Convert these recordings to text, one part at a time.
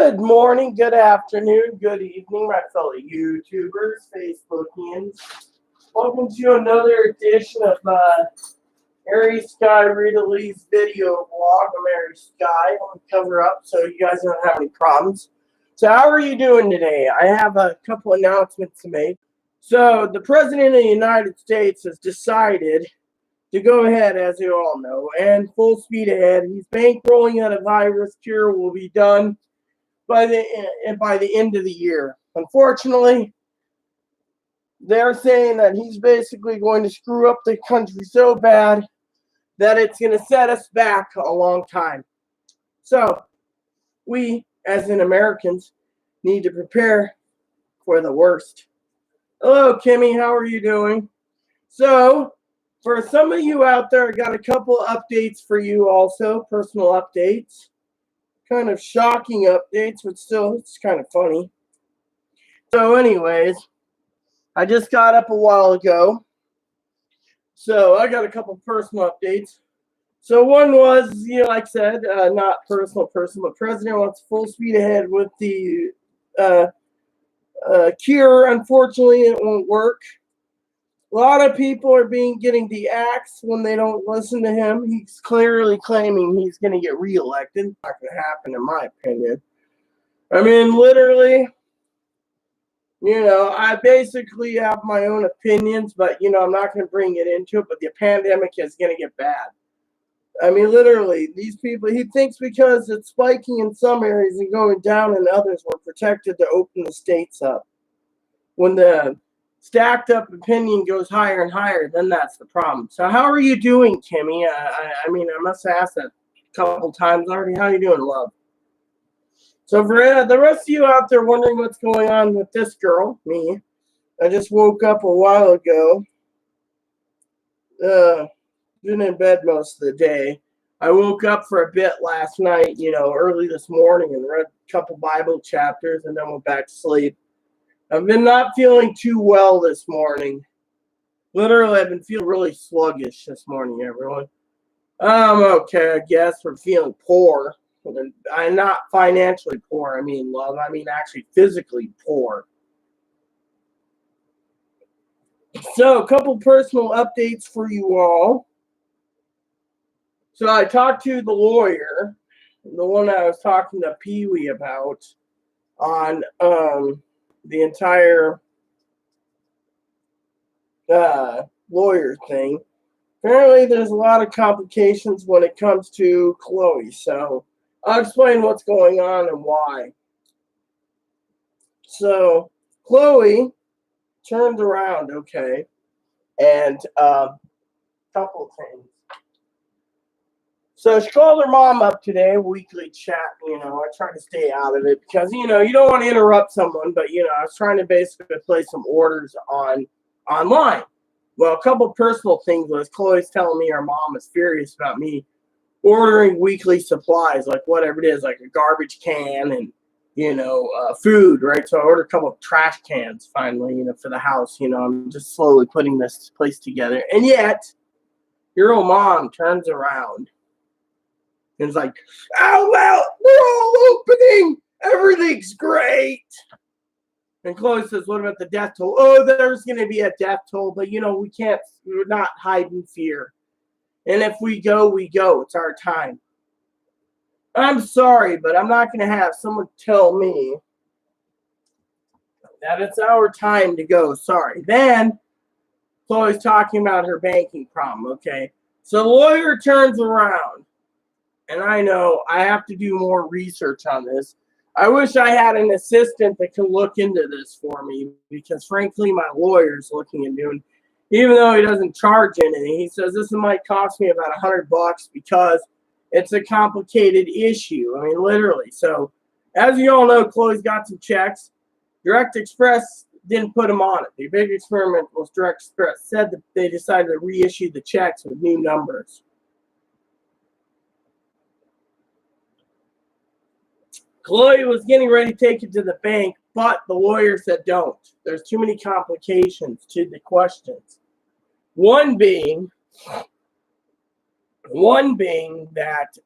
Good morning, good afternoon, good evening, my fellow YouTubers, Facebookians. Welcome to another edition of Airy Sky Rita Lee's video vlog. I'm Airy Sky. I'm going to cover up so you guys don't have any problems. So how are you doing today? I have a couple announcements to make. So the President of the United States has decided to go ahead, as you all know, and full speed ahead. He's bankrolling that a virus cure will be done by the end of the year. Unfortunately, they're saying that he's basically going to screw up the country so bad that it's going to set us back a long time. So we, as in Americans, need to prepare for the worst. Hello, Kimmy. How are you doing? So for some of you out there, I got a couple updates for you also, personal updates. Kind of shocking updates, but still, it's kind of funny. So anyways, I just got up a while ago. So I got a couple personal updates. So one was, like I said, not personal, but President wants full speed ahead with the cure. Unfortunately, it won't work. A lot of people are getting the axe when they don't listen to him. He's clearly claiming he's going to get reelected. Not going to happen, in my opinion. I mean, literally, I basically have my own opinions, but, I'm not going to bring it into it. But the pandemic is going to get bad. I mean, literally, these people, he thinks because it's spiking in some areas and going down in others, we're protected to open the states up. When the stacked up opinion goes higher and higher, then that's the problem. So how are you doing, Kimmy? I mean, I must have asked that a couple times already. How are you doing, love? So for the rest of you out there wondering what's going on with this girl, me, I just woke up a while ago. Been in bed most of the day. I woke up for a bit last night, early this morning and read a couple Bible chapters and then went back to sleep. I've been not feeling too well this morning. Literally, I've been feeling really sluggish this morning, everyone. I'm okay, I guess, for feeling poor. I'm not financially poor, I mean, love. I mean, actually physically poor. So, a couple personal updates for you all. So, I talked to the lawyer, the one I was talking to Pee-wee about, on the entire lawyer thing. Apparently, there's a lot of complications when it comes to Chloe. So, I'll explain what's going on and why. So, Chloe turned around, okay, and couple things. So she called her mom up today, weekly chat. I try to stay out of it because, you don't want to interrupt someone. But, I was trying to basically place some orders online. Well, a couple personal things was Chloe's telling me her mom is furious about me ordering weekly supplies, like whatever it is, like a garbage can and, food, right? So I ordered a couple of trash cans finally, for the house. I'm just slowly putting this place together. And yet, your old mom turns around and is like, oh, well, we're all opening. Everything's great. And Chloe says, what about the death toll? Oh, there's going to be a death toll, but, we're not hiding fear. And if we go, we go. It's our time. I'm sorry, but I'm not going to have someone tell me that it's our time to go. Sorry. Then Chloe's talking about her banking problem, okay? So the lawyer turns around, and I know I have to do more research on this. I wish I had an assistant that can look into this for me because, frankly, my lawyer's looking into it. Even though he doesn't charge anything, he says this might cost me about $100 because it's a complicated issue. I mean, literally. So, as you all know, Chloe's got some checks. Direct Express didn't put them on it. The big experiment was Direct Express. Said that they decided to reissue the checks with new numbers. Chloe was getting ready to take it to the bank, but the lawyer said don't. There's too many complications to the questions. One being that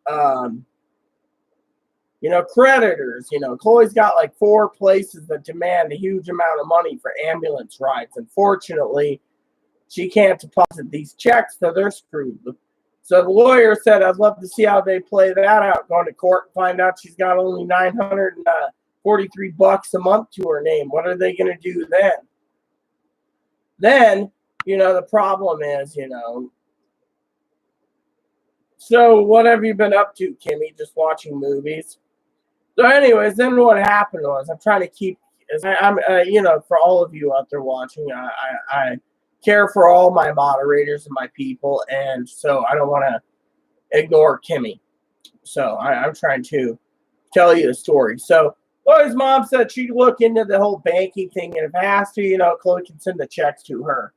creditors. Chloe's got like 4 places that demand a huge amount of money for ambulance rides. Unfortunately, she can't deposit these checks, so they're screwed. So the lawyer said, I'd love to see how they play that out, going to court and find out she's got only $943 a month to her name. What are they going to do then? Then, the problem is, so what have you been up to, Kimmy? Just watching movies? So anyways, then what happened was, I'm trying to keep, for all of you out there watching, I care for all my moderators and my people, and so I don't want to ignore Kimmy. So I'm trying to tell you the story. So Chloe's mom said she'd look into the whole banking thing, and if it has to, Chloe can send the checks to her.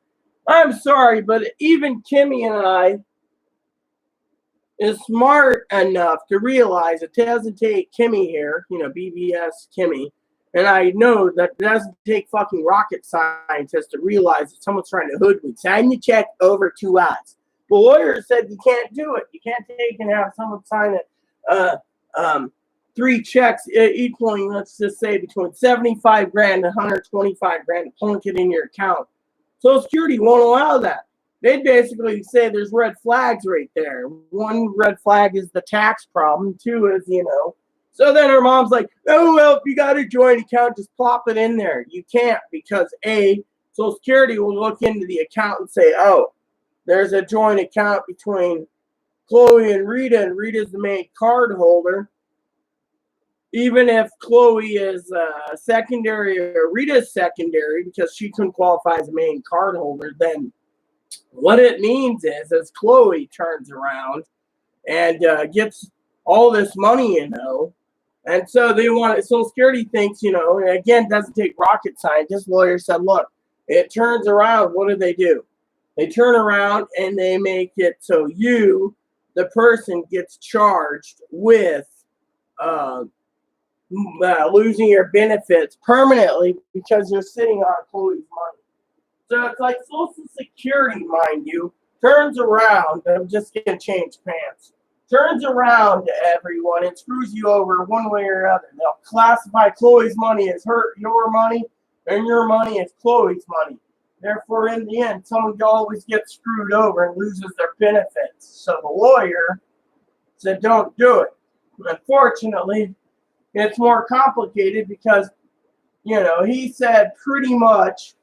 I'm sorry, but even Kimmy and I is smart enough to realize it doesn't take Kimmy here, BBS Kimmy, and I know that it doesn't take fucking rocket scientists to realize that someone's trying to hoodwink. Sign the check over to us. The lawyer said you can't do it. You can't take and have someone sign it. 3 checks equaling, let's just say, between $75,000 and $125,000 to plunk it in your account. Social Security won't allow that. They basically say there's red flags right there. 1 red flag is the tax problem. 2 is, So then her mom's like, oh, well, if you got a joint account, just plop it in there. You can't because, A, Social Security will look into the account and say, oh, there's a joint account between Chloe and Rita's the main card holder. Even if Chloe is secondary or Rita's secondary because she couldn't qualify as a main card holder, then what it means is as Chloe turns around and gets all this money, and so they want it. Social Security thinks, and again, doesn't take rocket science. This lawyer said, look, it turns around. What do? They turn around and they make it so you, the person, gets charged with losing your benefits permanently because you're sitting on Chloe's money. So it's like Social Security, mind you, turns around. I'm just going to change pants. Turns around to everyone and screws you over one way or another. They'll classify Chloe's money as your money, and your money as Chloe's money. Therefore, in the end, someone always gets screwed over and loses their benefits. So the lawyer said, don't do it. Unfortunately, it's more complicated because, he said pretty much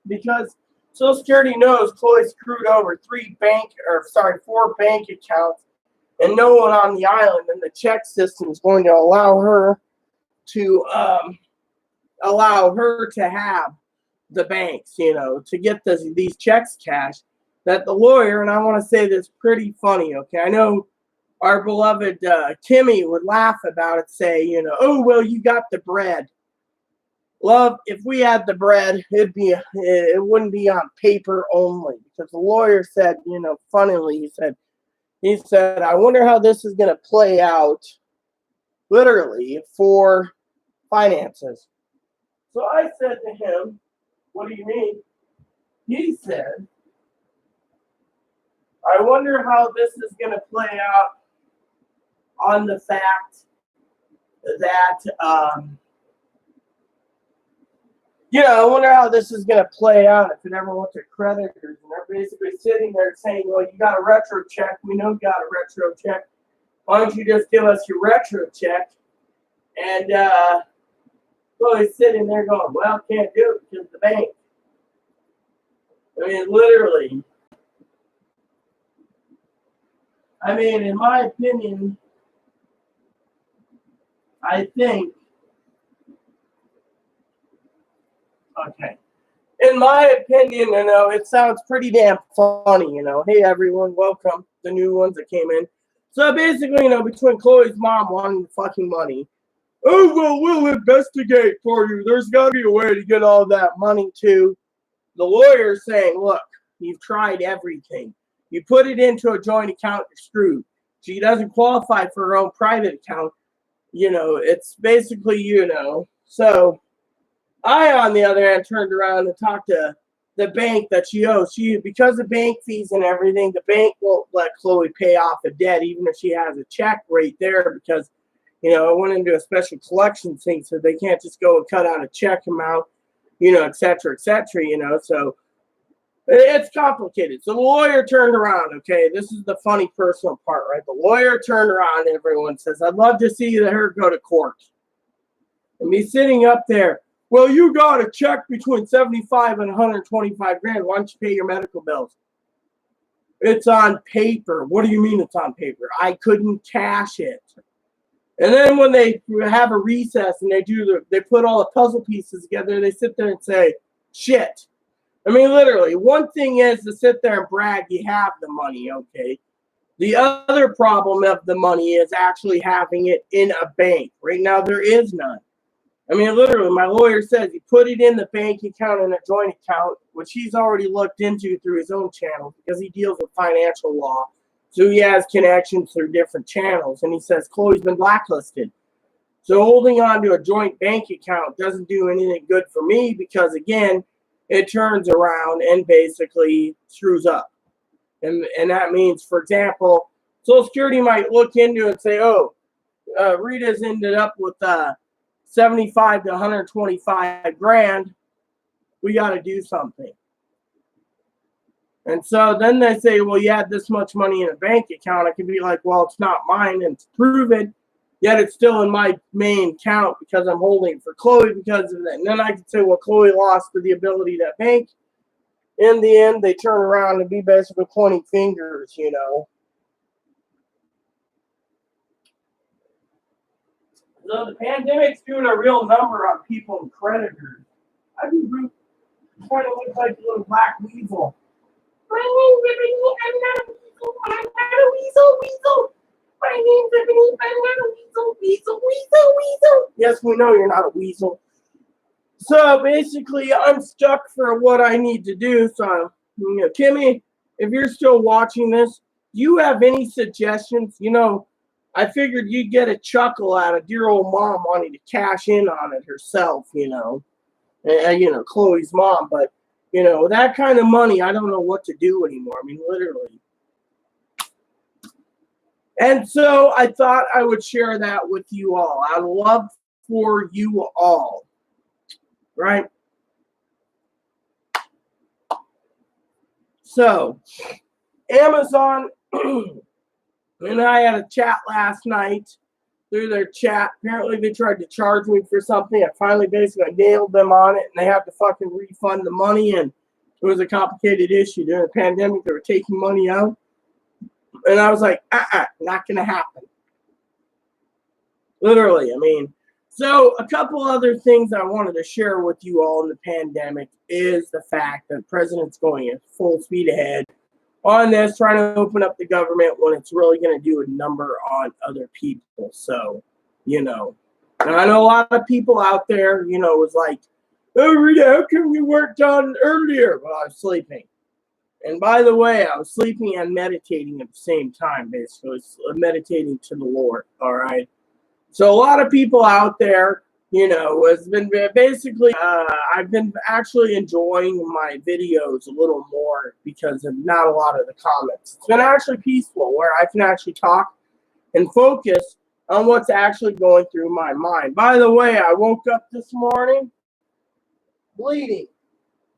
because Social Security knows Chloe screwed over 4 bank accounts and no one on the island, and the check system is going to allow her to have the banks, to get these checks cashed. That the lawyer, and I want to say this pretty funny, okay? I know our beloved Kimmy would laugh about it, say, oh, well, you got the bread. Love, if we had the bread, it wouldn't be on paper only. Because the lawyer said, funnily, he said, I wonder how this is going to play out, literally, for finances. So I said to him, what do you mean? He said, I wonder how this is going to play out on the fact that, I wonder how this is going to play out if it ever went to creditors. And they're basically sitting there saying, well, you got a retro check. We know you got a retro check. Why don't you just give us your retro check? And he's sitting there going, well, can't do it because of the bank. I mean, literally. I mean, in my opinion, I think, okay. In my opinion, it sounds pretty damn funny, Hey, everyone, welcome, the new ones that came in. So basically, between Chloe's mom wanting the fucking money, oh, well, we'll investigate for you. There's got to be a way to get all that money to the lawyer saying, look, you've tried everything. You put it into a joint account, you're screwed. She doesn't qualify for her own private account. It's basically, So I, on the other hand, turned around and talked to the bank that she owes. Because of bank fees and everything, the bank won't let Chloe pay off a debt, even if she has a check right there, because You know, it went into a special collection thing, so they can't just go and cut out a check amount, you know, et cetera, you know. So it's complicated. So the lawyer turned around, okay? This is the funny personal part, right? The lawyer turned around and everyone says, I'd love to see her go to court. And me sitting up there, well, you got a check between 75 and 125 grand. Why don't you pay your medical bills? It's on paper. What do you mean it's on paper? I couldn't cash it. And then when they have a recess and they put all the puzzle pieces together, they sit there and say, shit. I mean, literally, one thing is to sit there and brag you have the money, okay? The other problem of the money is actually having it in a bank. Right now, there is none. I mean, literally, my lawyer says you put it in the bank account in a joint account, which he's already looked into through his own channel because he deals with financial law. So he has connections through different channels. And he says Chloe's been blacklisted. So holding on to a joint bank account doesn't do anything good for me because, again, it turns around and basically screws up. And that means, for example, Social Security might look into it and say, oh, Rita's ended up with 75 to 125 grand, we got to do something. And so then they say, well, you had this much money in a bank account. I can be like, well, it's not mine, and to prove it, yet it's still in my main account because I'm holding it for Chloe because of that. And then I can say, well, Chloe lost the ability to bank. In the end, they turn around and be basically pointing fingers, you know. So the pandemic's doing a real number on people and creditors. I do trying to look like a little black weasel. My name's Ebony. I'm not a weasel. I'm not a weasel. My name's Ebony. I'm not a weasel. Yes, we know you're not a weasel. So basically, I'm stuck for what I need to do. So, you know, Kimmy, if you're still watching this, do you have any suggestions? You know, I figured you'd get a chuckle out of dear old mom wanting to cash in on it herself, you know, Chloe's mom. But, you know, that kind of money, I don't know what to do anymore. I mean, literally. And so I thought I would share that with you all. I'd love for you all, right? So, Amazon... And I had a chat last night through their chat. Apparently they tried to charge me for something. I finally basically nailed them on it, and they had to fucking refund the money, and it was a complicated issue. During the pandemic, they were taking money out. And I was like, not going to happen. Literally, I mean. So a couple other things I wanted to share with you all in the pandemic is the fact that the president's going at full speed ahead on this, trying to open up the government when it's really going to do a number on other people. So, you know, and I know a lot of people out there, you know, was like, oh, Rita, how come you weren't done earlier? Well, I was sleeping. And by the way, I was sleeping and meditating at the same time, basically. I was meditating to the Lord, all right? So a lot of people out there, you know, has been basically, I've been actually enjoying my videos a little more because of not a lot of the comments. It's been actually peaceful where I can actually talk and focus on what's actually going through my mind. By the way, I woke up this morning bleeding.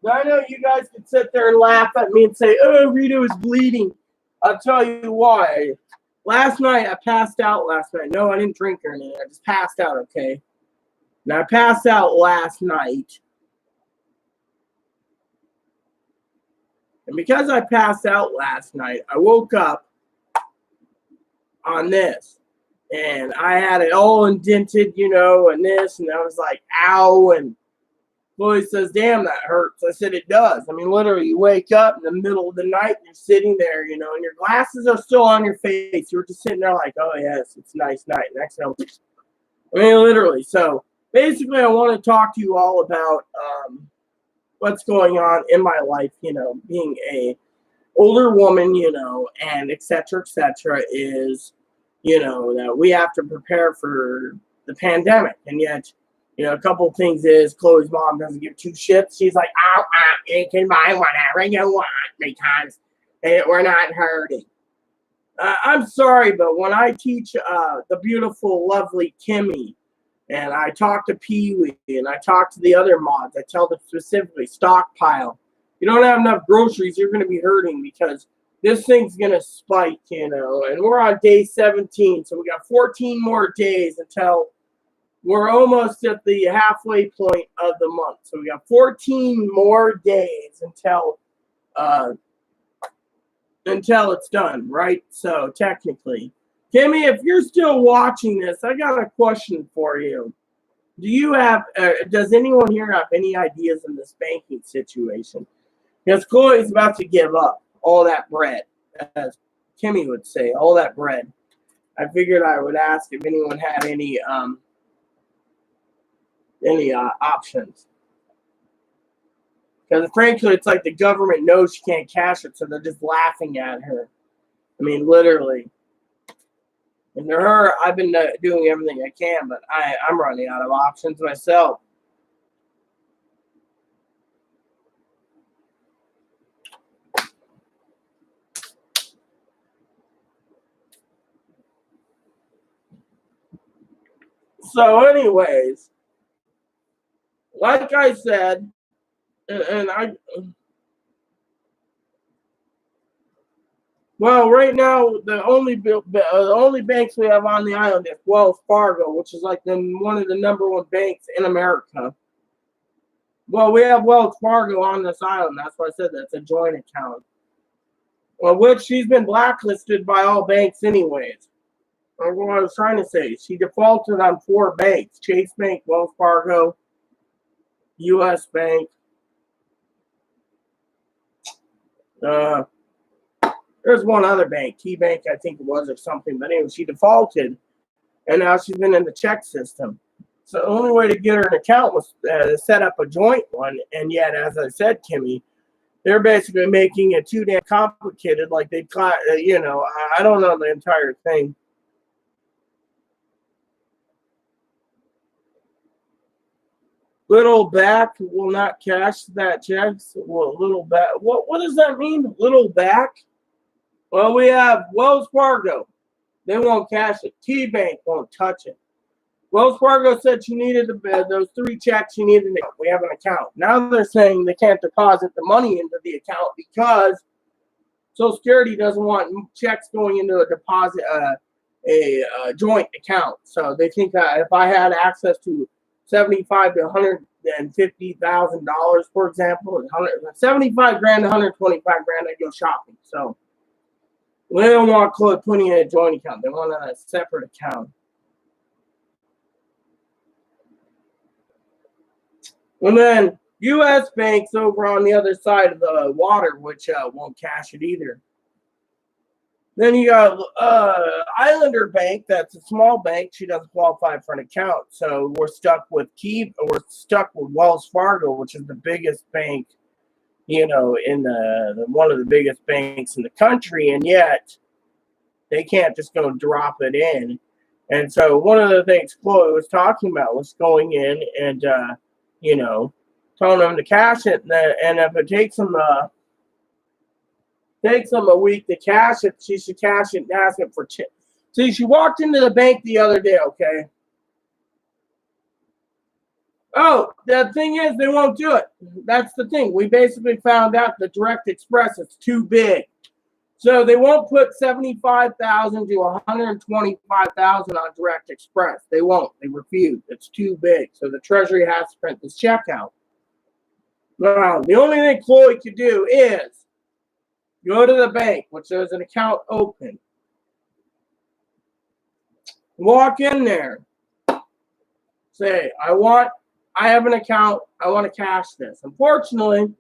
Now, I know you guys could sit there and laugh at me and say, oh, Rita was bleeding. I'll tell you why. Last night, I passed out last night. No, I didn't drink or anything. I just passed out, okay? Now, I passed out last night. And because I passed out last night, I woke up on this. And I had it all indented, you know, and this. And I was like, ow. And Chloe says, damn, that hurts. I said, it does. I mean, literally, you wake up in the middle of the night and you're sitting there, you know, and your glasses are still on your face. You're just sitting there like, oh, yes, it's a nice night. Next time, I mean, literally. So, basically, I want to talk to you all about what's going on in my life, you know, being a older woman, you know, and et cetera, is, you know, that we have to prepare for the pandemic. And yet, you know, a couple of things is Chloe's mom doesn't give two shits. She's like, oh, you can buy whatever you want because we're not hurting. I'm sorry, but when I teach the beautiful, lovely Kimmy, and I talk to Pee Wee, and I talk to the other mods, I tell them specifically, stockpile. You don't have enough groceries, you're going to be hurting because this thing's going to spike, you know. And we're on day 17, so we got 14 more days until we're almost at the halfway point of the month. So we got 14 more days uh, until it's done, right? So technically, Kimmy, if you're still watching this, I got a question for you. Do you have? Does anyone here have any ideas in this banking situation? Because Chloe's about to give up all that bread, as Kimmy would say, all that bread. I figured I would ask if anyone had any options. Because frankly, it's like the government knows she can't cash it, so they're just laughing at her. I mean, literally. And to her, I've been doing everything I can, but I'm running out of options myself. So, anyways, like I said, and well, right now the only banks we have on the island is Wells Fargo, which is like one of the #1 banks in America. Well, we have Wells Fargo on this island. That's why I said that's a joint account. Well, which she's been blacklisted by all banks anyways. That's what I was trying to say. She defaulted on 4 banks: Chase Bank, Wells Fargo, U.S. Bank. There's one other bank, Key Bank, I think it was, or something. But anyway, she defaulted, and now she's been in the check system. So the only way to get her an account was to set up a joint one. And yet, as I said, Kimmy, they're basically making it too damn complicated. Like they, you know, I don't know the entire thing. Little back will not cash that check. Well, little back. What does that mean? Little back? Well, we have Wells Fargo. They won't cash it. Key Bank won't touch it. Wells Fargo said she needed those 3 checks. She needed it. We have an account. Now they're saying they can't deposit the money into the account because Social Security doesn't want checks going into a deposit, a joint account. So they think that if I had access to $75,000 to $150,000, for example, 75 grand, 125 grand, I go shopping. So they don't want Chloe putting in a joint account. They want a separate account. And then U.S. banks over on the other side of the water, which won't cash it either. Then you got Islander Bank. That's a small bank. She doesn't qualify for an account. So we're stuck with Wells Fargo, which is the biggest bank, you know, in the one of the biggest banks in the country. And yet they can't just go drop it in. And so one of the things Chloe was talking about was going in and, you know, telling them to cash it. And if it takes them a week to cash it, she should cash it and ask it for chip. See, she walked into the bank the other day, okay? Oh, the thing is, they won't do it. That's the thing. We basically found out the Direct Express is too big. So they won't put 75,000 to 125,000 on Direct Express. They won't. They refuse. It's too big. So the Treasury has to print this check out. Now, the only thing Chloe could do is go to the bank, which there's an account open. Walk in there. Say, I have an account. I want to cash this. Unfortunately,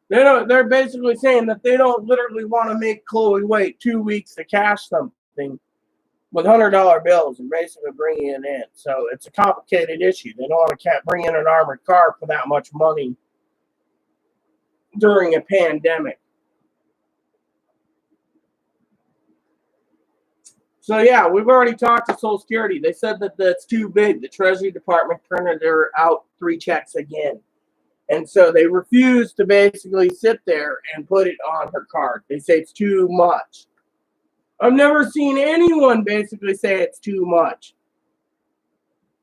they're basically saying that they don't literally want to make Chloe wait 2 weeks to cash something with $100 bills and basically bringing it in. So it's a complicated issue. They don't want to bring in an armored car for that much money during a pandemic. So yeah, we've already talked to Social Security. They said that that's too big. The Treasury Department printed her out 3 checks again. And so they refuse to basically sit there and put it on her card. They say it's too much. I've never seen anyone basically say it's too much.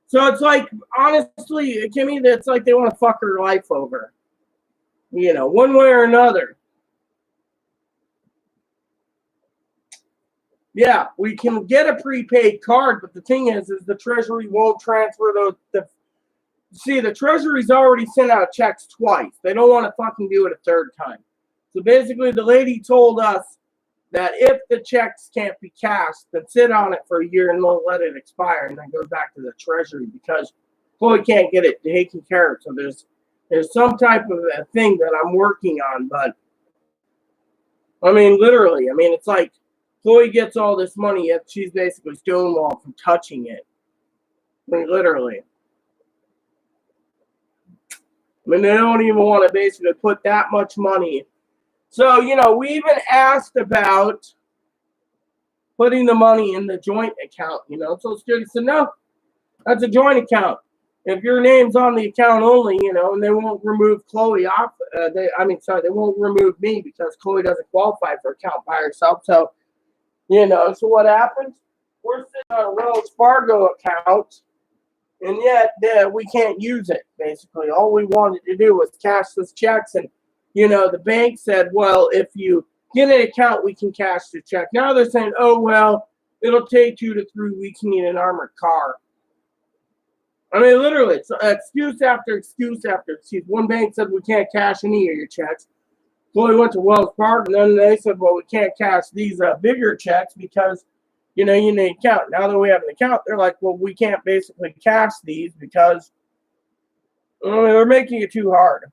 So it's like, honestly, Kimmy, that's like they want to fuck her life over. You know, one way or another. Yeah, we can get a prepaid card, but the thing is the Treasury won't transfer see, the Treasury's already sent out checks twice. They don't want to fucking do it a third time. So basically, the lady told us that if the checks can't be cashed, then sit on it for a year and they'll let it expire and then go back to the Treasury because Chloe can't get it taken care of. So there's some type of a thing that I'm working on, but I mean, literally, I mean, it's like Chloe gets all this money, yet she's basically stonewalled from touching it. I mean, literally. I mean, they don't even want to basically put that much money. So, you know, we even asked about putting the money in the joint account, you know. So Security said, no, that's a joint account. If your name's on the account only, you know, and they won't remove Chloe off, they won't remove me because Chloe doesn't qualify for account by herself. So, you know, so what happens? We're sitting on a Wells Fargo account, and yet we can't use it, basically. All we wanted to do was cash those checks, and, you know, the bank said, well, if you get an account, we can cash the check. Now they're saying, oh, well, it'll take 2 to 3 weeks, you need an armored car. I mean, literally, it's excuse after excuse after excuse. One bank said we can't cash any of your checks. Chloe went to Wells Fargo, and then they said, well, we can't cash these bigger checks because, you know, you need an account. Now that we have an account, they're like, well, we can't basically cash these because they're making it too hard.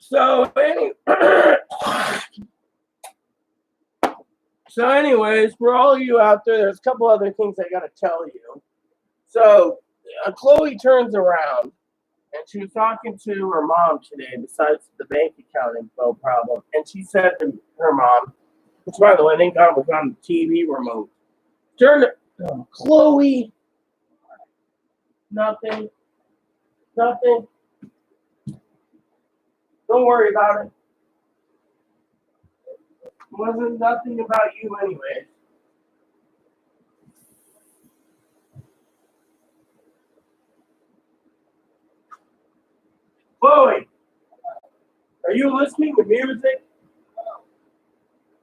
So anyways, for all of you out there, there's a couple other things I got to tell you. So Chloe turns around, and she was talking to her mom today besides the bank account info problem. And she said to her mom, which, by the way, thank God was on the TV remote, Chloe, nothing. Don't worry about it. It wasn't nothing about you anyway. Chloe, are you listening to music?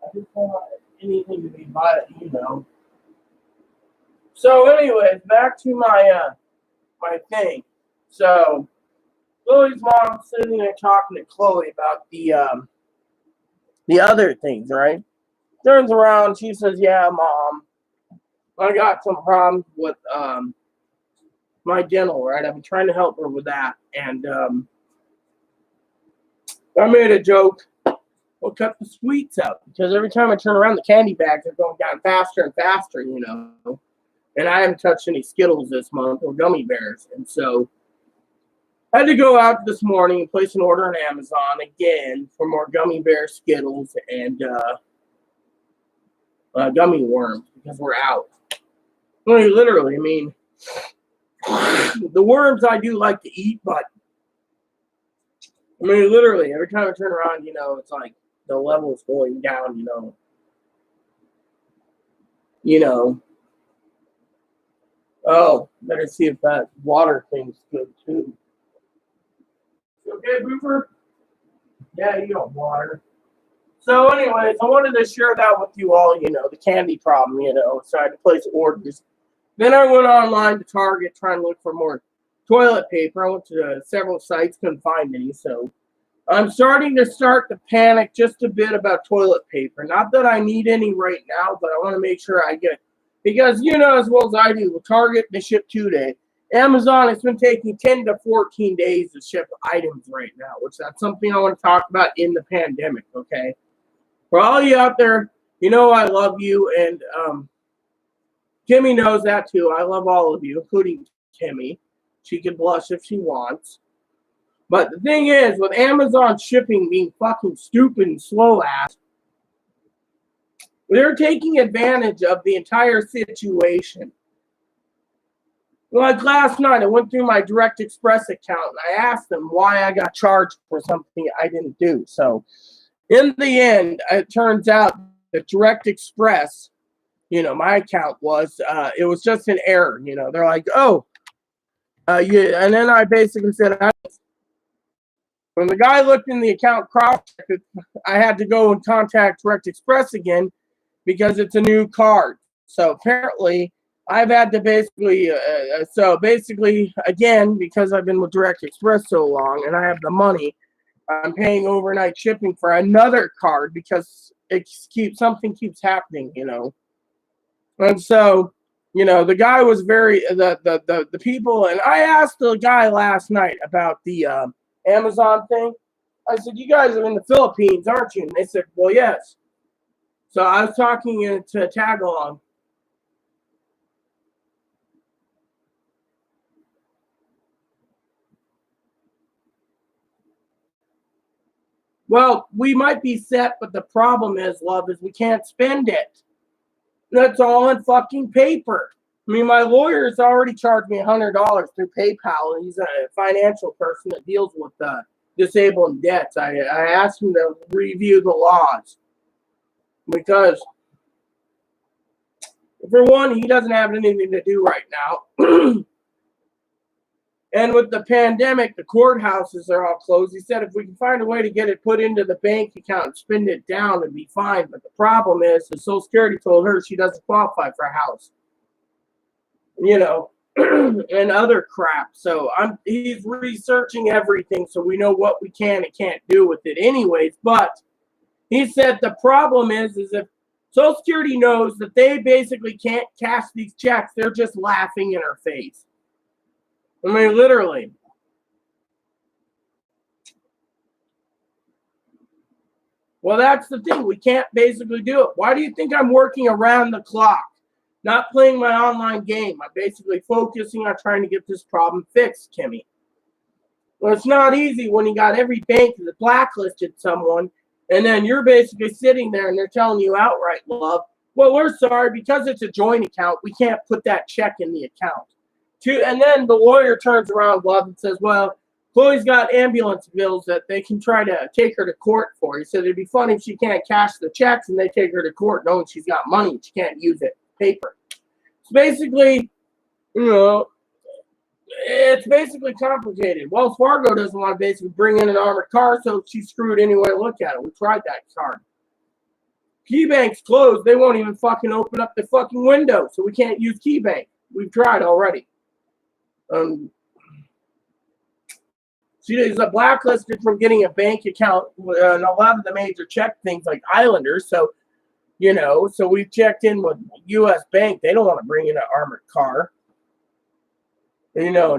I just want anything to be by it, you know. So, anyways, back to my thing. So, Chloe's mom sitting there talking to Chloe about the other things, right? Turns around, she says, "Yeah, Mom, I got some problems with my dental, right? I've been trying to help her with that, and I made a joke. We'll cut the sweets out because every time I turn around, the candy bags are going down faster and faster, you know. And I haven't touched any Skittles this month or gummy bears, and so I had to go out this morning and place an order on Amazon again for more gummy bear Skittles and gummy worms because we're out. I mean, literally, I mean, the worms I do like to eat, but I mean, literally, every time I turn around, you know, it's like the level's going down, you know. Oh, better see if that water thing's good too. You okay, Boofer? Yeah, you don't water. So, anyways, I wanted to share that with you all, you know, the candy problem, you know. So I had to place orders. Then I went online to Target trying to look for more toilet paper. I went to several sites, couldn't find any. So I'm starting to panic just a bit about toilet paper. Not that I need any right now, but I want to make sure I get it. Because you know as well as I do, with Target, they ship 2 day. Amazon, it's been taking 10 to 14 days to ship items right now, which that's something I want to talk about in the pandemic, okay? For all you out there, you know I love you, and Kimmy knows that too. I love all of you, including Kimmy. She can blush if she wants. But the thing is, with Amazon shipping being fucking stupid and slow ass, they're taking advantage of the entire situation. Like last night, I went through my Direct Express account and I asked them why I got charged for something I didn't do. So, in the end, it turns out that Direct Express, my account was, it was just an error. They're like, oh, yeah. And then I basically said, when the guy looked in the account cross-checked it, I had to go and contact Direct Express again because it's a new card. So apparently, I've had to basically, again, because I've been with Direct Express so long and I have the money, I'm paying overnight shipping for another card because something keeps happening, And so, the guy was the people, and I asked the guy last night about the Amazon thing. I said, you guys are in the Philippines, aren't you? And they said, well, yes. So I was talking to Tagalong. Well, we might be set, but the problem is, love, is we can't spend it. That's all in fucking paper. I mean, my lawyer's already charged me $100 through PayPal, and he's a financial person that deals with disabled debts. I asked him to review the laws because, for one, he doesn't have anything to do right now. And with the pandemic, the courthouses are all closed. He said if we can find a way to get it put into the bank account and spend it down, it'd be fine. But the problem is, the Social Security told her she doesn't qualify for a house, and other crap. So he's researching everything so we know what we can and can't do with it anyways. But he said the problem is if Social Security knows that they basically can't cash these checks, they're just laughing in our face. I mean, literally. Well, that's the thing. We can't basically do it. Why do you think I'm working around the clock? Not playing my online game. I'm basically focusing on trying to get this problem fixed, Kimmy. Well, it's not easy when you got every bank that blacklisted someone, and then you're basically sitting there and they're telling you outright, love, well, we're sorry, because it's a joint account, we can't put that check in the account. And then the lawyer turns around, love, and says, well, Chloe's got ambulance bills that they can try to take her to court for. He said it'd be funny if she can't cash the checks and they take her to court knowing she's got money. She can't use it, paper. It's basically, it's basically complicated. Wells Fargo doesn't want to basically bring in an armored car, so she's screwed anyway. Look at it. We tried that card. KeyBank's closed. They won't even fucking open up the fucking window, so we can't use KeyBank. We've tried already. She is blacklisted from getting a bank account and a lot of the major check things like Islanders. So, so we've checked in with U.S. Bank. They don't want to bring in an armored car.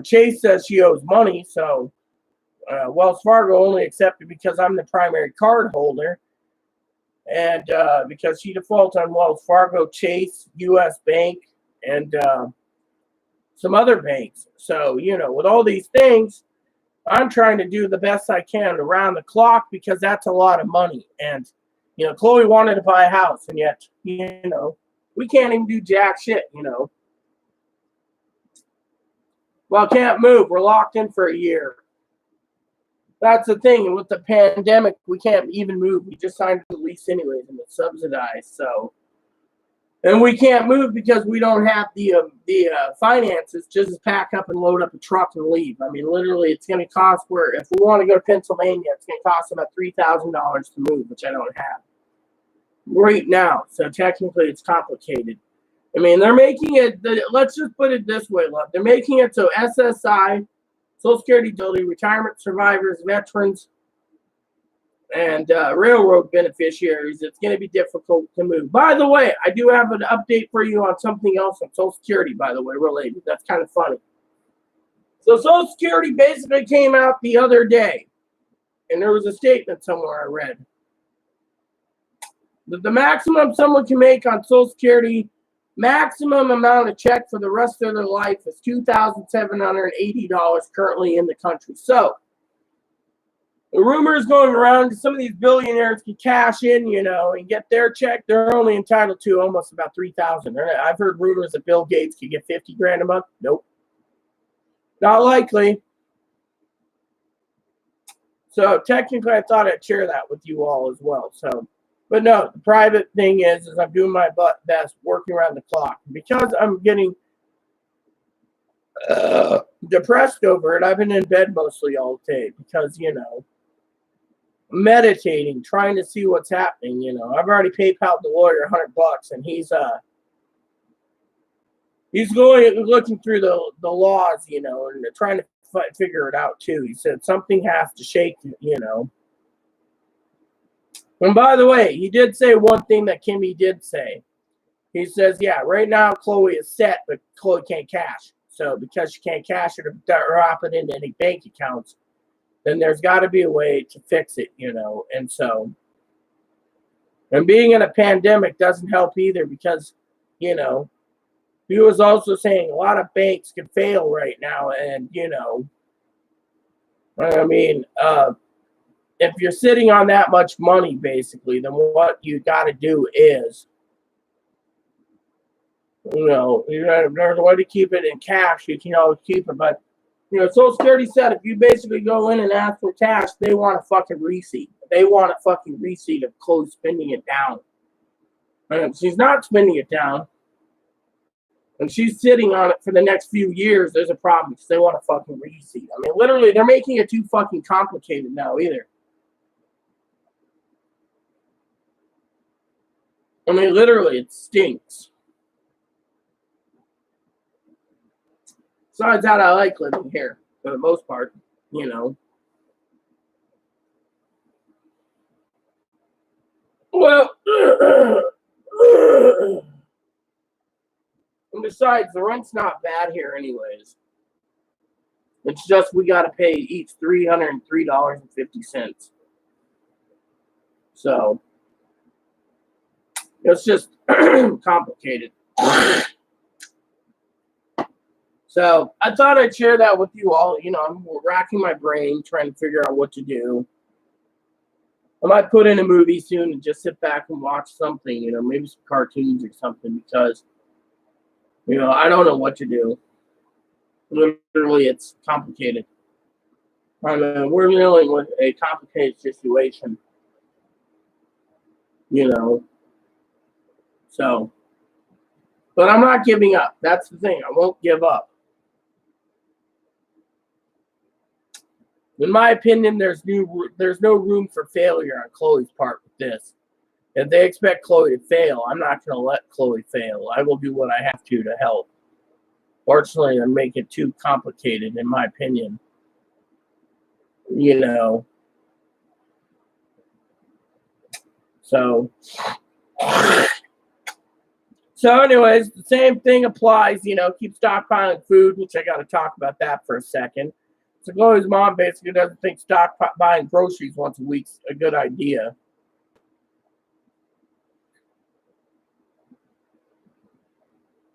Chase says she owes money. So Wells Fargo only accepted because I'm the primary card holder. And because she defaults on Wells Fargo, Chase, U.S. Bank, and some other banks. So, with all these things, I'm trying to do the best I can around the clock because that's a lot of money. And, Chloe wanted to buy a house, and yet, we can't even do jack shit, Well, can't move. We're locked in for a year. That's the thing. And with the pandemic, we can't even move. We just signed the lease anyways, and it's subsidized. So, and we can't move because we don't have the finances just pack up and load up a truck and leave. I mean, literally, it's going to cost if we want to go to Pennsylvania, it's going to cost about $3,000 to move, which I don't have right now. So technically, it's complicated. I mean, they're making it, let's just put it this way, love. They're making it so SSI, Social Security Disability, retirement survivors, veterans, and railroad beneficiaries, it's going to be difficult to move. By the way, I do have an update for you on something else on Social Security, by the way, related. That's kind of funny. So Social Security basically came out the other day, and there was a statement somewhere I read that the maximum someone can make on Social Security, maximum amount of check for the rest of their life is $2,780 currently in the country. So the rumor is going around that some of these billionaires can cash in, and get their check. They're only entitled to almost about $3,000. I've heard rumors that Bill Gates could get 50 grand a month. Nope. Not likely. So technically, I thought I'd share that with you all as well. But no, the private thing is I'm doing my best, working around the clock. Because I'm getting depressed over it, I've been in bed mostly all day because, meditating, trying to see what's happening. I've already PayPal'd the lawyer $100, and he's going looking through the laws, and trying to figure it out too. He said something has to shake, And by the way, he did say one thing that Kimmy did say. He says, yeah, right now Chloe is set, but Chloe can't cash. So because she can't cash it or drop it into any bank accounts, then there's got to be a way to fix it, And so, and being in a pandemic doesn't help either because, he was also saying a lot of banks can fail right now. And, if you're sitting on that much money, basically, then what you got to do is, there's a way to keep it in cash. You can always keep it, but Social Security said if you basically go in and ask for cash, they want a fucking receipt. They want a fucking receipt of Chloe spending it down. And if she's not spending it down, and she's sitting on it for the next few years, there's a problem because they want a fucking receipt. Literally, they're making it too fucking complicated now either. Literally, it stinks. Besides that, I like living here for the most part, Well, and besides, the rent's not bad here anyways. It's just we got to pay each $303.50. So it's just complicated. So I thought I'd share that with you all. I'm racking my brain trying to figure out what to do. I might put in a movie soon and just sit back and watch something, maybe some cartoons or something because, I don't know what to do. Literally, it's complicated. We're dealing with a complicated situation, So, but I'm not giving up. That's the thing. I won't give up. In my opinion, there's no room for failure on Chloe's part with this. If they expect Chloe to fail, I'm not going to let Chloe fail. I will do what I have to help. Fortunately, I make it too complicated, in my opinion. So anyways, the same thing applies, keep stockpiling food, which I got to talk about that for a second. So Chloe's mom basically doesn't think buying groceries once a week's a good idea.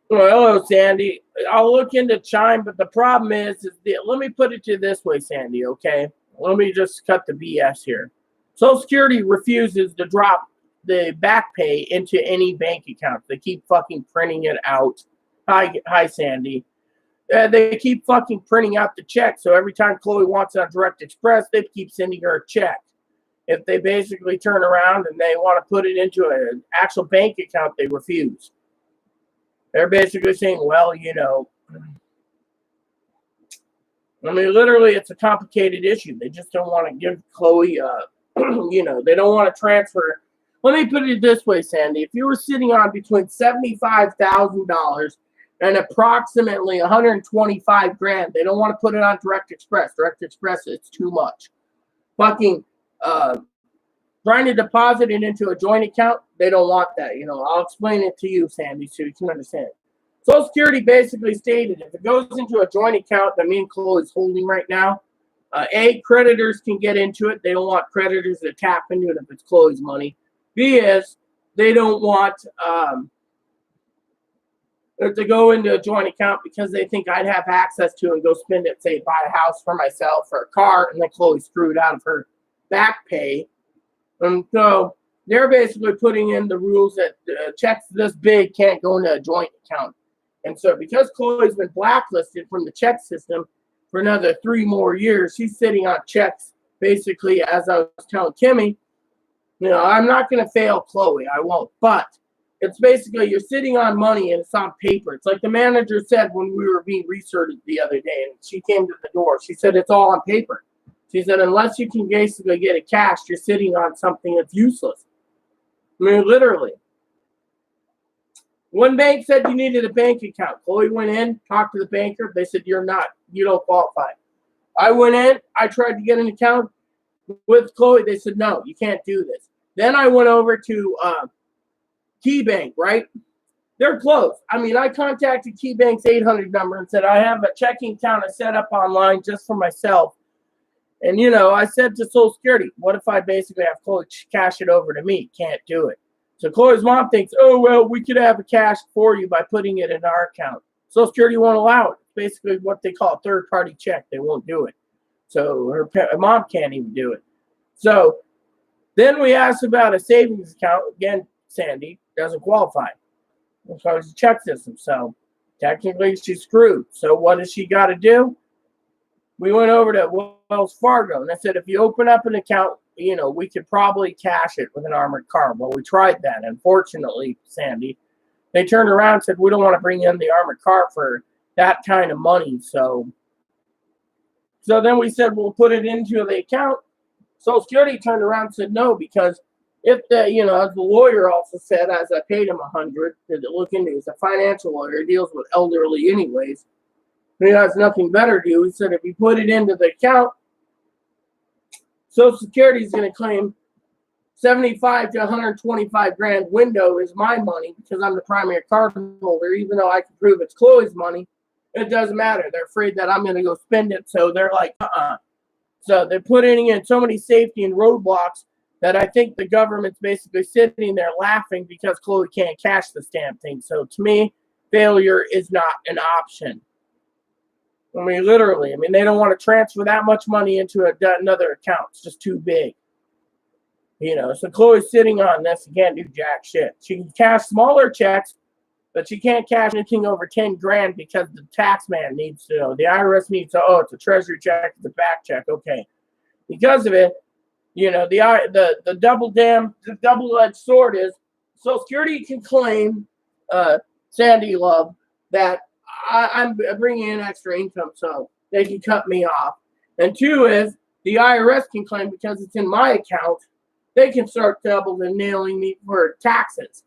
Well, hello, Sandy. I'll look into Chime, but the problem is let me put it to you this way, Sandy, okay? Let me just cut the BS here. Social Security refuses to drop the back pay into any bank account. They keep fucking printing it out. Hi, Sandy. They keep fucking printing out the check. So every time Chloe wants it on Direct Express, they keep sending her a check. If they basically turn around and they want to put it into an actual bank account, they refuse. They're basically saying, well, literally, it's a complicated issue. They just don't want to give Chloe, they don't want to transfer. Let me put it this way, Sandy. If you were sitting on between $75,000 and approximately 125 grand, they don't want to put it on Direct Express. Direct Express, it's too much. Fucking trying to deposit it into a joint account, they don't want that. I'll explain it to you, Sandy, so you can understand. Social Security basically stated if it goes into a joint account that me and Chloe's holding right now, A, creditors can get into it. They don't want creditors to tap into it if it's Chloe's money. B is they don't want it to go into a joint account because they think I'd have access to it and go spend it, say, buy a house for myself or a car, and then Chloe screwed out of her back pay. And so they're basically putting in the rules that checks this big can't go into a joint account. And so because Chloe's been blacklisted from the check system for another 3 more years, she's sitting on checks basically, as I was telling Kimmy, I'm not going to fail Chloe. I won't. But it's basically you're sitting on money and it's on paper. It's like the manager said when we were being researched the other day, and she came to the door. She said it's all on paper. She said unless you can basically get it cashed, you're sitting on something that's useless. I mean, literally. One bank said you needed a bank account. Chloe went in, talked to the banker. They said you don't qualify. I went in. I tried to get an account with Chloe. They said no, you can't do this. Then I went over to KeyBank, right? They're closed. I mean, I contacted KeyBank's 800 number and said, I have a checking account I set up online just for myself. And, I said to Social Security, what if I basically have Chloe cash it over to me? Can't do it. So Chloe's mom thinks, oh, well, we could have it cashed for you by putting it in our account. Social Security won't allow it. It's basically what they call a third-party check. They won't do it. So her mom can't even do it. So then we asked about a savings account. Again, Sandy doesn't qualify as far as the check system. So technically she's screwed. So what does she got to do? We went over to Wells Fargo and I said, if you open up an account, we could probably cash it with an armored car. Well, we tried that. Unfortunately, Sandy, they turned around and said, we don't want to bring in the armored car for that kind of money. So then we said, we'll put it into the account. Social Security turned around and said no, because if as the lawyer also said, as I paid him $100 to look into, he's a financial lawyer, he deals with elderly anyways. He has nothing better to do. He said if you put it into the account, Social Security is going to claim 75 to 125 grand window is my money because I'm the primary card holder, even though I can prove it's Chloe's money. It doesn't matter. They're afraid that I'm going to go spend it, so they're like, So they're putting in so many safety and roadblocks that I think the government's basically sitting there laughing because Chloe can't cash the stamp thing. So to me, failure is not an option. I mean, literally. I mean, they don't want to transfer that much money into another account. It's just too big. So Chloe's sitting on this and can't do jack shit. She can cash smaller checks, but she can't cash anything over 10 grand because the tax man needs to know. The IRS needs to, it's a treasury check, it's a back check. Okay. Because of it, the double-edged sword is Social Security can claim, Sandy Love, that I'm bringing in extra income, so they can cut me off. And 2 is the IRS can claim because it's in my account, they can start double and nailing me for taxes.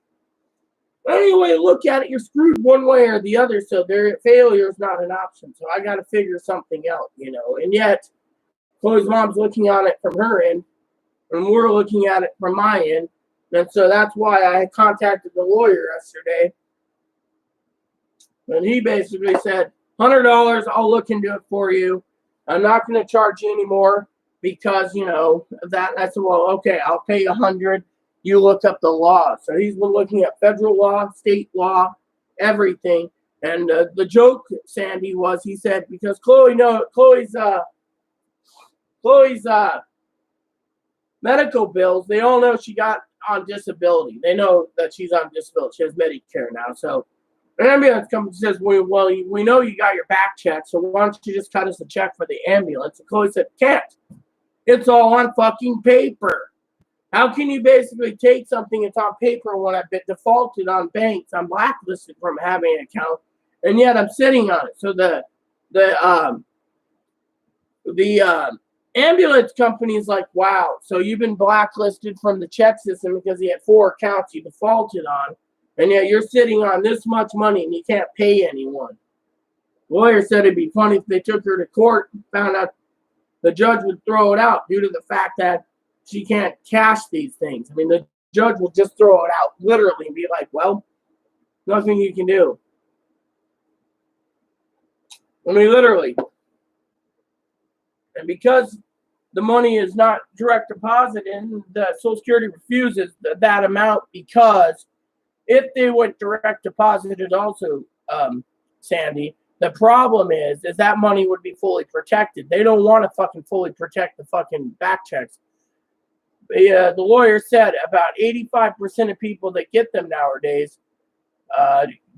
Any way you look at it, you're screwed one way or the other, so their failure is not an option. So I got to figure something out, And yet, Chloe's mom's looking on it from her end, and we're looking at it from my end. And so that's why I contacted the lawyer yesterday. And he basically said, $100, I'll look into it for you. I'm not going to charge you anymore because, that. I said, well, okay, I'll pay $100. You look up the law. So he's been looking at federal law, state law, everything. And the joke, Sandy, was he said, because Chloe's medical bills, they all know she got on disability. They know that she's on disability. She has Medicare now. So an ambulance company says, we know you got your back check, so why don't you just cut us a check for the ambulance? And Chloe said, can't. It's all on fucking paper. How can you basically take something that's on paper when I've been defaulted on banks? I'm blacklisted from having an account, and yet I'm sitting on it. So the ambulance company is like, wow, so you've been blacklisted from the check system because you had 4 accounts you defaulted on, and yet you're sitting on this much money and you can't pay anyone. The lawyer said it'd be funny if they took her to court and found out the judge would throw it out due to the fact that she can't cash these things. I mean, the judge will just throw it out literally and be like, well, nothing you can do. I mean, literally. And because the money is not direct deposit in, the Social Security refuses that amount, because if they went direct deposited also, Sandy, the problem is that money would be fully protected. They don't want to fucking fully protect the fucking back checks. The lawyer said about 85% of people that get them nowadays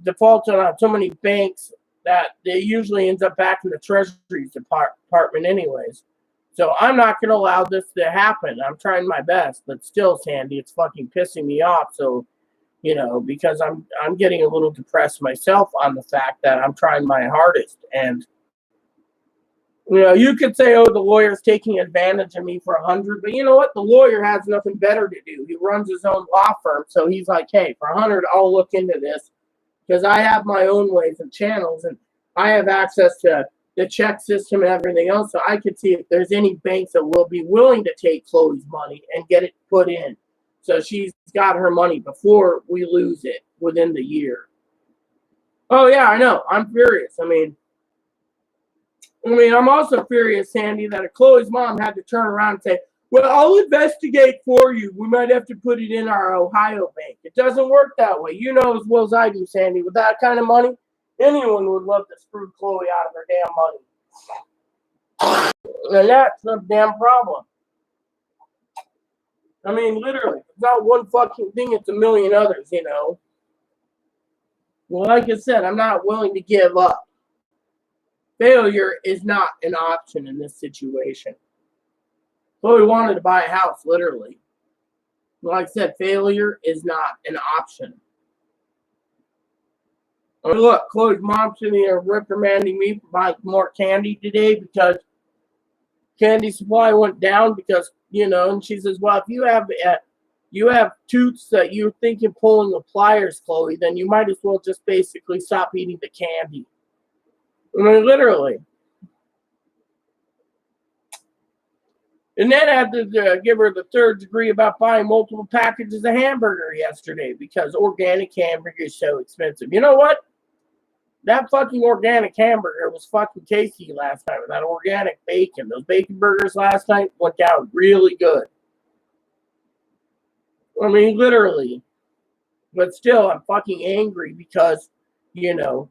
default on so many banks that they usually ends up back in the Treasury Department anyways. So I'm not going to allow this to happen. I'm trying my best, but still, Sandy, it's fucking pissing me off. So, you know, because I'm getting a little depressed myself on the fact that I'm trying my hardest. And, you know, you could say, oh, the lawyer's taking advantage of me for 100, but you know what? The lawyer has nothing better to do. He runs his own law firm. So he's like, hey, for 100, I'll look into this, because I have my own ways and channels, and I have access to the check system and everything else. So I could see if there's any banks that will be willing to take Chloe's money and get it put in. So she's got her money before we lose it within the year. Oh, yeah, I know. I'm furious. I mean, I'm also furious, Sandy, that Chloe's mom had to turn around and say, well, I'll investigate for you. We might have to put it in our Ohio bank. It doesn't work that way. You know as well as I do, Sandy. With that kind of money, anyone would love to screw Chloe out of her damn money. And that's the damn problem. I mean, literally, it's not one fucking thing, it's a million others, you know. Well, like I said, I'm not willing to give up. Failure is not an option in this situation. Chloe wanted to buy a house, literally. Like I said, failure is not an option. I mean, look, Chloe's mom's sitting there reprimanding me for buying more candy today because candy supply went down because, you know, and she says, well, if you have tooths that you're thinking pulling the pliers, Chloe, then you might as well just basically stop eating the candy. I mean, literally. And then I had to give her the third degree about buying multiple packages of hamburger yesterday because organic hamburger is so expensive. You know what? That fucking organic hamburger was fucking tasty last night with that organic bacon. Those bacon burgers last night went down really good. I mean, literally. But still, I'm fucking angry because, you know,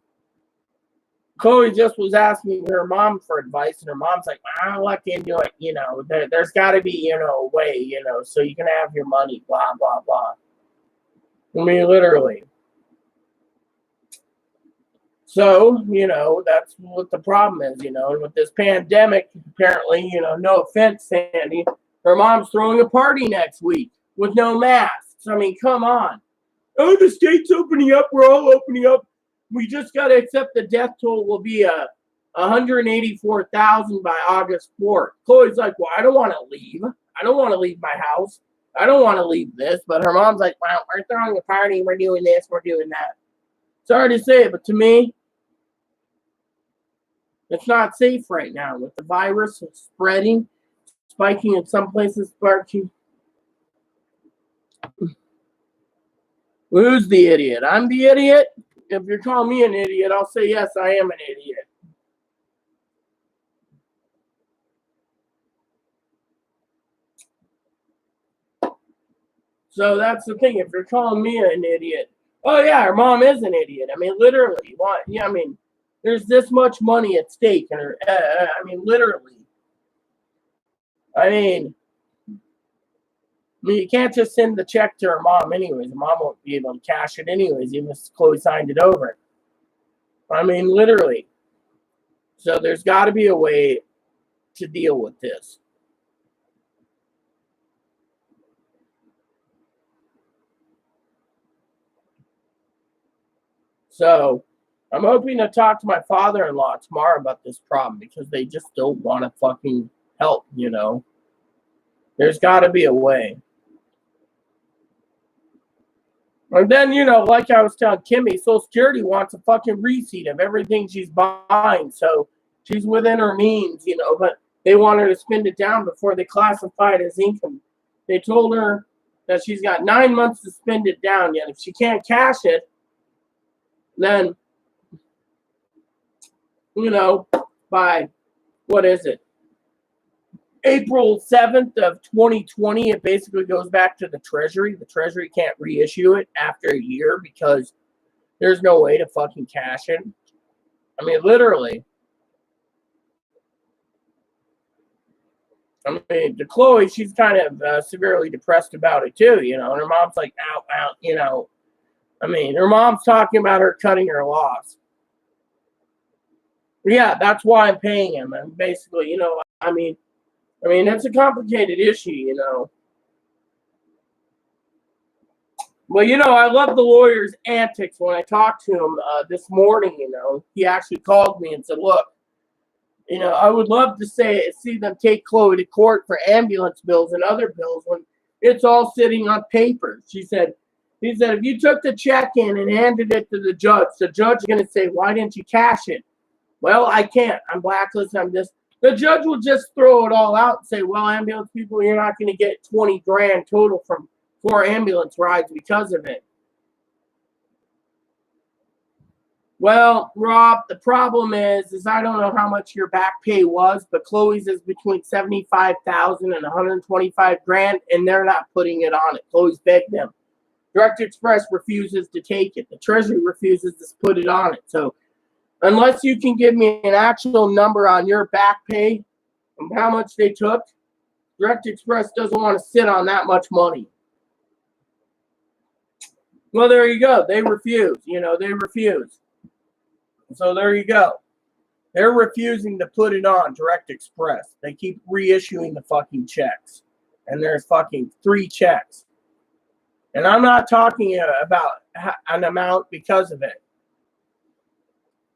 Chloe just was asking her mom for advice, and her mom's like, I don't look into it, you know, there's got to be, you know, a way, you know, so you can have your money, blah, blah, blah. I mean, literally. So, you know, that's what the problem is, you know, and with this pandemic, apparently, you know, no offense, Sandy, her mom's throwing a party next week with no masks. I mean, come on. Oh, the state's opening up, we're all opening up. We just got to accept the death toll will be 184,000 by August 4th. Chloe's like, well, I don't want to leave. I don't want to leave my house. I don't want to leave this. But her mom's like, well, we're throwing a party. We're doing this. We're doing that. Sorry to say it, but to me, it's not safe right now with the virus. It's spreading, spiking in some places, sparking. Who's the idiot? I'm the idiot? If you're calling me an idiot, I'll say, yes, I am an idiot. So that's the thing. If you're calling me an idiot, oh, yeah, her mom is an idiot. I mean, literally. What? Yeah, I mean, there's this much money at stake. And I mean, literally. I mean, you can't just send the check to her mom anyways. Her mom won't be able to cash it anyways, even if Chloe signed it over. I mean, literally. So there's got to be a way to deal with this. So I'm hoping to talk to my father-in-law tomorrow about this problem because they just don't want to fucking help, you know. There's got to be a way. And then, you know, like I was telling Kimmy, Social Security wants a fucking receipt of everything she's buying. So she's within her means, you know, but they want her to spend it down before they classify it as income. They told her that she's got 9 months to spend it down yet. If she can't cash it, then by, what is it, April 7th of 2020, it basically goes back to the Treasury. The Treasury can't reissue it after a year because there's no way to fucking cash it. I mean, literally. I mean, to Chloe, she's kind of severely depressed about it too, and her mom's like, ow, ow, I mean, her mom's talking about her cutting her loss. Yeah, that's why I'm paying him. And basically, I mean, it's a complicated issue, Well, I love the lawyer's antics. When I talked to him this morning, he actually called me and said, look, I would love to see them take Chloe to court for ambulance bills and other bills when it's all sitting on paper. He said, if you took the check in and handed it to the judge is going to say, why didn't you cash it? Well, I can't. I'm blacklisted. The judge will just throw it all out and say, well, ambulance people, you're not going to get 20 grand total from 4 ambulance rides because of it. Well, Rob, the problem is I don't know how much your back pay was, but Chloe's is between $75,000 and $125 grand, and they're not putting it on it. Chloe's begged them. Direct Express refuses to take it. The Treasury refuses to put it on it. So unless you can give me an actual number on your back pay and how much they took, Direct Express doesn't want to sit on that much money. Well, there you go. They refuse. They refuse. So there you go. They're refusing to put it on Direct Express. They keep reissuing the fucking checks. And there's fucking 3 checks. And I'm not talking about an amount because of it.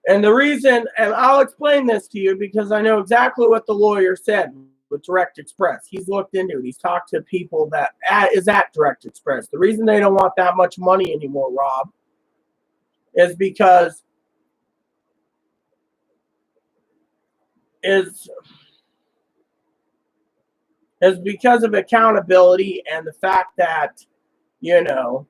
And the reason, and I'll explain this to you because I know exactly what the lawyer said with Direct Express. He's looked into it. He's talked to people that is at Direct Express. The reason they don't want that much money anymore, Rob, is because of accountability and the fact that, the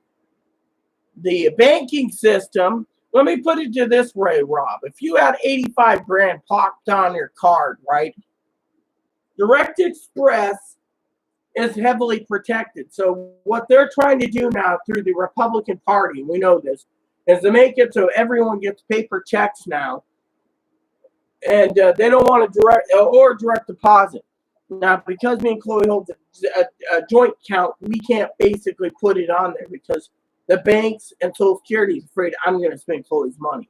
banking system. Let me put it to this way, Rob. If you had 85 grand popped on your card, right? Direct Express is heavily protected. So what they're trying to do now through the Republican Party, we know this, is to make it so everyone gets paper checks now. And they don't want to direct deposit. Now, because me and Chloe hold a joint account, we can't basically put it on there because the banks and Social Security is afraid I'm going to spend Chloe's money.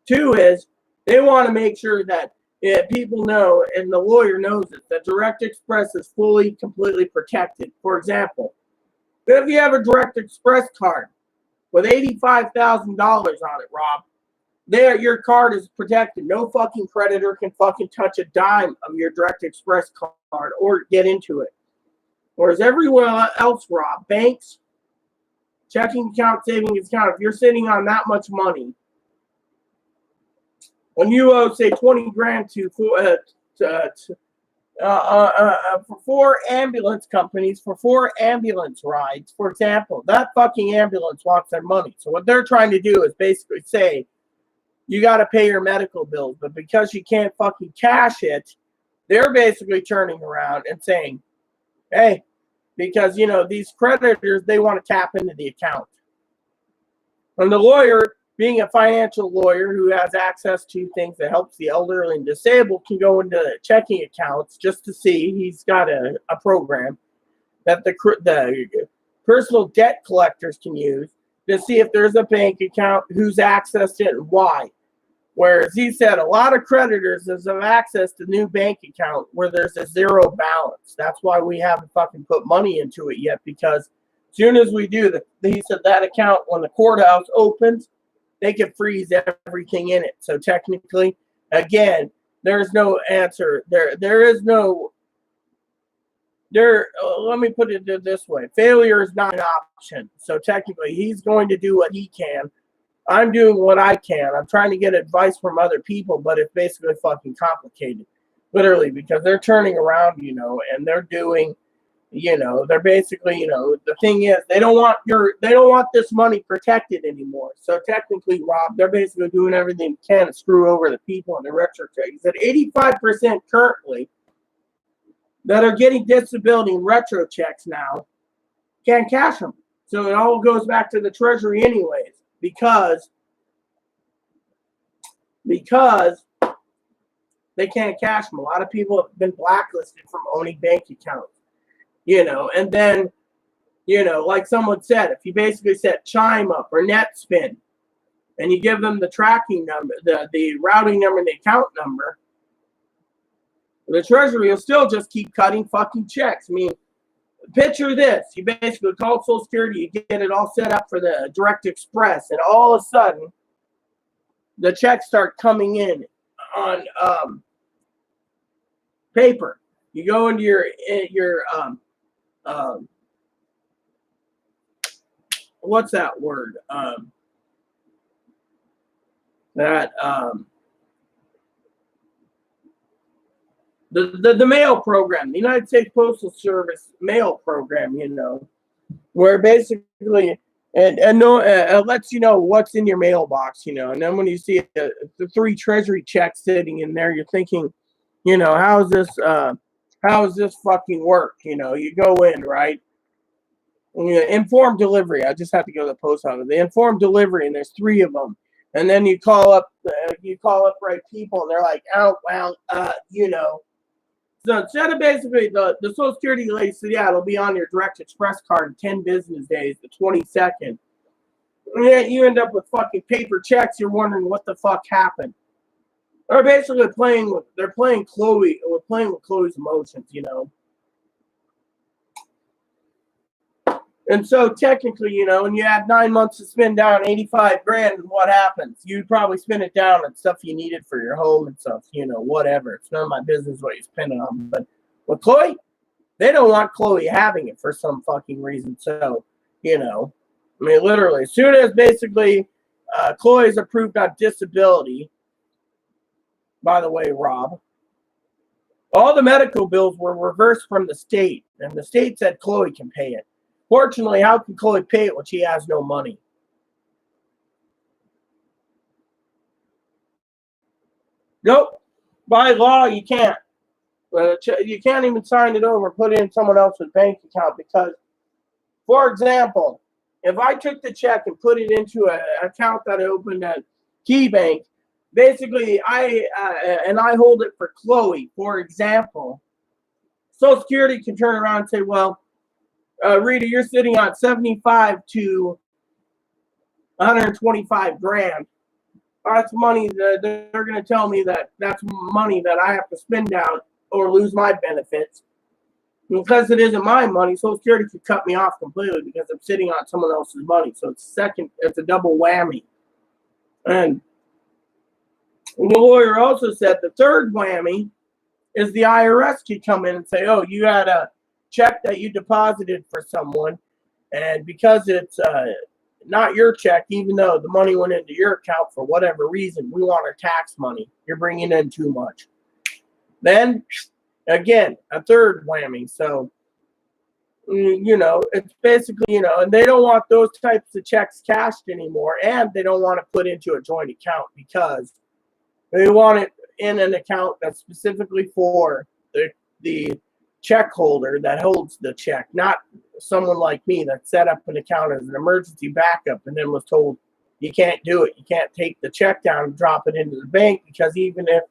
2 is they want to make sure that people know, and the lawyer knows it, that Direct Express is fully, completely protected. For example, if you have a Direct Express card with $85,000 on it, Rob, your card is protected. No fucking creditor can fucking touch a dime of your Direct Express card or get into it. Whereas everywhere else, Rob, banks, checking account, savings account, if you're sitting on that much money, when you owe, say, 20 grand for 4 ambulance companies for 4 ambulance rides, for example, that fucking ambulance wants their money. So what they're trying to do is basically say, you got to pay your medical bills, but because you can't fucking cash it, they're basically turning around and saying, hey, because, these creditors, they want to tap into the account. And the lawyer, being a financial lawyer who has access to things that helps the elderly and disabled, can go into checking accounts just to see. He's got a program that the personal debt collectors can use to see if there's a bank account, who's accessed it, and why. Whereas he said a lot of creditors have access to new bank account where there's a 0 balance. That's why we haven't fucking put money into it yet, because as soon as we do, he said that account, when the courthouse opens, they can freeze everything in it. So technically, again, there's no answer. There is no. Let me put it this way: failure is not an option. So technically, he's going to do what he can. I'm doing what I can. I'm trying to get advice from other people, but it's basically fucking complicated, literally, because they're turning around, and they're doing, You know, they're basically, you know, the thing is they don't want this money protected anymore. So technically, Rob, they're basically doing everything they can to screw over the people in the retro checks. At 85% currently that are getting disability and retro checks now can't cash them. So it all goes back to the Treasury anyways, because they can't cash them. A lot of people have been blacklisted from owning bank accounts, you know, and then, you know, like someone said, if you basically set Chime up or NetSpin and you give them the tracking number, the routing number and the account number, the Treasury will still just keep cutting fucking checks. I mean, picture this. You basically call Social Security, you get it all set up for the Direct Express, and all of a sudden, the checks start coming in on paper. You go into your what's that word? The mail program, the United States Postal Service mail program, you know, where basically it lets you know what's in your mailbox, you know, and then when you see the 3 Treasury checks sitting in there, you're thinking, you know, how is this fucking work? You know, you go in, right? Informed delivery. I just have to go to the post office. The informed delivery, and there's 3 of them. And then you call up right people, and they're like, oh well, you know. So instead of basically the Social Security lady said, yeah, it'll be on your Direct Express card in 10 business days, the 22nd. And yet you end up with fucking paper checks. You're wondering what the fuck happened. They're basically playing with Chloe's emotions, you know. And so technically, you know, when you have 9 months to spend down 85 grand, and what happens? You'd probably spend it down on stuff you needed for your home and stuff, you know, whatever. It's none of my business what you spend it on. But with Chloe, they don't want Chloe having it for some fucking reason. So, you know, I mean, literally, as soon as basically Chloe's approved on disability, by the way, Rob, all the medical bills were reversed from the state, and the state said Chloe can pay it. Fortunately, how can Chloe pay it when she has no money? Nope. By law, you can't. You can't even sign it over and put it in someone else's bank account because, for example, if I took the check and put it into an account that I opened at KeyBank, basically I hold it for Chloe, for example, Social Security can turn around and say, well, Rita, you're sitting on 75 to 125 grand. That's money that they're going to tell me that's money that I have to spend down or lose my benefits. Because it isn't my money, Social Security could cut me off completely because I'm sitting on someone else's money. So it's a double whammy. And the lawyer also said the third whammy is the IRS could come in and say, oh, you had a check that you deposited for someone, and because it's not your check, even though the money went into your account for whatever reason, we want our tax money. You're bringing in too much. Then, again, a third whammy. So, you know, it's basically, you know, and they don't want those types of checks cashed anymore, and they don't want to put into a joint account because they want it in an account that's specifically for the check holder that holds the check, not someone like me that set up an account as an emergency backup and then was told you can't do it. You can't take the check down and drop it into the bank because even if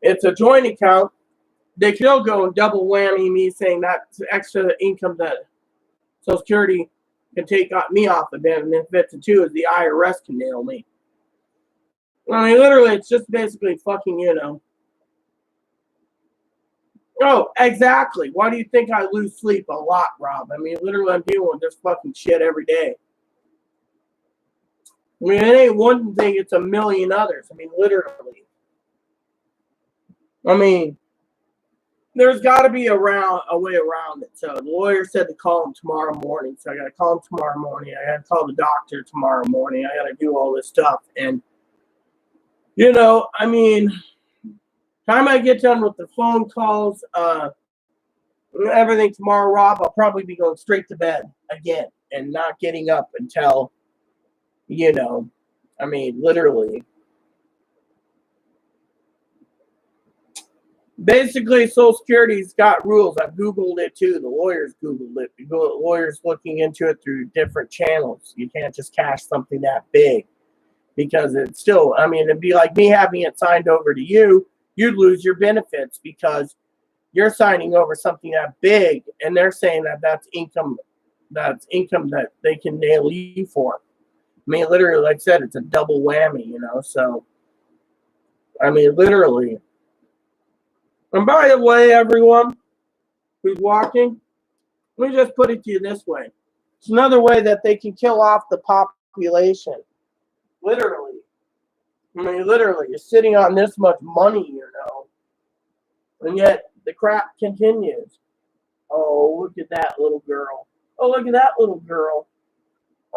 it's a joint account, they can still go and double whammy me saying that's extra income that Social Security can take me off of it. And if it's a 2, is the IRS can nail me. I mean, literally, it's just basically fucking, you know. Oh, exactly. Why do you think I lose sleep a lot, Rob? I mean, literally, I'm dealing with this fucking shit every day. I mean, it ain't one thing, it's a million others. I mean, literally. I mean, there's got to be a way around it. So the lawyer said to call him tomorrow morning. So I got to call him tomorrow morning. I got to call the doctor tomorrow morning. I got to do all this stuff. And, you know, I mean, time I get done with the phone calls, everything tomorrow, Rob, I'll probably be going straight to bed again and not getting up until, I mean, literally. Basically, Social Security's got rules. I've Googled it too. The lawyers Googled it. The lawyers looking into it through different channels. You can't just cash something that big because it's still, I mean, it'd be like me having it signed over to you. You'd lose your benefits because you're signing over something that big and they're saying that that's income that they can nail you for. I mean, literally, like I said, it's a double whammy, so, I mean, literally. And by the way, everyone who's watching, let me just put it to you this way. It's another way that they can kill off the population. Literally. I mean, literally, you're sitting on this much money, and yet the crap continues. Oh, look at that little girl. Oh, look at that little girl.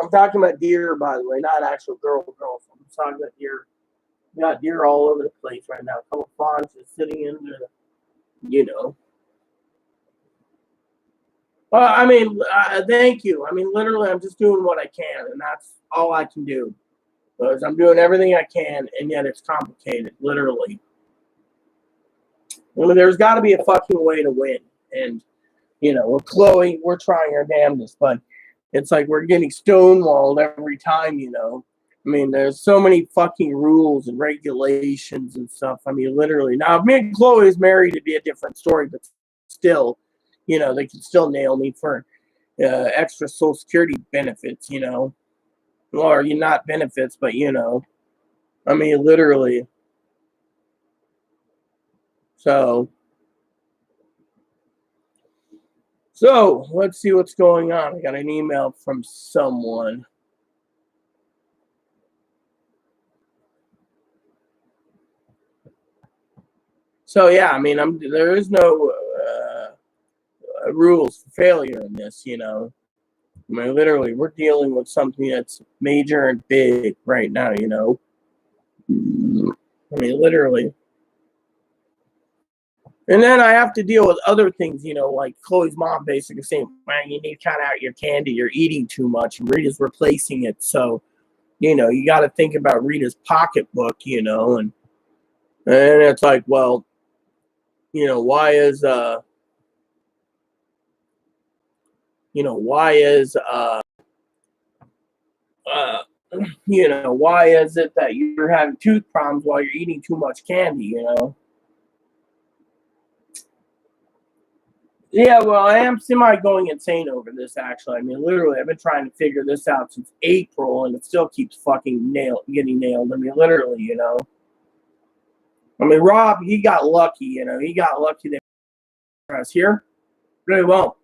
I'm talking about deer, by the way, not actual girl. I'm talking about deer. We got deer all over the place right now. A couple of fawns just sitting in there, Well, I mean, thank you. I mean, literally, I'm just doing what I can, and that's all I can do. Because I'm doing everything I can, and yet it's complicated, literally. I mean, there's got to be a fucking way to win. And, with Chloe, we're trying our damnedest, but it's like we're getting stonewalled every time, I mean, there's so many fucking rules and regulations and stuff. I mean, literally. Now, if me and Chloe is married, it'd be a different story, but still, they can still nail me for extra Social Security benefits, or not benefits, but, I mean, literally. So let's see what's going on. I got an email from someone. So yeah, I mean, there is no rules for failure in this, I mean, literally, we're dealing with something that's major and big right now, I mean, literally. And then I have to deal with other things, like Chloe's mom basically saying, man, you need to cut out your candy. You're eating too much. And Rita's replacing it. So, you got to think about Rita's pocketbook, and it's like, well, why is, why is it that you're having tooth problems while you're eating too much candy, Yeah, well, I am semi going insane over this, actually. I mean, literally, I've been trying to figure this out since April, and it still keeps fucking getting nailed. I mean, literally, I mean, Rob, he got lucky, he got lucky that press here. Really won't.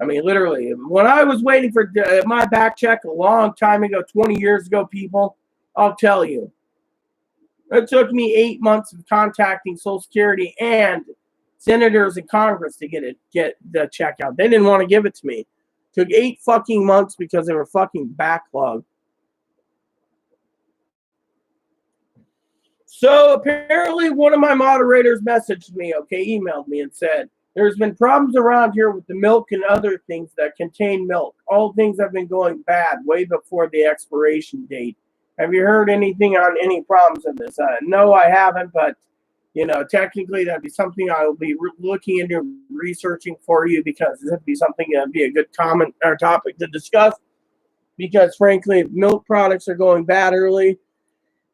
I mean, literally, when I was waiting for my back check a long time ago, 20 years ago, people, I'll tell you, it took me 8 months of contacting Social Security and senators in Congress to get the check out. They didn't want to give it to me. It took 8 fucking months because they were fucking backlogged. So apparently one of my moderators messaged me, emailed me and said, there's been problems around here with the milk and other things that contain milk. All things have been going bad way before the expiration date. Have you heard anything on any problems in this? No, I haven't, but technically that'd be something I will be looking into researching for you because it'd be something that'd be a good comment or topic to discuss. Because frankly, if milk products are going bad early,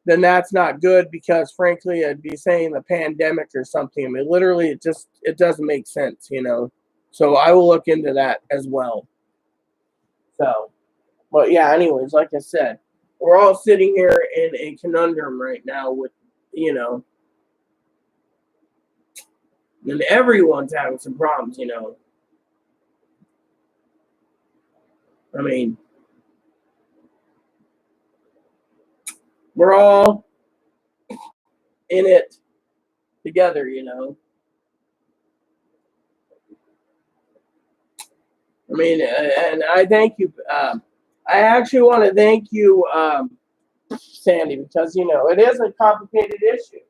then that's not good because frankly, I'd be saying the pandemic or something. I mean, literally, it doesn't make sense, So I will look into that as well. So, but yeah, anyways, like I said, we're all sitting here in a conundrum right now with, and everyone's having some problems, I mean, we're all in it together, I mean, and I thank you. I actually want to thank you, Sandy, because, it is a complicated issue.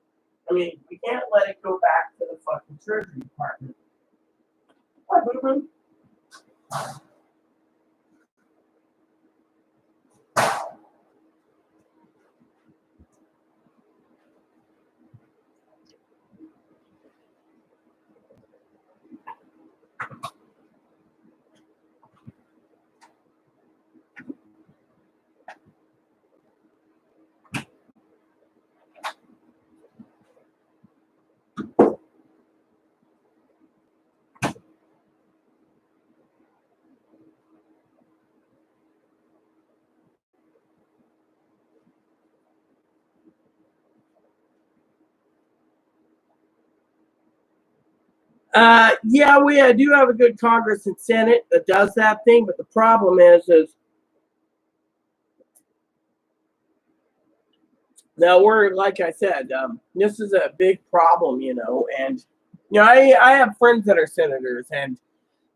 I mean, we can't let it go back to the fucking Treasury Department. moving? Yeah, we do have a good Congress and Senate that does that thing, but the problem is now we're, like I said, this is a big problem, and I have friends that are senators, and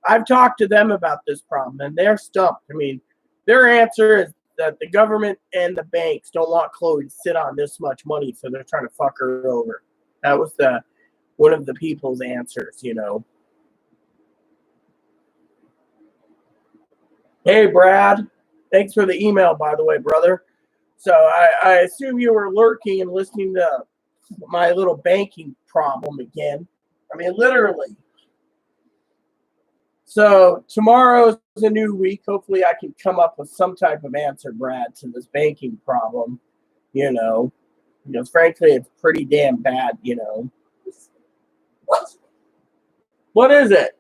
I've talked to them about this problem, and they're stumped. I mean, their answer is that the government and the banks don't want Chloe to sit on this much money, so they're trying to fuck her over. That was one of the people's answers, Hey, Brad. Thanks for the email, by the way, brother. So I assume you were lurking and listening to my little banking problem again. I mean, literally. So tomorrow's a new week. Hopefully I can come up with some type of answer, Brad, to this banking problem, because frankly, it's pretty damn bad, What? What is it?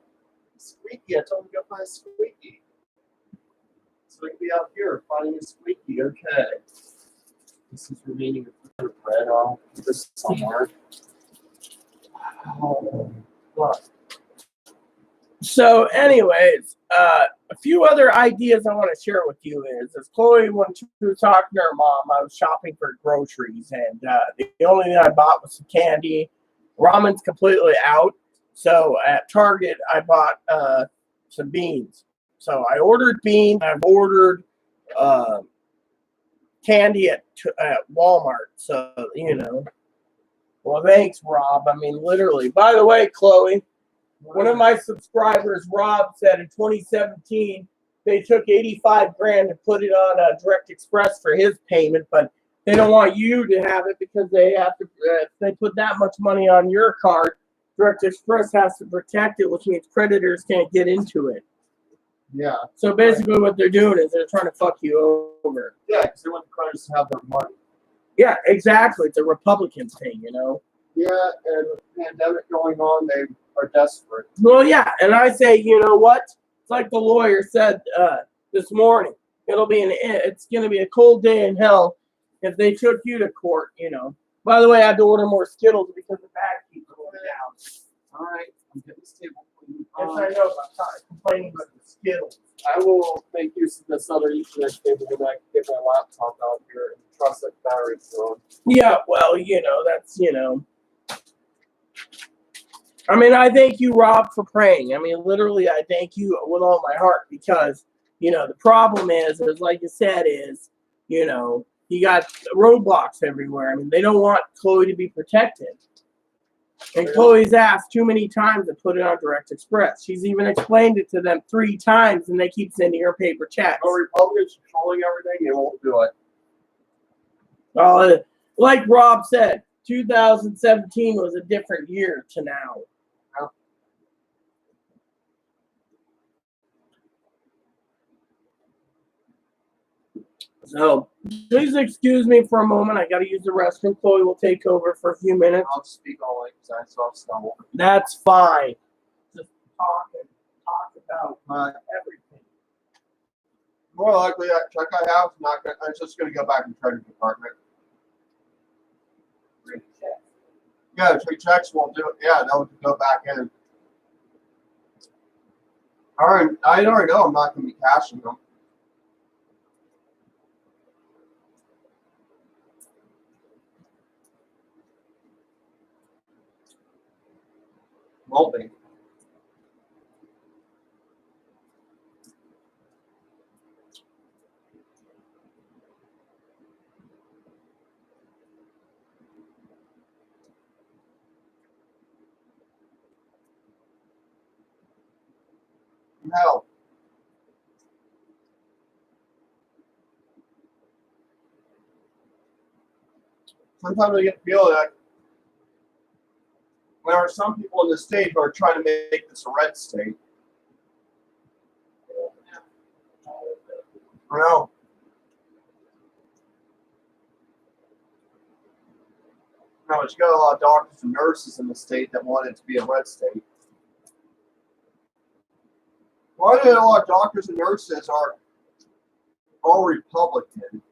Squeaky. I told him to go find Squeaky. So we can be out here finding a Squeaky. Okay. This is remaining a bit of bread. I'll put this somewhere. Oh, what? So, anyways, a few other ideas I want to share with you is Chloe, when she was talking to her mom, I was shopping for groceries, and the only thing I bought was some candy. Ramen's completely out. So at Target, I bought some beans. So I ordered beans. I've ordered candy at Walmart. So, Well, thanks, Rob. I mean, literally. By the way, Chloe, one of my subscribers, Rob, said in 2017 they took 85 grand and put it on Direct Express for his payment, but they don't want you to have it because they have to. If they put that much money on your card, Direct Express has to protect it, which means creditors can't get into it. Yeah. So basically, what they're doing is they're trying to fuck you over. Yeah, because they want the creditors to have their money. Yeah, exactly. It's a Republican thing, Yeah, and with the pandemic going on, they are desperate. Well, yeah, and I say, you know what? It's like the lawyer said this morning. It's going to be a cold day in hell if they took you to court, By the way, I had to order more Skittles because the bag keeps going down. All right, I'm getting this table clean. Yes, I know. I'm not complaining about the Skittles. I will make use of this other Ethernet cable when I get my laptop out here and trust that the battery's on. Yeah, well, that's, I mean, I thank you, Rob, for praying. I mean, literally, I thank you with all my heart because, the problem is like you said, you got roadblocks everywhere. I mean, they don't want Chloe to be protected. And Chloe's asked too many times to put it on Direct Express. She's even explained it to them 3 times, and they keep sending her paper checks. No Republicans controlling everything, they won't do it. Well, like Rob said, 2017 was a different year to now. So, please excuse me for a moment. I got to use the restroom. Chloe will take over for a few minutes. I'll speak all night because I saw stumble. That's fine. Just talk about everything. More likely, that check I have, I'm just going to go back and try the department. Yeah, 3 checks won't do it. Yeah, that would go back in. I already know I'm not going to be cashing them. Won't be. Hell. Sometimes I get the feeling that there are some people in the state who are trying to make this a red state. I know. No, but you got a lot of doctors and nurses in the state that want it to be a red state. Why do a lot of doctors and nurses are all Republican?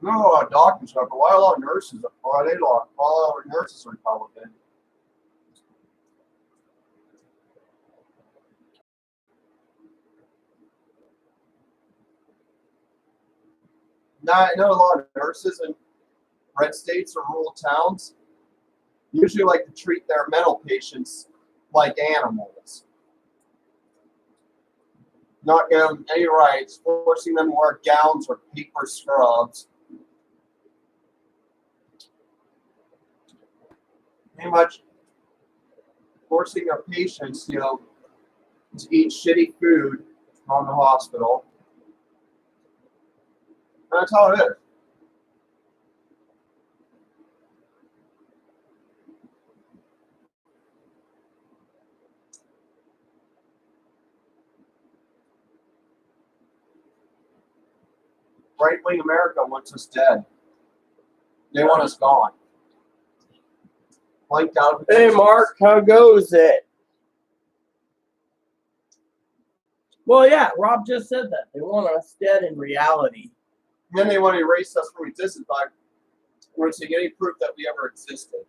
Not a lot of doctors are, but why a lot of nurses? Why are they a lot of nurses are Republican? I know a lot of nurses in red states or rural towns usually like to treat their mental patients like animals. Not giving them any rights, forcing them to wear gowns or paper scrubs. Pretty much forcing their patients, to eat shitty food from the hospital. That's how it is. Right-wing America wants us dead. They want us gone. Blanked out. Hey, Mark, how goes it? Well, yeah, Rob just said that. They want us dead in reality. And then they want to erase us from existence by erasing any proof that we ever existed.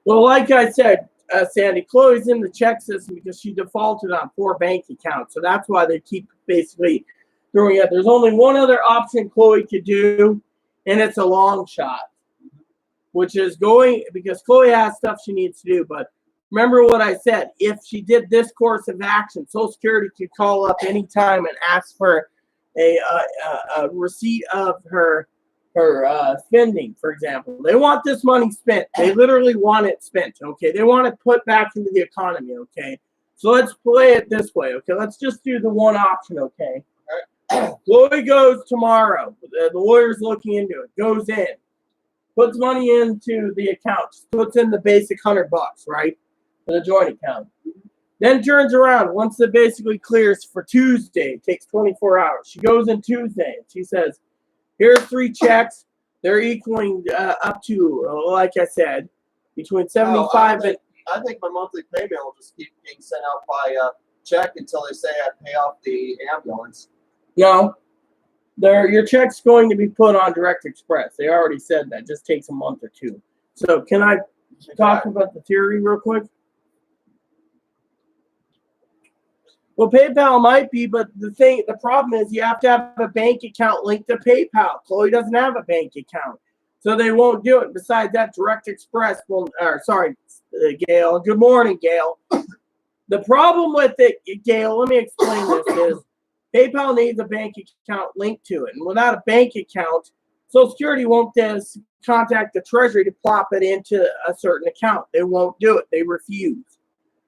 Well, like I said, Sandy, Chloe's in the check system because she defaulted on 4 bank accounts. So that's why they keep basically throwing it. There's only one other option Chloe could do, and it's a long shot, which is going, because Chloe has stuff she needs to do. But remember what I said. If she did this course of action, Social Security could call up anytime and ask for a receipt of her spending, for example. They want this money spent. They literally want it spent, okay? They want it put back into the economy, okay? So let's play it this way, okay? Let's just do the one option, okay? Chloe goes tomorrow. The lawyer's looking into it. Goes in. Puts money into the account. Puts in the basic $100, right? For the joint account. Then turns around. Once it basically clears for Tuesday, it takes 24 hours. She goes in Tuesday and she says, here's 3 checks. They're equaling up to, like I said, between 75 and... I think my monthly payment will just keep being sent out by check until they say I pay off the ambulance. No. Your check's going to be put on Direct Express. They already said that. It just takes a month or 2. So can I talk about the theory real quick? Well, PayPal might be, but the problem is you have to have a bank account linked to PayPal. Chloe doesn't have a bank account, so they won't do it. Besides that, Direct Express will. Gail. Good morning, Gail. The problem with it, Gail, let me explain this: is PayPal needs a bank account linked to it, and without a bank account, Social Security won't contact the Treasury to plop it into a certain account. They won't do it. They refuse.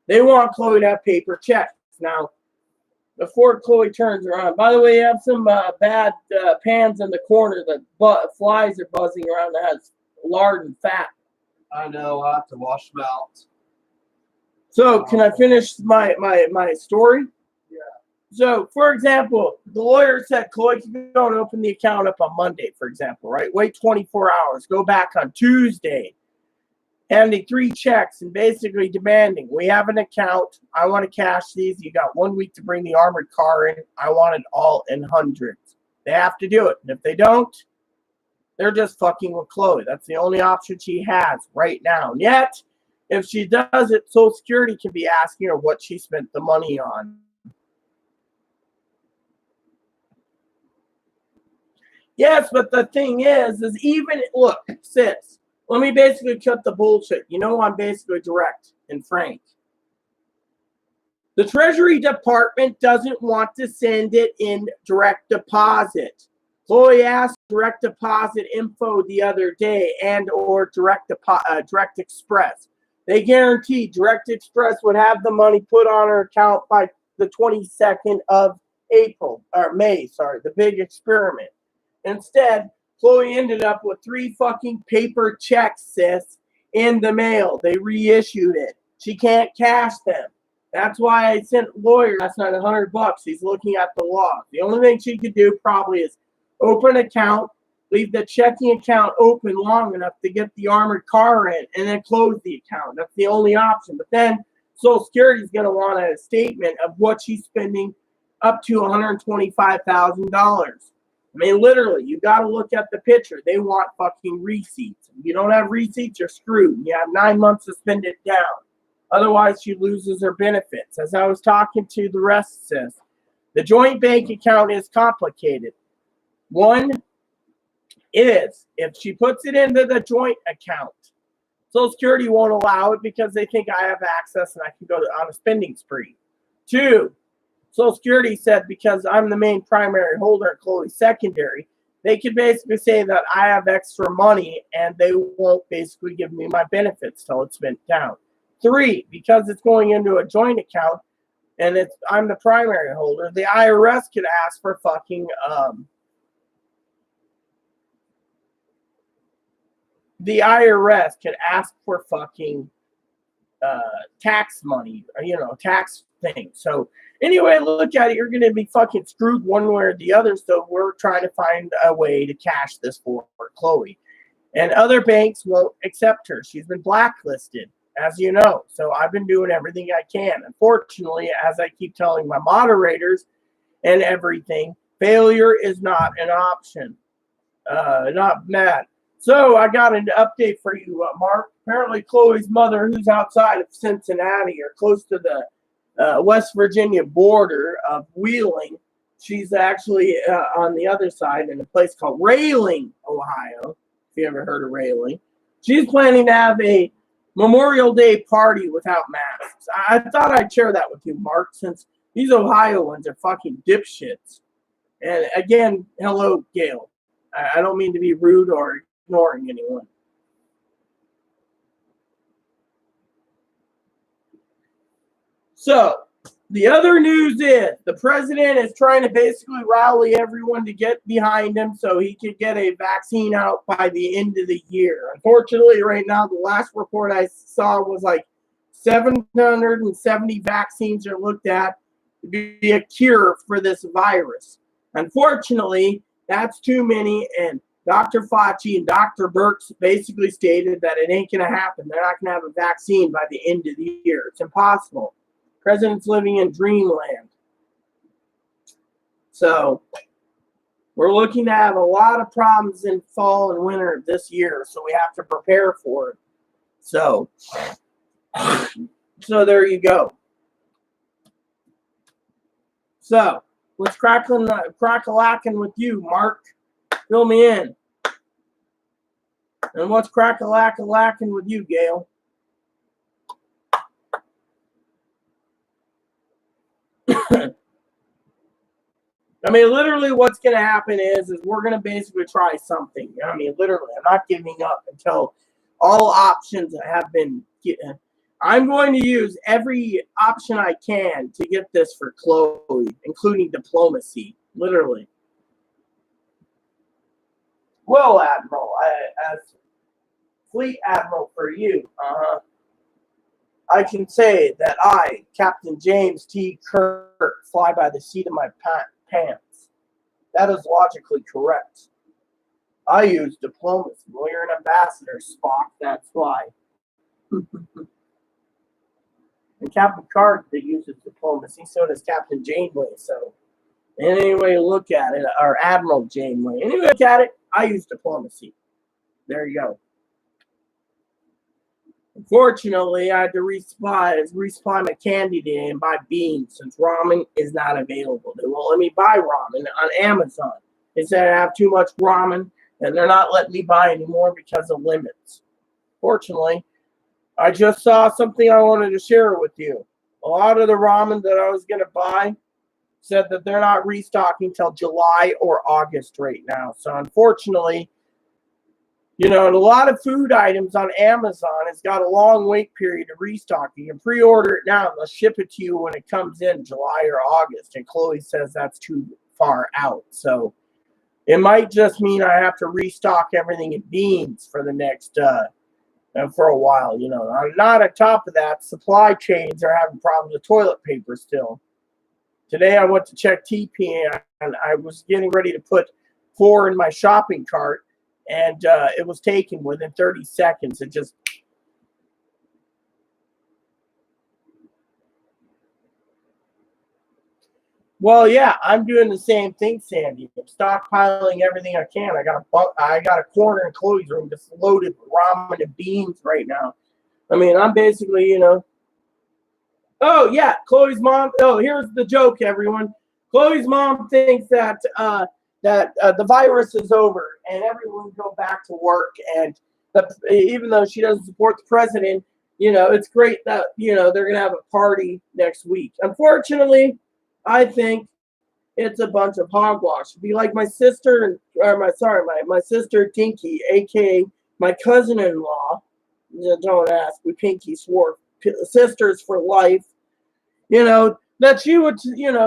They want Chloe to have paper checks now. Before Chloe turns around. By the way, you have some bad pans in the corner that flies are buzzing around that has lard and fat. I know. I have to wash them out. So can I finish my story? Yeah. So, for example, the lawyer said Chloe can go and open the account up on Monday, for example, right? Wait 24 hours. Go back on Tuesday. Handing 3 checks and basically demanding, we have an account. I want to cash these. You got 1 week to bring the armored car in. I want it all in hundreds. They have to do it. And if they don't, they're just fucking with Chloe. That's the only option she has right now. And yet, if she does it, Social Security can be asking her what she spent the money on. Yes, but the thing is even, look, sis, let me basically cut the bullshit. You know, I'm basically direct and frank. The Treasury Department doesn't want to send it in direct deposit. Chloe asked direct deposit info the other day and or direct express. They guaranteed Direct Express would have the money put on her account by the 22nd of April, or May, sorry, the big experiment. Instead, Chloe ended up with 3 fucking paper checks, sis, in the mail. They reissued it. She can't cash them. That's why I sent lawyer last night $100. He's looking at the law. The only thing she could do probably is open an account, leave the checking account open long enough to get the armored car in, and then close the account. That's the only option. But then Social Security is going to want a statement of what she's spending up to $125,000. I mean, literally, you got to look at the picture. They want fucking receipts. If you don't have receipts, you're screwed. You have 9 months to spend it down. Otherwise, she loses her benefits. As I was talking to the rest, sis, the joint bank account is complicated. One is if she puts it into the joint account, Social Security won't allow it because they think I have access and I can go on a spending spree. 2, Social Security said because I'm the main primary holder and Chloe's secondary, they could basically say that I have extra money and they won't basically give me my benefits till it's spent down. 3, because it's going into a joint account and I'm the primary holder, the IRS could ask for fucking tax money, or, tax things. So anyway, look at it. You're going to be fucking screwed one way or the other. So we're trying to find a way to cash this for Chloe. And other banks won't accept her. She's been blacklisted, as you know. So I've been doing everything I can. Unfortunately, as I keep telling my moderators and everything, failure is not an option. Not bad. So I got an update for you, Mark. Apparently, Chloe's mother, who's outside of Cincinnati or close to the West Virginia border of Wheeling, she's actually on the other side in a place called Rayling, Ohio. If you ever heard of Rayling, she's planning to have a Memorial Day party without masks. I thought I'd share that with you, Mark, since these Ohioans are fucking dipshits. And again, hello, Gail. I don't mean to be rude or ignoring anyone. So, the other news is the president is trying to basically rally everyone to get behind him so he could get a vaccine out by the end of the year. Unfortunately, right now, the last report I saw was like 770 vaccines are looked at to be a cure for this virus. Unfortunately, that's too many, and Dr. Fauci and Dr. Birx basically stated that it ain't going to happen. They're not going to have a vaccine by the end of the year. It's impossible. President's living in dreamland. So we're looking to have a lot of problems in fall and winter this year, so we have to prepare for it. So there you go. So what's crack-a-lacking with you, Mark? Fill me in. And what's crack-a-lacking with you, Gail? I mean, literally what's going to happen is we're going to basically try something. I mean, literally, I'm not giving up until all options have been given. I'm going to use every option I can to get this for Chloe, including diplomacy, literally. Well, Admiral, as Fleet Admiral for you, I can say that I, Captain James T. Kirk, fly by the seat of my pants. That is logically correct. I use diplomacy. Well, you're an ambassador, Spock. That's why. And Captain Kirk uses diplomacy. So does Captain Janeway. So, any way you look at it, or Admiral Janeway. Any way you look at it, I use diplomacy. There you go. Unfortunately, I had to resupply my candy today and buy beans since ramen is not available. They won't let me buy ramen on Amazon. They said I have too much ramen, and they're not letting me buy anymore because of limits. Fortunately, I just saw something I wanted to share with you. A lot of the ramen that I was going to buy said that they're not restocking till July or August right now. So unfortunately, and a lot of food items on Amazon has got a long wait period to restock. You can pre-order it now and they'll ship it to you when it comes in July or August. And Chloe says that's too far out. So it might just mean I have to restock everything in beans for the next for a while. I'm not on top of that. Supply chains are having problems with toilet paper still. Today I went to check TP and I was getting ready to put 4 in my shopping cart, and it was taken within 30 seconds. It just Well, yeah, I'm doing the same thing, Sandy. I'm stockpiling everything I can. I got a corner in Chloe's room just loaded with ramen and beans right now. I mean, I'm basically, Oh yeah, Chloe's mom. Oh, here's the joke, everyone. Chloe's mom thinks that the virus is over and everyone can go back to work. And even though she doesn't support the president, it's great that they're gonna have a party next week. Unfortunately, I think it's a bunch of hogwash. It'd be like my sister, my sister Tinky, aka my cousin-in-law. Don't ask. We pinky swore sisters for life. That she would,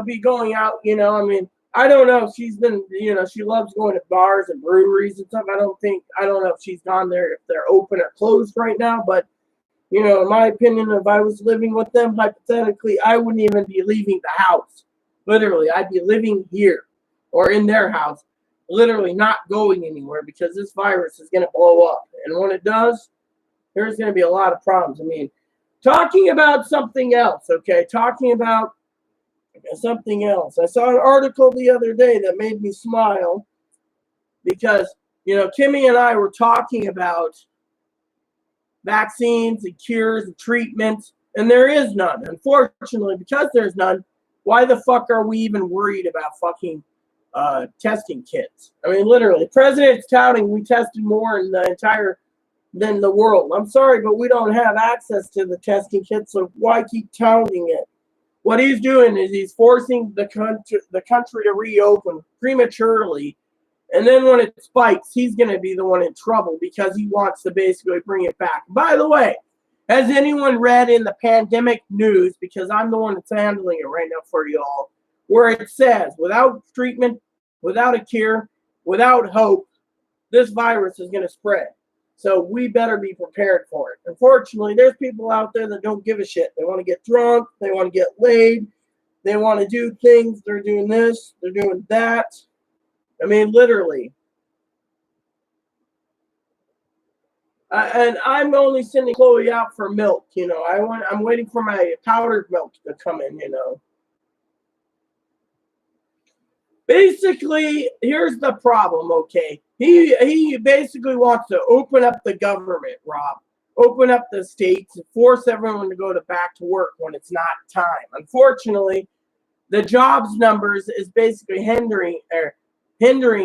be going out. I mean, I don't know if she's been, she loves going to bars and breweries and stuff. I don't know if she's gone there, if they're open or closed right now. But, in my opinion, if I was living with them, hypothetically, I wouldn't even be leaving the house. Literally, I'd be living here or in their house, literally not going anywhere because this virus is going to blow up. And when it does, there's going to be a lot of problems. I mean, talking about something else, okay? Talking about something else. I saw an article the other day that made me smile because, Kimmy and I were talking about vaccines and cures and treatments, and there is none. Unfortunately, because there's none, why the fuck are we even worried about fucking testing kits? I mean, literally, the president's touting we tested more in than the world. I'm sorry, but we don't have access to the testing kits, so why keep touting it? What he's doing is he's forcing the country to reopen prematurely, and then when it spikes, he's going to be the one in trouble because he wants to basically bring it back. By the way, has anyone read in the pandemic news, because I'm the one that's handling it right now for you all, where it says, without treatment, without a cure, without hope, this virus is going to spread. So we better be prepared for it. Unfortunately, there's people out there that don't give a shit. They want to get drunk. They want to get laid. They want to do things. They're doing this. They're doing that. I mean, literally. And I'm only sending Chloe out for milk. I'm waiting for my powdered milk to come in. Basically, here's the problem, okay? He basically wants to open up the government, Rob. Open up the states and force everyone to go back to work when it's not time. Unfortunately, the jobs numbers is basically hindering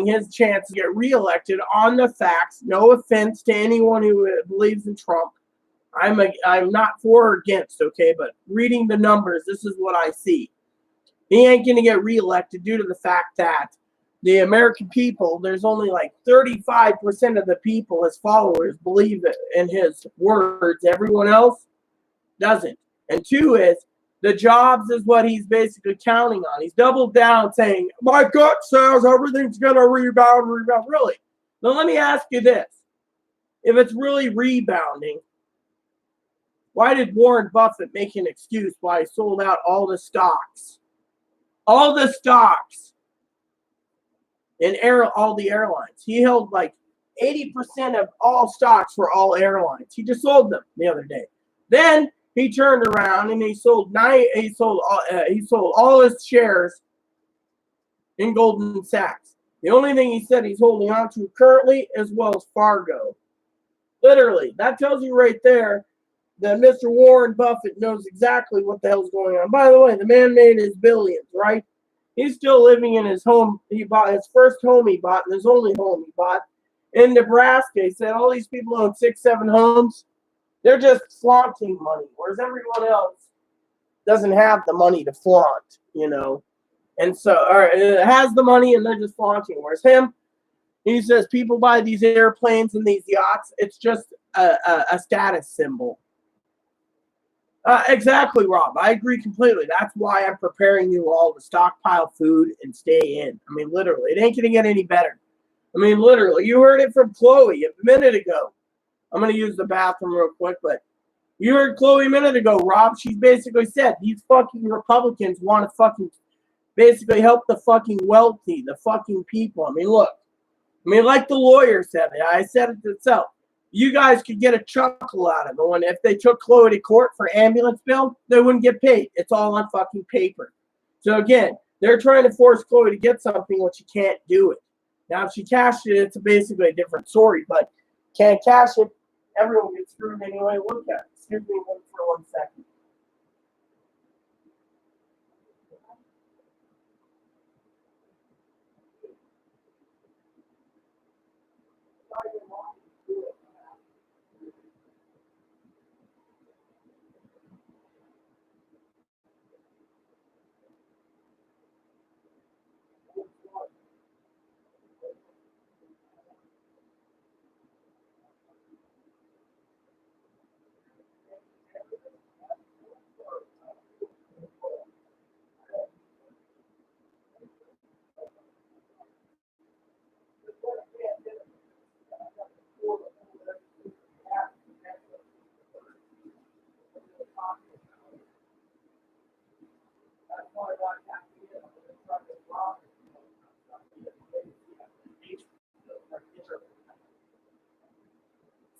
his chance to get reelected on the facts. No offense to anyone who believes in Trump. I'm not for or against, okay? But reading the numbers, this is what I see. He ain't going to get reelected due to the fact that the American people, there's only like 35% of the people, his followers, believe in his words. Everyone else doesn't. And 2 is, the jobs is what he's basically counting on. He's doubled down saying, my gut says everything's going to rebound. Really? Now let me ask you this. If it's really rebounding, why did Warren Buffett make an excuse why he sold out all the stocks? All the stocks in all the airlines. He held like 80% of all stocks for all airlines. He just sold them the other day. Then he turned around and he sold all his shares in Goldman Sachs. The only thing he said he's holding on to currently is Wells Fargo. Literally, that tells you right there that Mr. Warren Buffett knows exactly what the hell's going on. By the way, the man made his billions, right? He's still living in his home. He bought his first home he bought, and his only home he bought in Nebraska. He said all these people own 6, 7 homes. They're just flaunting money, whereas everyone else doesn't have the money to flaunt, And so, or it has the money and they're just flaunting. Whereas him, he says people buy these airplanes and these yachts. It's just a status symbol. Exactly, Rob. I agree completely. That's why I'm preparing you all to stockpile food and stay in. I mean, literally, it ain't going to get any better. I mean, literally, you heard it from Chloe a minute ago. I'm going to use the bathroom real quick, but you heard Chloe a minute ago, Rob. She basically said these fucking Republicans want to fucking basically help the fucking wealthy, the fucking people. I mean, look. I mean, like the lawyer said it. I said it itself. You guys could get a chuckle out of it. When if they took Chloe to court for ambulance bill, they wouldn't get paid. It's all on fucking paper. So again, they're trying to force Chloe to get something when she can't do it. Now, if she cashed it, it's basically a different story. But can't cash it, everyone gets screwed anyway. Look at it. Excuse me for 1 second.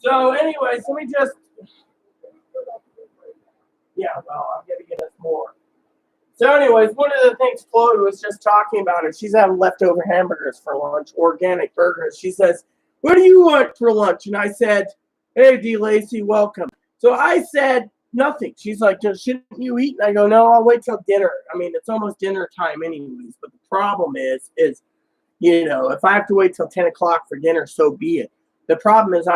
So, anyways, let me just. Yeah, well, I'm going to get us more. So, anyways, one of the things Chloe was just talking about is she's having leftover hamburgers for lunch, organic burgers. She says, "What do you want for lunch?" And I said, "Hey, D. Lacey, welcome." So I said nothing. She's like, "Shouldn't you eat?" And I go, "No, I'll wait till dinner. I mean, it's almost dinner time, anyways." But the problem is if I have to wait till 10 o'clock for dinner, so be it. The problem is,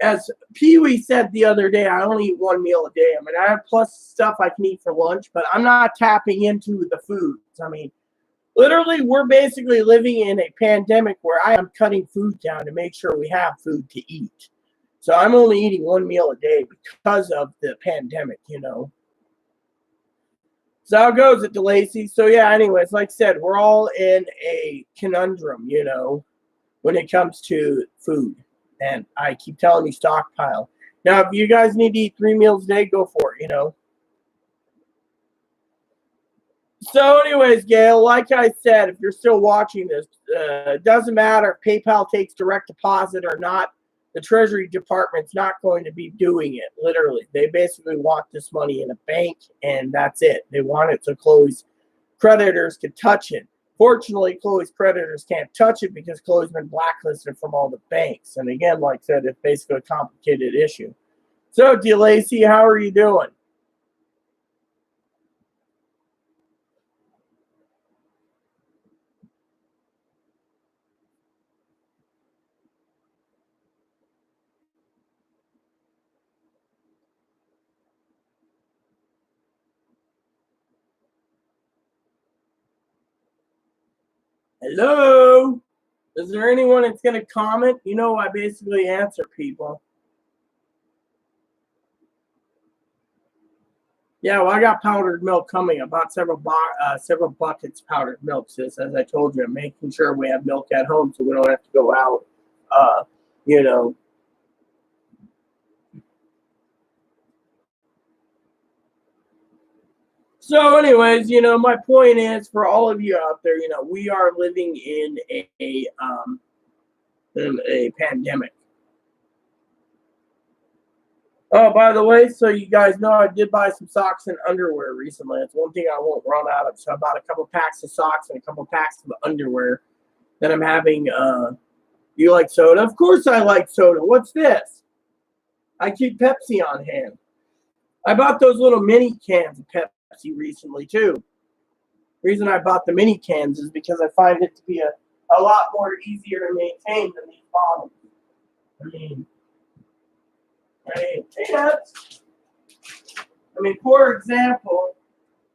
as Pee Wee said the other day, I only eat one meal a day. I mean, I have plus stuff I can eat for lunch, but I'm not tapping into the foods. I mean, literally, we're basically living in a pandemic where I am cutting food down to make sure we have food to eat. So I'm only eating one meal a day because of the pandemic, So how goes it, DeLacy? So yeah, anyways, like I said, we're all in a conundrum, when it comes to food. And I keep telling you, stockpile. Now, if you guys need to eat 3 meals a day, go for it, So anyways, Gail, like I said, if you're still watching this, it doesn't matter if PayPal takes direct deposit or not. The Treasury Department's not going to be doing it, literally. They basically want this money in a bank, and that's it. They want it so Chloe's creditors can touch it. Fortunately, Chloe's creditors can't touch it because Chloe's been blacklisted from all the banks. And again, like I said, it's basically a complicated issue. So, DeLacy, how are you doing? Hello? Is there anyone that's going to comment? I basically answer people. Yeah, well, I got powdered milk coming. I bought several buckets of powdered milk, sis. As I told you, I'm making sure we have milk at home so we don't have to go out. You know. So, anyways, my point is for all of you out there, we are living in a pandemic. Oh, by the way, so you guys know I did buy some socks and underwear recently. It's one thing I won't run out of. So I bought a couple packs of socks and a couple packs of underwear that I'm having. You like soda? Of course I like soda. What's this? I keep Pepsi on hand. I bought those little mini cans of Pepsi recently too. The reason I bought the mini cans is because I find it to be a lot more easier to maintain than these bottles. I mean, for example,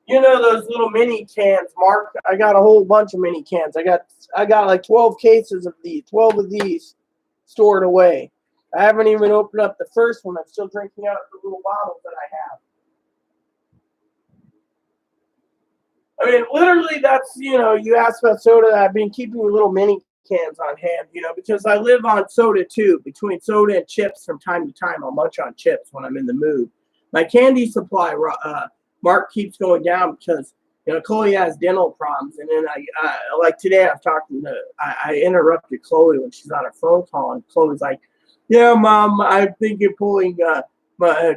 You know those little mini cans, Mark? I got a whole bunch of mini cans. I got like 12 cases of these, 12 of these stored away. I haven't even opened up the first one. I'm still drinking out of the little bottles that I have. I mean, literally, that's, you asked about soda. I've been keeping little mini cans on hand, because I live on soda too. Between soda and chips from time to time, I'll munch on chips when I'm in the mood. My candy supply, Mark, keeps going down because, Chloe has dental problems. And then like today, I interrupted Chloe when she's on her phone call. And Chloe's like, yeah, Mom, I'm thinking of pulling a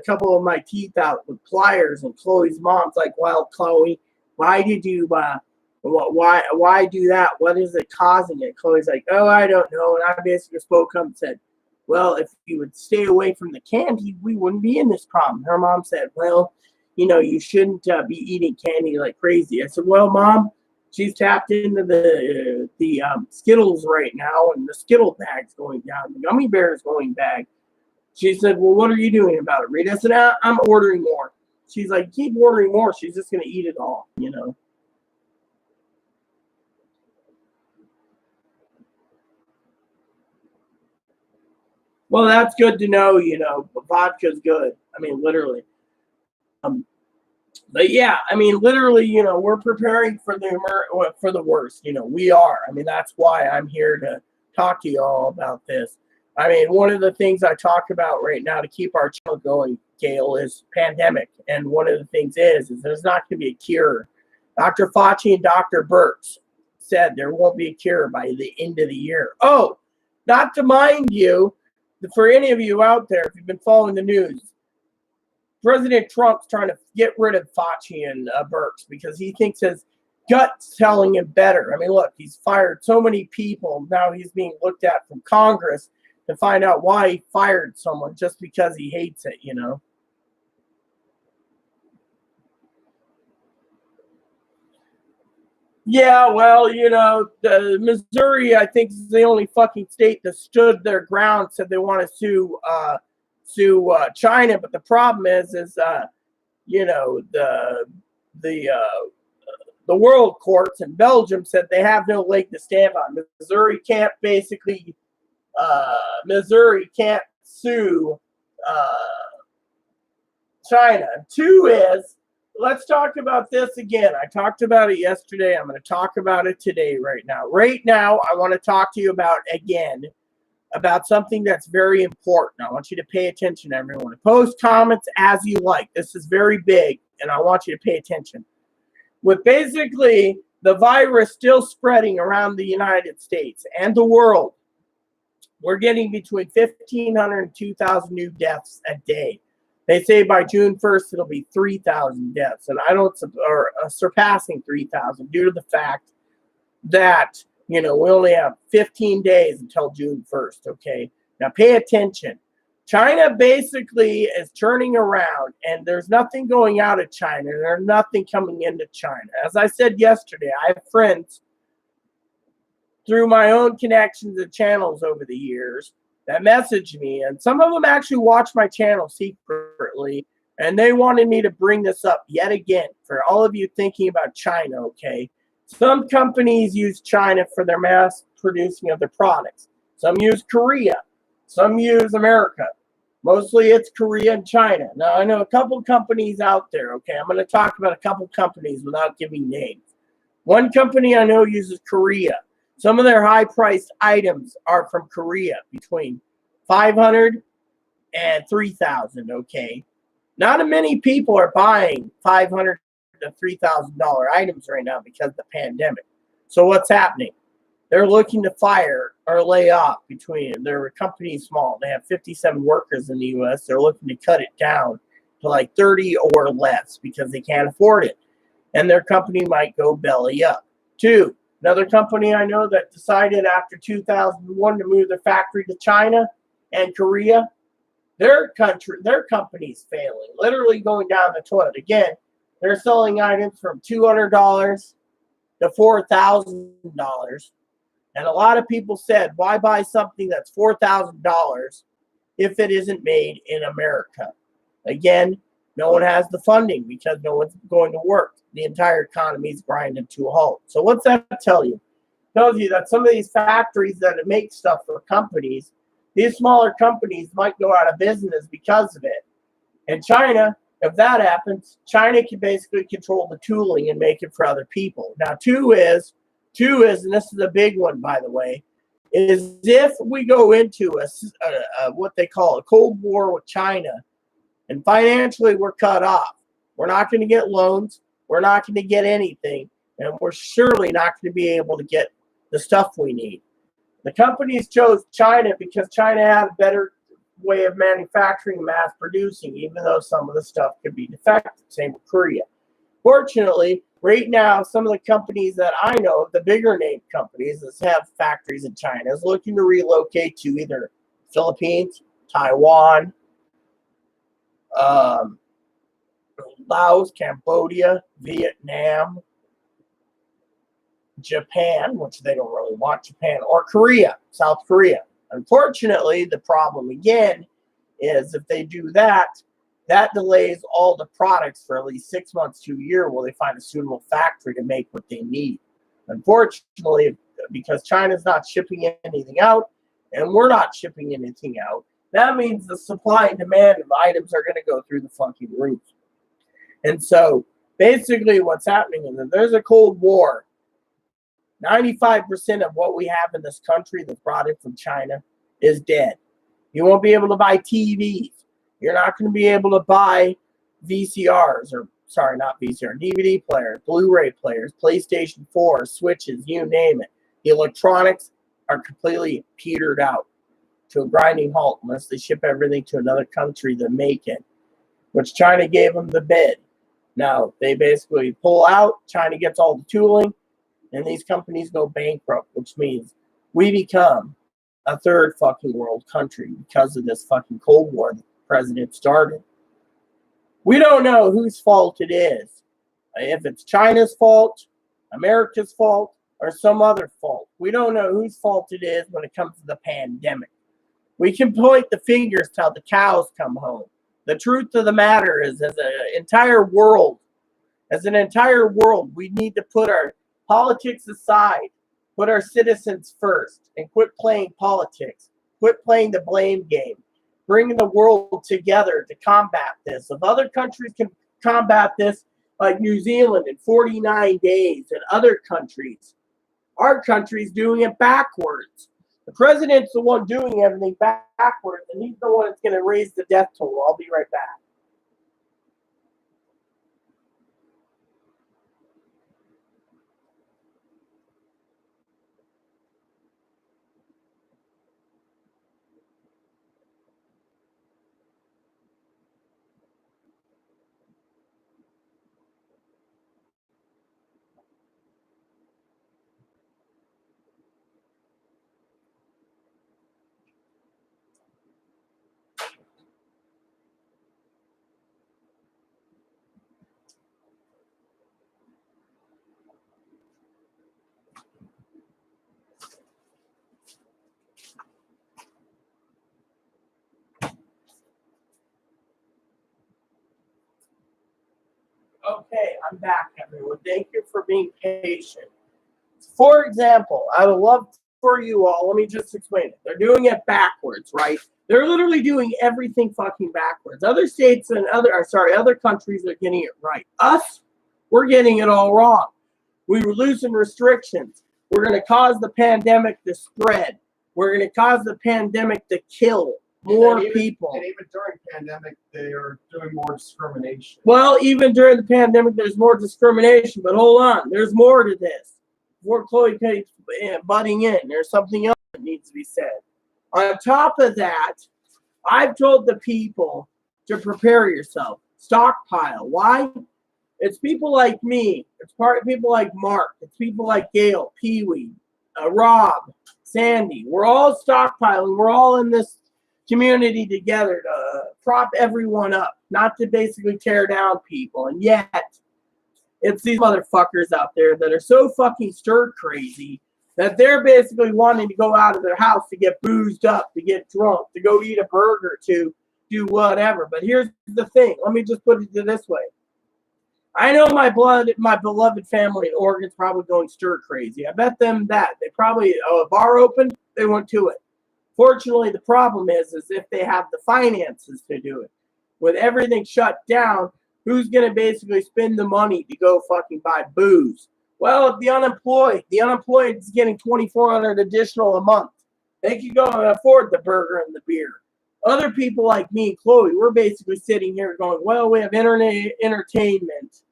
couple of my teeth out with pliers. And Chloe's mom's like, well, Chloe, why did you, why do that? What is it causing it? Chloe's like, oh, I don't know. And I basically spoke up and said, well, if you would stay away from the candy, we wouldn't be in this problem. Her mom said, well, you shouldn't be eating candy like crazy. I said, well, Mom, she's tapped into the Skittles right now, and the Skittle bag's going down. The gummy bear is going bag. She said, well, what are you doing about it, Rita? I said, I'm ordering more. She's like, keep ordering more. She's just going to eat it all, Well, that's good to know, but vodka's good. I mean, literally. But yeah, I mean, literally, we're preparing for the worst. We are. I mean, that's why I'm here to talk to you all about this. I mean, one of the things I talk about right now to keep our channel going, Gail, is pandemic. And one of the things is there's not going to be a cure. Dr. Fauci and Dr. Birx said there won't be a cure by the end of the year. Oh, not to mind you, for any of you out there, if you've been following the news, President Trump's trying to get rid of Fauci and Birx because he thinks his gut's telling him better. I mean, look, he's fired so many people. Now he's being looked at from Congress to find out why he fired someone just because he hates it, Yeah, well, the Missouri, I think, is the only fucking state that stood their ground, said they want to sue China, but the problem is the the world courts in Belgium said they have no leg to stand on. Missouri can't sue China. Two is, let's talk about this again. I talked about it yesterday. I'm going to talk about it today right now. Right now, I want to talk to you about something that's very important. I want you to pay attention, everyone. Post comments as you like. This is very big, and I want you to pay attention. With basically the virus still spreading around the United States and the world, we're getting between 1,500 and 2,000 new deaths a day. They say by June 1st, it'll be 3,000 deaths, and surpassing 3,000 due to the fact that, we only have 15 days until June 1st, okay? Now pay attention. China basically is turning around, and there's nothing going out of China. There's nothing coming into China. As I said yesterday, I have friends through my own connections and channels over the years that messaged me, and some of them actually watch my channel secretly, and they wanted me to bring this up yet again for all of you thinking about China, okay? Some companies use China for their mass producing of their products. Some use Korea. Some use America. Mostly it's Korea and China. Now, I know a couple companies out there, okay? I'm going to talk about a couple companies without giving names. One company I know uses Korea. Some of their high-priced items are from Korea, between 500 and 3,000, okay? Not many people are buying $500 to $3,000 items right now because of the pandemic. So what's happening? They're looking to fire or lay off their company's small. They have 57 workers in the U.S. They're looking to cut it down to like 30 or less because they can't afford it. And their company might go belly up. Two, another company I know that decided after 2001 to move their factory to China and Korea, their company's failing, literally going down the toilet. Again, they're selling items from $200 to $4,000. And a lot of people said, why buy something that's $4,000 if it isn't made in America? Again, No one has the funding because no one's going to work. The entire economy is grinding to a halt. So what's that tell you? It tells you that some of these factories that make stuff for companies, these smaller companies might go out of business because of it. And China, if that happens, China can basically control the tooling and make it for other people. Now, two is, and this is a big one, by the way, is if we go into a what they call a Cold War with China, and financially we're cut off. We're not going to get loans. We're not going to get anything. And we're surely not going to be able to get the stuff we need. The companies chose China because China had a better way of manufacturing and mass producing, even though some of the stuff could be defective. Same with Korea. Fortunately, right now, some of the companies that I know, the bigger name companies that have factories in China, is looking to relocate to either Philippines, Taiwan, Laos, Cambodia, Vietnam, Japan, which they don't really want Japan, or Korea, South Korea. Unfortunately, the problem again is if they do that, that delays all the products for at least 6 months to a year while they find a suitable factory to make what they need. Unfortunately, because China's not shipping anything out and we're not shipping anything out, that means the supply and demand of items are going to go through the fucking roof. And so basically what's happening is that there's a Cold War. 95% of what we have in this country that's brought in from China is dead. You won't be able to buy TVs. You're not going to be able to buy VCRs, or sorry, not VCR, DVD players, Blu-ray players, PlayStation 4, Switches, you name it. The electronics are completely petered out to a grinding halt unless they ship everything to another country to make it, which China gave them the bid. Now, they basically pull out, China gets all the tooling, and these companies go bankrupt, which means we become a third fucking world country because of this fucking Cold War the president started. We don't know whose fault it is. If it's China's fault, America's fault, or some other fault. We don't know whose fault it is when it comes to the pandemic. We can point the fingers till the cows come home. The truth of the matter is, as an entire world, we need to put our politics aside, put our citizens first, and quit playing politics. Quit playing the blame game. Bringing the world together to combat this. If other countries can combat this, like New Zealand in 49 days, and other countries, our country's doing it backwards. The president's the one doing everything backwards, and he's the one that's going to raise the death toll. I'll be right back. Okay, I'm back, everyone. Thank you for being patient. For example, I would love for you all, let me just explain it. They're doing it backwards, right? They're literally doing everything fucking backwards. Other states and other countries are getting it right. Us, we're getting it all wrong. We were losing restrictions. We're going to cause the pandemic to spread. We're going to cause the pandemic to kill more people. And even during pandemic, they are doing more discrimination. Well, even during the pandemic, there's more discrimination. But hold on, there's more to this. Before Chloe keeps butting in, there's something else that needs to be said. On top of that, I've told the people to prepare yourself. Stockpile. Why? It's people like me. It's people like Mark. It's people like Gail, Pee-wee, Rob, Sandy. We're all stockpiling. We're all in this community together to prop everyone up, not to basically tear down people. And yet, it's these motherfuckers out there that are so fucking stir crazy that they're basically wanting to go out of their house to get boozed up, to get drunk, to go eat a burger, to do whatever. But here's the thing. Let me just put it this way. I know my beloved family in Oregon's probably going stir crazy. I bet them that. They probably, a bar open, they went to it. Fortunately, the problem is if they have the finances to do it. With everything shut down, who's going to basically spend the money to go fucking buy booze? Well, the unemployed is getting $2,400 additional a month. They can go and afford the burger and the beer. Other people like me and Chloe, we're basically sitting here going, well, we have internet entertainment.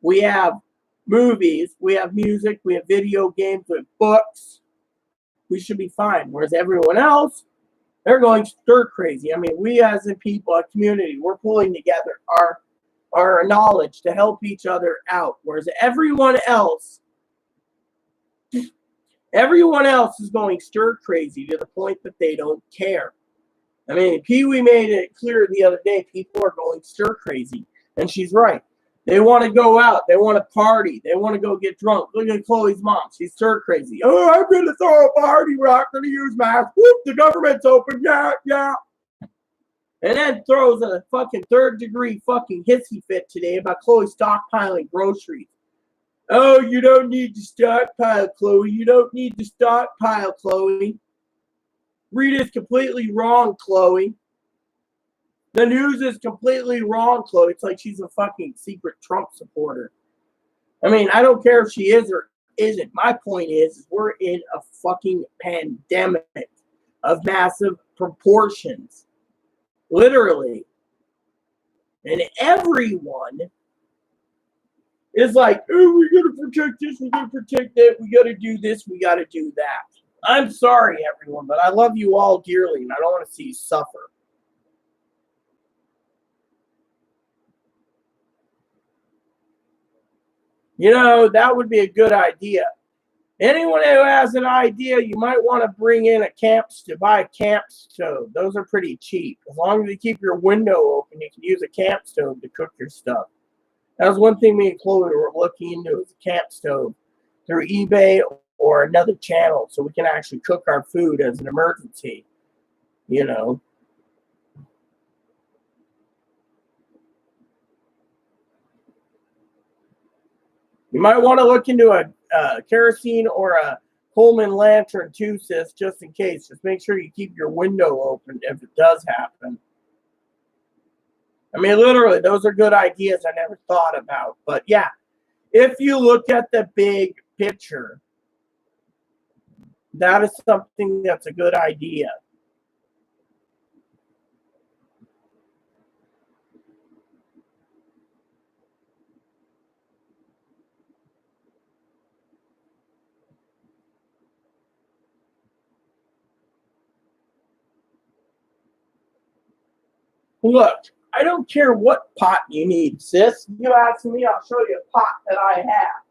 We have movies. We have music. We have video games. We have books. We should be fine. Whereas everyone else, they're going stir crazy. I mean, we as a people, a community, we're pulling together our knowledge to help each other out. Whereas everyone else is going stir crazy to the point that they don't care. I mean, Pee-wee made it clear the other day, people are going stir crazy. And she's right. They want to go out. They want to party. They want to go get drunk. Look at Chloe's mom. She's stir crazy. Oh, I'm going to throw a party. We're not going to use masks. Whoop, the government's open. Yeah, yeah. And then throws a fucking third-degree fucking hissy fit today about Chloe stockpiling groceries. Oh, you don't need to stockpile, Chloe. You don't need to stockpile, Chloe. Rita's completely wrong, Chloe. The news is completely wrong, Chloe. It's like she's a fucking secret Trump supporter. I mean, I don't care if she is or isn't. My point is we're in a fucking pandemic of massive proportions. Literally. And everyone is like, oh, we got to protect this, we got to protect that, we got to do this, we got to do that. I'm sorry, everyone, but I love you all dearly, and I don't want to see you suffer. You know, that would be a good idea. Anyone who has an idea, you might want to bring in buy a camp stove. Those are pretty cheap. As long as you keep your window open, you can use a camp stove to cook your stuff. That was one thing me and Chloe were looking into, is a camp stove through eBay or another channel, so we can actually cook our food as an emergency, you know. You might want to look into a kerosene or a Coleman lantern too, sis, just in case. Just make sure you keep your window open if it does happen. I mean, literally, those are good ideas I never thought about. But yeah, if you look at the big picture, that is something that's a good idea. Look, I don't care what pot you need, sis. You ask me, I'll show you a pot that I have.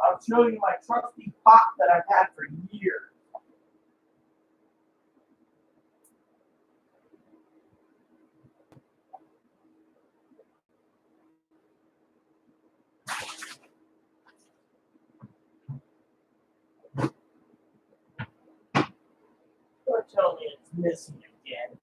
I'll show you my trusty pot that I've had for years. Don't tell me it's missing again.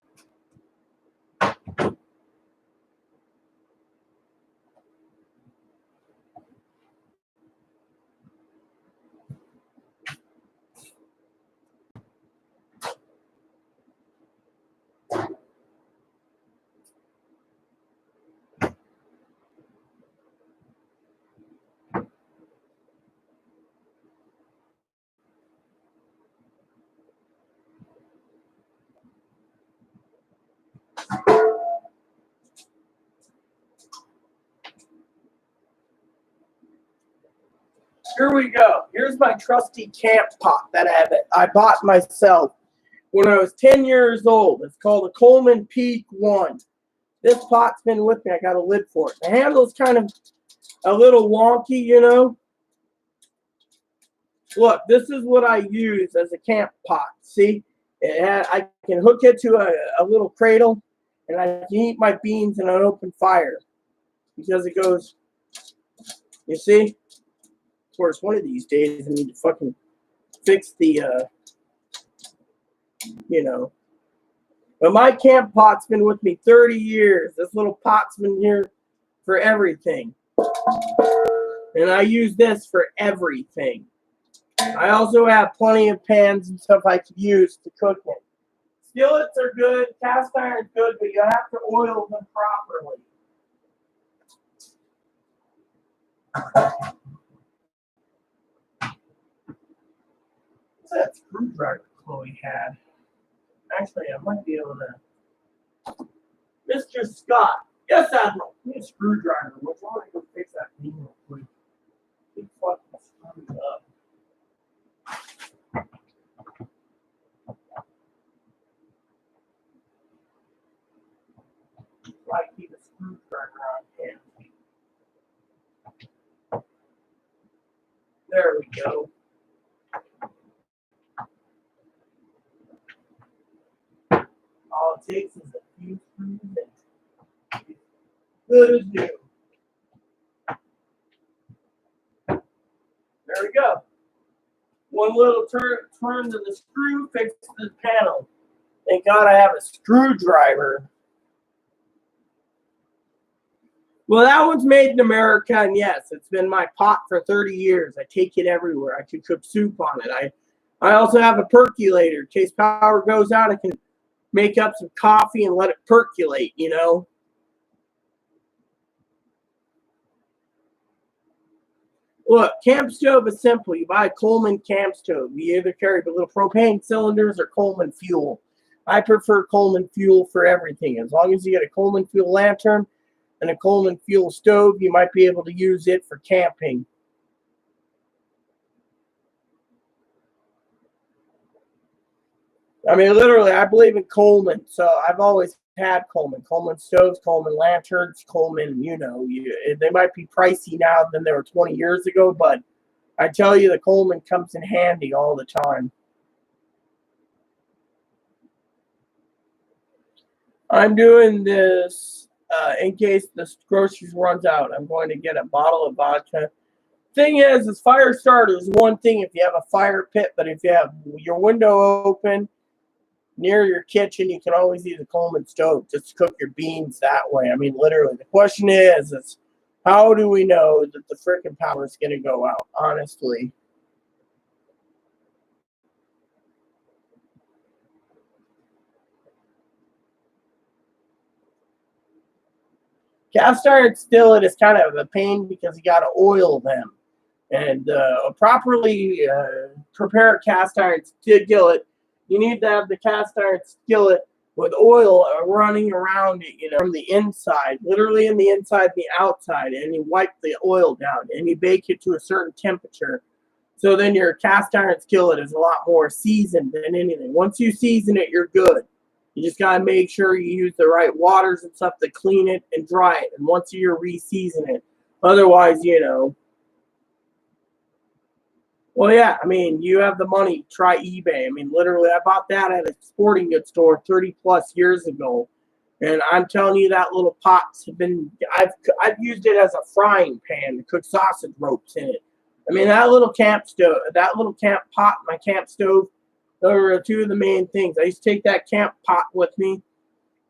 Here we go. Here's my trusty camp pot that I bought myself when I was 10 years old. It's called a Coleman Peak 1. This pot's been with me. I got a lid for it. The handle's kind of a little wonky, you know. Look, this is what I use as a camp pot. See? I can hook it to a little cradle, and I can eat my beans in an open fire because it goes, you see? Of course, one of these days I need to fucking fix the, you know, But my camp pot's been with me 30 years. This little pot's been here for everything. And I use this for everything. I also have plenty of pans and stuff I could use to cook in. Skillets are good, cast iron's good, but you have to oil them properly. What's that screwdriver Chloe had? Actually, I might be able to. Mr. Scott. Yes, Admiral. I need a screwdriver. What's wrong? I go fix that thing real quick. Keep fucking screwed up. Try to keep a screwdriver on hand. There we go. All it takes is a few screws and good as new. There we go. One little turn to the screw fixes the panel. Thank God I have a screwdriver. Well, that one's made in America, and yes, it's been my pot for 30 years. I take it everywhere. I can cook soup on it. I also have a percolator. In case power goes out, I can make up some coffee and let it percolate, you know. Look, camp stove is simple. You buy a Coleman camp stove. You either carry the little propane cylinders or Coleman fuel. I prefer Coleman fuel for everything. As long as you get a Coleman fuel lantern and a Coleman fuel stove, you might be able to use it for camping. I mean, literally, I believe in Coleman, so I've always had Coleman stoves, Coleman lanterns, Coleman, you know, they might be pricey now than they were 20 years ago, but I tell you, the Coleman comes in handy all the time. I'm doing this in case the groceries runs out. I'm going to get a bottle of vodka. Thing is fire starter is one thing if you have a fire pit, but if you have your window open near your kitchen, you can always use a Coleman stove just to cook your beans that way. I mean, literally, the question is how do we know that the frickin' power is going to go out, honestly? Cast iron skillet is kind of a pain because you got to oil them. And properly prepare a cast iron skillet, you need to have the cast iron skillet with oil running around it, you know, from the inside, literally in the inside, the outside, and you wipe the oil down and you bake it to a certain temperature. So then your cast iron skillet is a lot more seasoned than anything. Once you season it, you're good. You just gotta make sure you use the right waters and stuff to clean it and dry it. And once you're re-season it, otherwise, you know. Well, yeah, I mean, you have the money, try eBay. I mean, literally, I bought that at a sporting goods store 30 plus years ago. And I'm telling you, that little pot's been, I've used it as a frying pan to cook sausage ropes in it. I mean, that little camp stove, that little camp pot, my camp stove, those are two of the main things. I used to take that camp pot with me,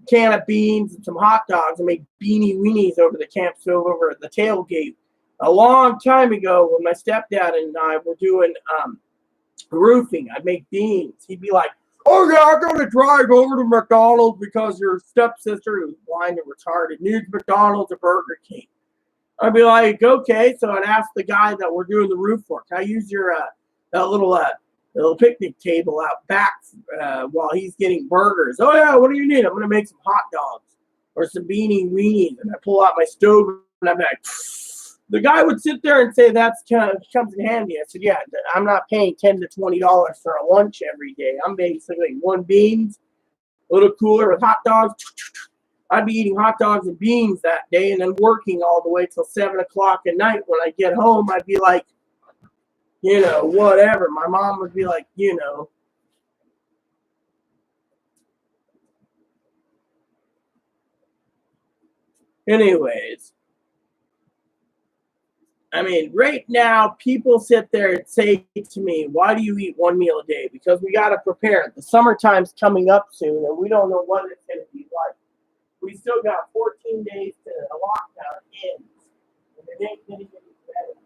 a can of beans and some hot dogs, and make beanie weenies over the camp stove over at the tailgate. A long time ago, when my stepdad and I were doing roofing, I'd make beans. He'd be like, "Oh yeah, I gotta drive over to McDonald's because your stepsister, who's blind and retarded, needs McDonald's or Burger King." I'd be like, "Okay." So I'd ask the guy that we're doing the roof work, "Can I use your that little picnic table out back while he's getting burgers?" "Oh yeah, what do you need?" "I'm gonna make some hot dogs or some beanie weenies." And I pull out my stove and I'm like, the guy would sit there and say that's kind of comes in handy. I said, "Yeah, I'm not paying $10 to $20 for a lunch every day. I'm basically one beans, a little cooler with hot dogs." I'd be eating hot dogs and beans that day and then working all the way till 7 o'clock at night. When I get home, I'd be like, you know, whatever. My mom would be like, you know. Anyways. I mean, right now, people sit there and say to me, why do you eat one meal a day? Because we got to prepare. The summertime's coming up soon, and we don't know what it's going to be like. We still got 14 days to the lockdown ends, and it ain't going to get any better.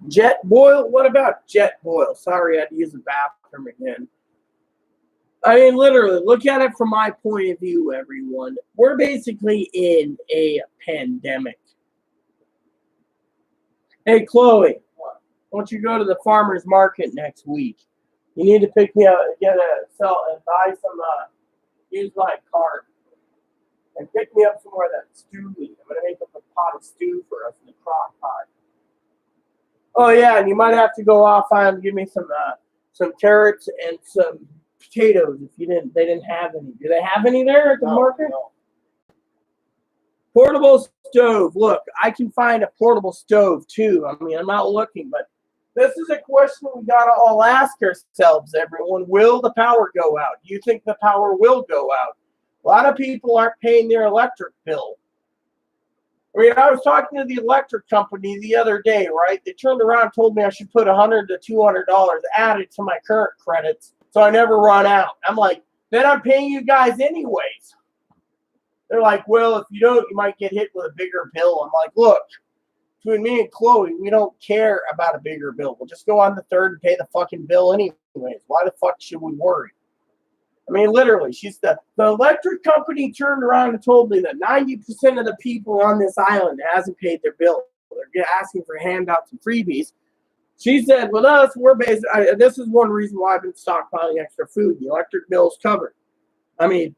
Jet boil? What about jet boil? Sorry, I had to use the bathroom again. I mean, literally, look at it from my point of view, everyone. We're basically in a pandemic. Hey, Chloe, why don't you go to the farmer's market next week? You need to pick me up, sell, and buy some, use my card. And pick me up some more of that stew meat. I'm going to make up a pot of stew for us in the crock pot. Oh, yeah, and you might have to go off and give me some carrots and some potatoes if they didn't have any. Do they have any there at the market? No. Portable stove. Look, I can find a portable stove too. I mean, I'm not looking, but this is a question we gotta all ask ourselves, everyone. Will the power go out? Do you think the power will go out? A lot of people aren't paying their electric bill. I mean, I was talking to the electric company the other day, right? They turned around and told me I should put $100 to $200 added to my current credits so I never run out. I'm like, then I'm paying you guys anyways. They're like, well, if you don't, you might get hit with a bigger bill. I'm like, look, between me and Chloe, we don't care about a bigger bill. We'll just go on the third and pay the fucking bill anyways. Why the fuck should we worry? I mean, literally, the electric company turned around and told me that 90% of the people on this island hasn't paid their bill. They're asking for handouts and freebies. She said, with us, this is one reason why I've been stockpiling extra food. The electric bill is covered. I mean,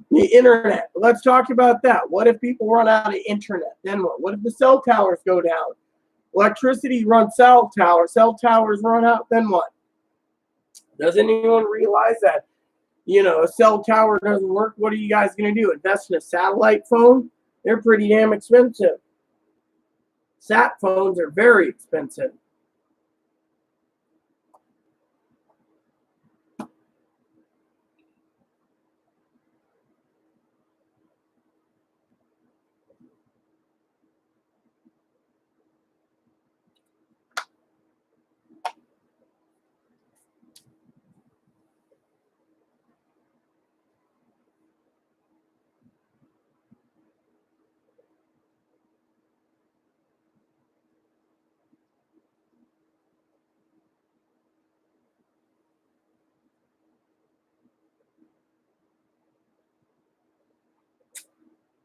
the internet. Let's talk about that. What if people run out of internet? Then what? What if the cell towers go down? Electricity runs cell towers run out, then what? Does anyone realize that, a cell tower doesn't work? What are you guys going to do? Invest in a satellite phone? They're pretty damn expensive. Sat phones are very expensive.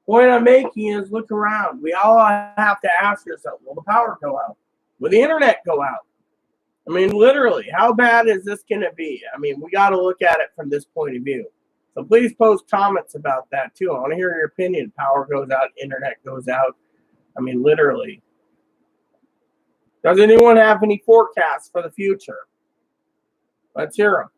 Point I'm making is look around. We all have to ask ourselves, will the power go out? Will the internet go out? I mean, literally, how bad is this going to be? I mean, we got to look at it from this point of view. So please post comments about that too. I want to hear your opinion. Power goes out, internet goes out. I mean, literally. Does anyone have any forecasts for the future? Let's hear them.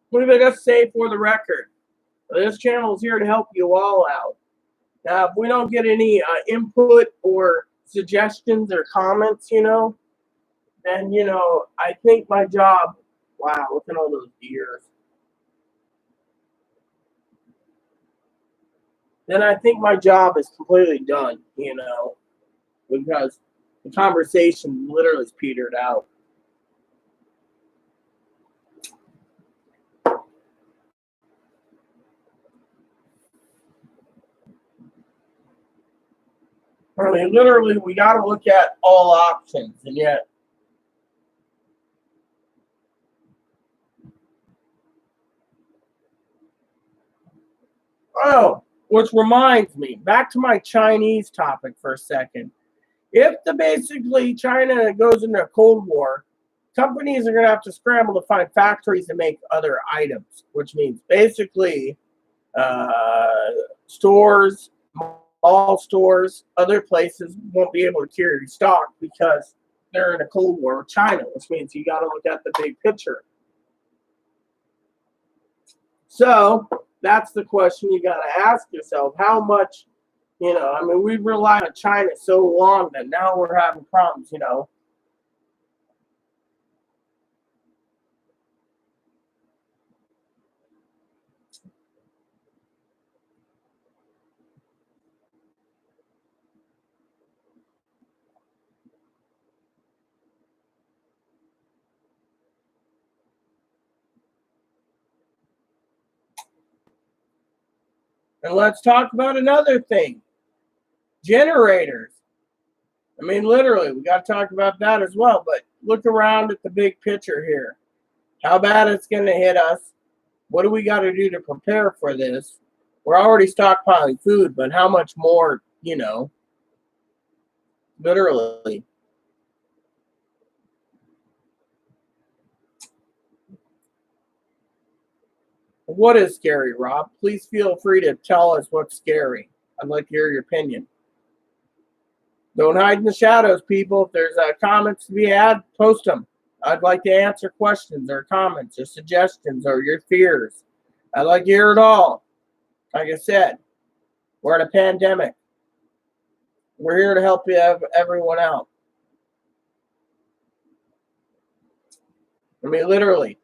What do they got to say for the record? This channel is here to help you all out. Now, if we don't get any input or suggestions or comments, then, I think my job, wow, look at all those deers. Then I think my job is completely done, because the conversation literally is petered out. I mean, literally, we got to look at all options, and yet, oh, which reminds me, back to my Chinese topic for a second. If basically China goes into a Cold War, companies are going to have to scramble to find factories to make other items, which means basically uh, stores, mall stores, other places won't be able to carry stock because they're in a Cold War with China, which means you got to look at the big picture. So that's the question you got to ask yourself. How much, I mean, we've relied on China so long that now we're having problems. And let's talk about another thing, generators. I mean, literally, we got to talk about that as well. But look around at the big picture here. How bad it's going to hit us. What do we got to do to prepare for this? We're already stockpiling food, but how much more, literally. What is scary, Rob? Please feel free to tell us what's scary. I'd like to hear your opinion. Don't hide in the shadows, people. If there's comments to be had, post them. I'd like to answer questions or comments or suggestions or your fears. I'd like to hear it all. Like I said, we're in a pandemic. We're here to help everyone out. I mean, literally.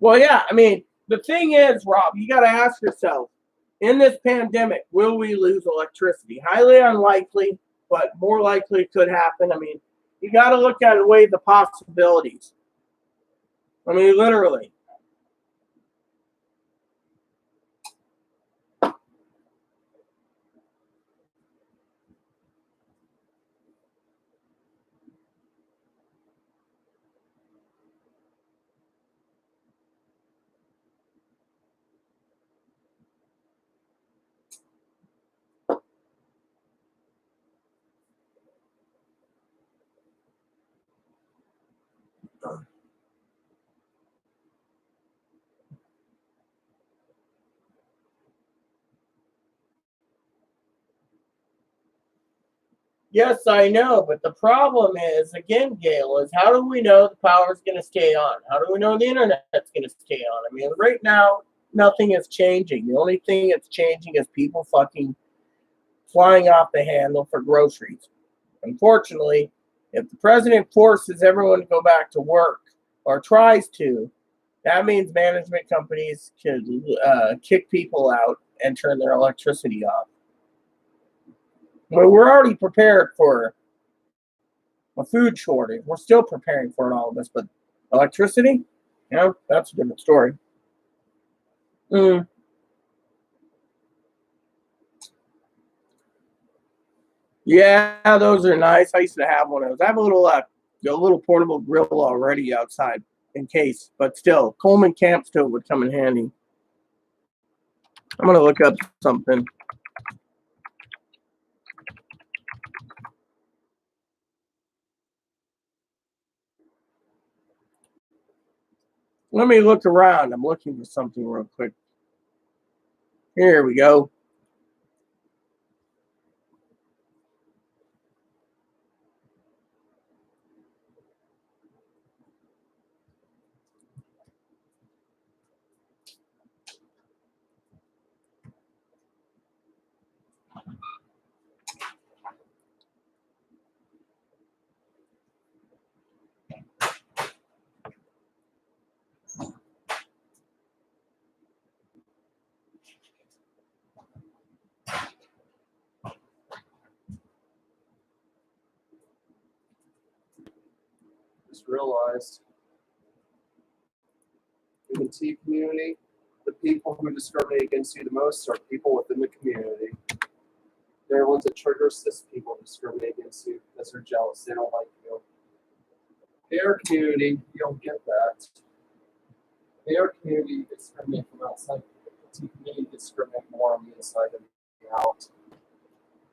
Well, yeah. I mean, the thing is, Rob, you got to ask yourself, in this pandemic, will we lose electricity? Highly unlikely, but more likely it could happen. I mean, you got to look at and weigh the possibilities. I mean, literally. Yes, I know, but the problem is, again, Gail, is how do we know the power's going to stay on? How do we know the internet's going to stay on? I mean, right now, nothing is changing. The only thing that's changing is people fucking flying off the handle for groceries. Unfortunately, if the president forces everyone to go back to work or tries to, that means management companies can kick people out and turn their electricity off. Well, we're already prepared for a food shortage. We're still preparing for it, all of this, but electricity, that's a different story. Mm. Yeah, those are nice. I used to have one of those. I have a little portable grill already outside in case, but still, Coleman camp stove would come in handy. I'm gonna look up something. Let me look around. I'm looking for something real quick. Here we go. Just realized in the tea community, the people who discriminate against you the most are people within the community. They're the ones that trigger cis people discriminate against you because they're jealous. They don't like you. Their community, you don't get that. Their community discriminate from outside. The community discriminate more on the inside than the out.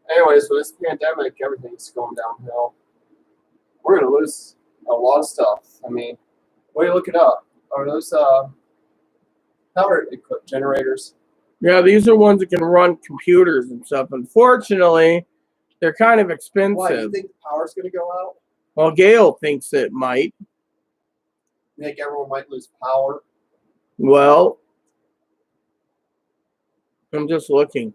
Anyways, with this pandemic, everything's going downhill. We're gonna lose a lot of stuff. I mean, way to look it up. Are those power generators? Yeah, these are ones that can run computers and stuff. Unfortunately, they're kind of expensive. Why, you think the power's going to go out? Well, Gail thinks it might. You think everyone might lose power? Well, I'm just looking.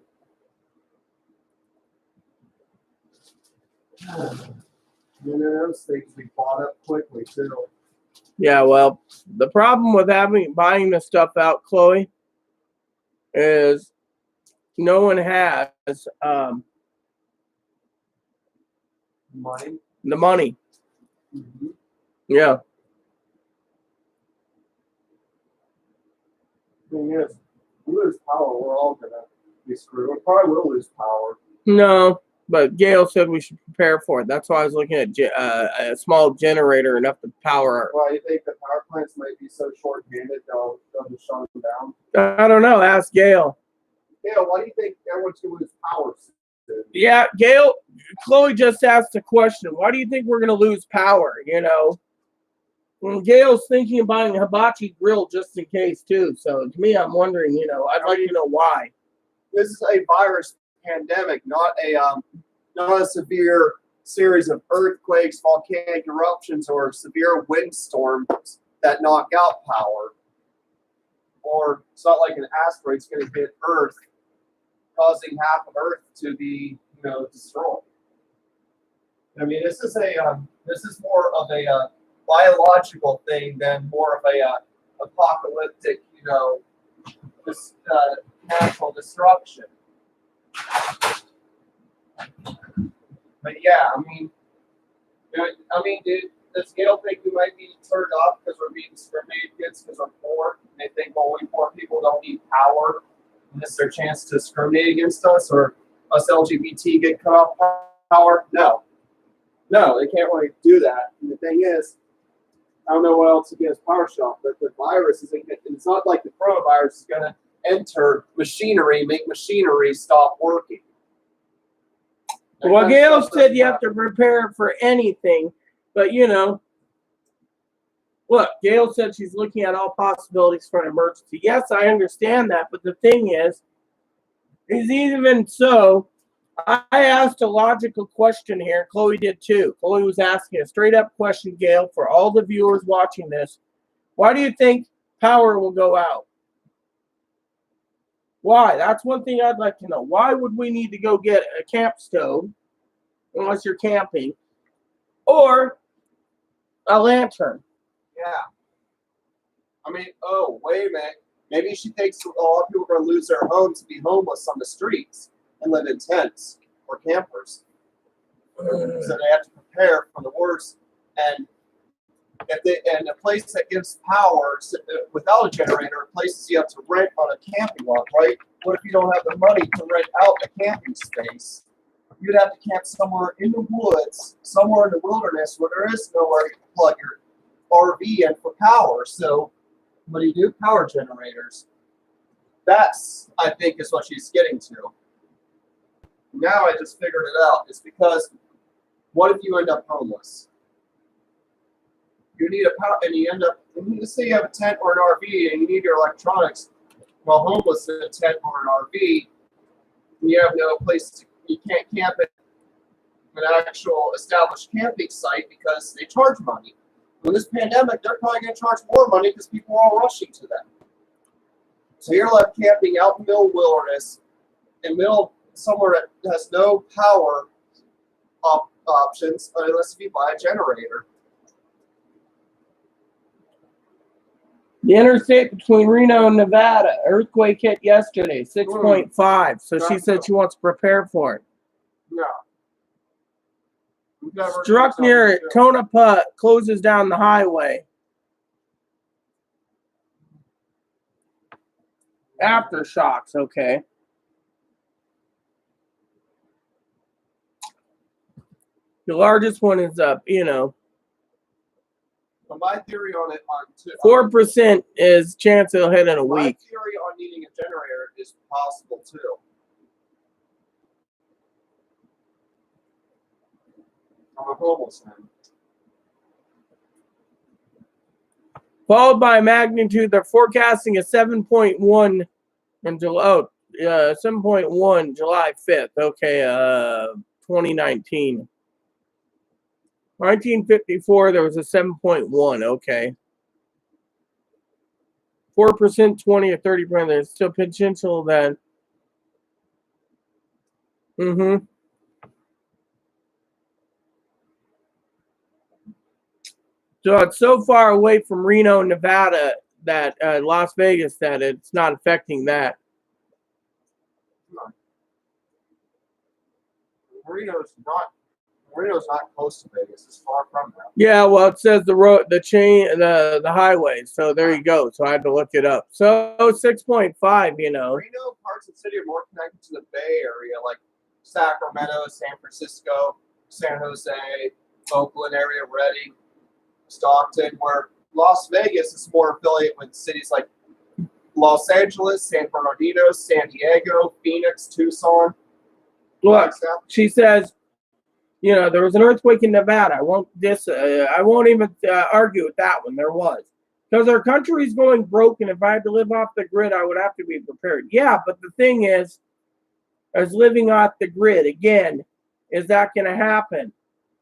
Those things be bought up quickly, too. Yeah, well, the problem with buying this stuff out, Chloe, is no one has Money? the money. Mm-hmm. Yeah. Thing is, we lose power, we're all going to be screwed. We probably will lose power. No, but Gail said we should prepare for it. That's why I was looking at a small generator enough to power. Well, you think the power plants might be so short-handed they'll just shut them down? I don't know. Ask Gail. Gail, why do you think everyone's going to lose power soon? Yeah, Gail. Chloe just asked a question. Why do you think we're going to lose power? You know, and Gail's thinking of buying a hibachi grill just in case too. So to me, I'm wondering. You know, I'd like to know why. This is a virus pandemic, not a severe series of earthquakes, volcanic eruptions, or severe windstorms that knock out power. Or it's not like an asteroid's going to hit Earth, causing half of Earth to be, destroyed. I mean, this is more of a biological thing than more of a apocalyptic, natural destruction. But yeah, dude, does Gail think we might be turned off because we're being discriminated against because we're poor? And they think, well, we poor people don't need power, and this is their chance to discriminate against us, or us LGBT get cut off power? No, they can't really do that. And the thing is, I don't know what else to get us power shot, but the virus it's not like the coronavirus is going to enter machinery, make machinery stop working. Well, Gail said you have to prepare for anything, but look, Gail said she's looking at all possibilities for an emergency. Yes, I understand that, but the thing is even so, I asked a logical question here. Chloe did too. Chloe was asking a straight up question, Gail, for all the viewers watching this. Why do you think power will go out? Why? That's one thing I'd like to know. Why would we need to go get a camp stove, unless you're camping, or a lantern? Yeah. Oh, wait a minute. Maybe she thinks a lot of people are going to lose their homes and be homeless on the streets and live in tents or campers. So they have to prepare for the worst. And a place that gives power without a generator, places you have to rent on a camping lot, right? What if you don't have the money to rent out a camping space? You'd have to camp somewhere in the woods, somewhere in the wilderness where there is nowhere you can plug your RV in for power. So what do? Power generators. That's, I think, is what she's getting to. Now I just figured it out. It's because what if you end up homeless? You need a power, and you end up, let's say you have a tent or an RV and you need your electronics. While homeless in a tent or an RV, you have no place you can't camp at an actual established camping site because they charge money. When this pandemic, they're probably going to charge more money because people are all rushing to them. So you're left camping out in the middle wilderness, somewhere that has no power options unless you buy a generator. The interstate between Reno and Nevada, earthquake hit yesterday, 6.5. So she said she wants to prepare for it. Yeah. Struck near Tonopah, closes down the highway. Aftershocks, okay. The largest one is up, But my theory on it, 4% is chance it'll hit in a my week. theory on needing a generator is possible too. I'm a homeless man. Followed by magnitude, they're forecasting a 7.1 in July. 7.1 July 5th. Okay, 2019. 1954, there was a 7.1. Okay. 4%, 20 or 30%. There's still potential then. So it's so far away from Reno, Nevada, that Las Vegas, that it's not affecting that. Marino's not close to Vegas. It's far from that. Yeah, well, it says the road, the highway. So there you go. So I had to look it up. So 6.5, Reno, parts of the city are more connected to the Bay Area, like Sacramento, San Francisco, San Jose, Oakland area, Redding, Stockton, where Las Vegas is more affiliated with cities like Los Angeles, San Bernardino, San Diego, Phoenix, Tucson. Look, she says, there was an earthquake in Nevada. I won't even argue with that one. There was. Because our country's going broke, and if I had to live off the grid, I would have to be prepared. Yeah, but the thing is living off the grid, again, is that going to happen?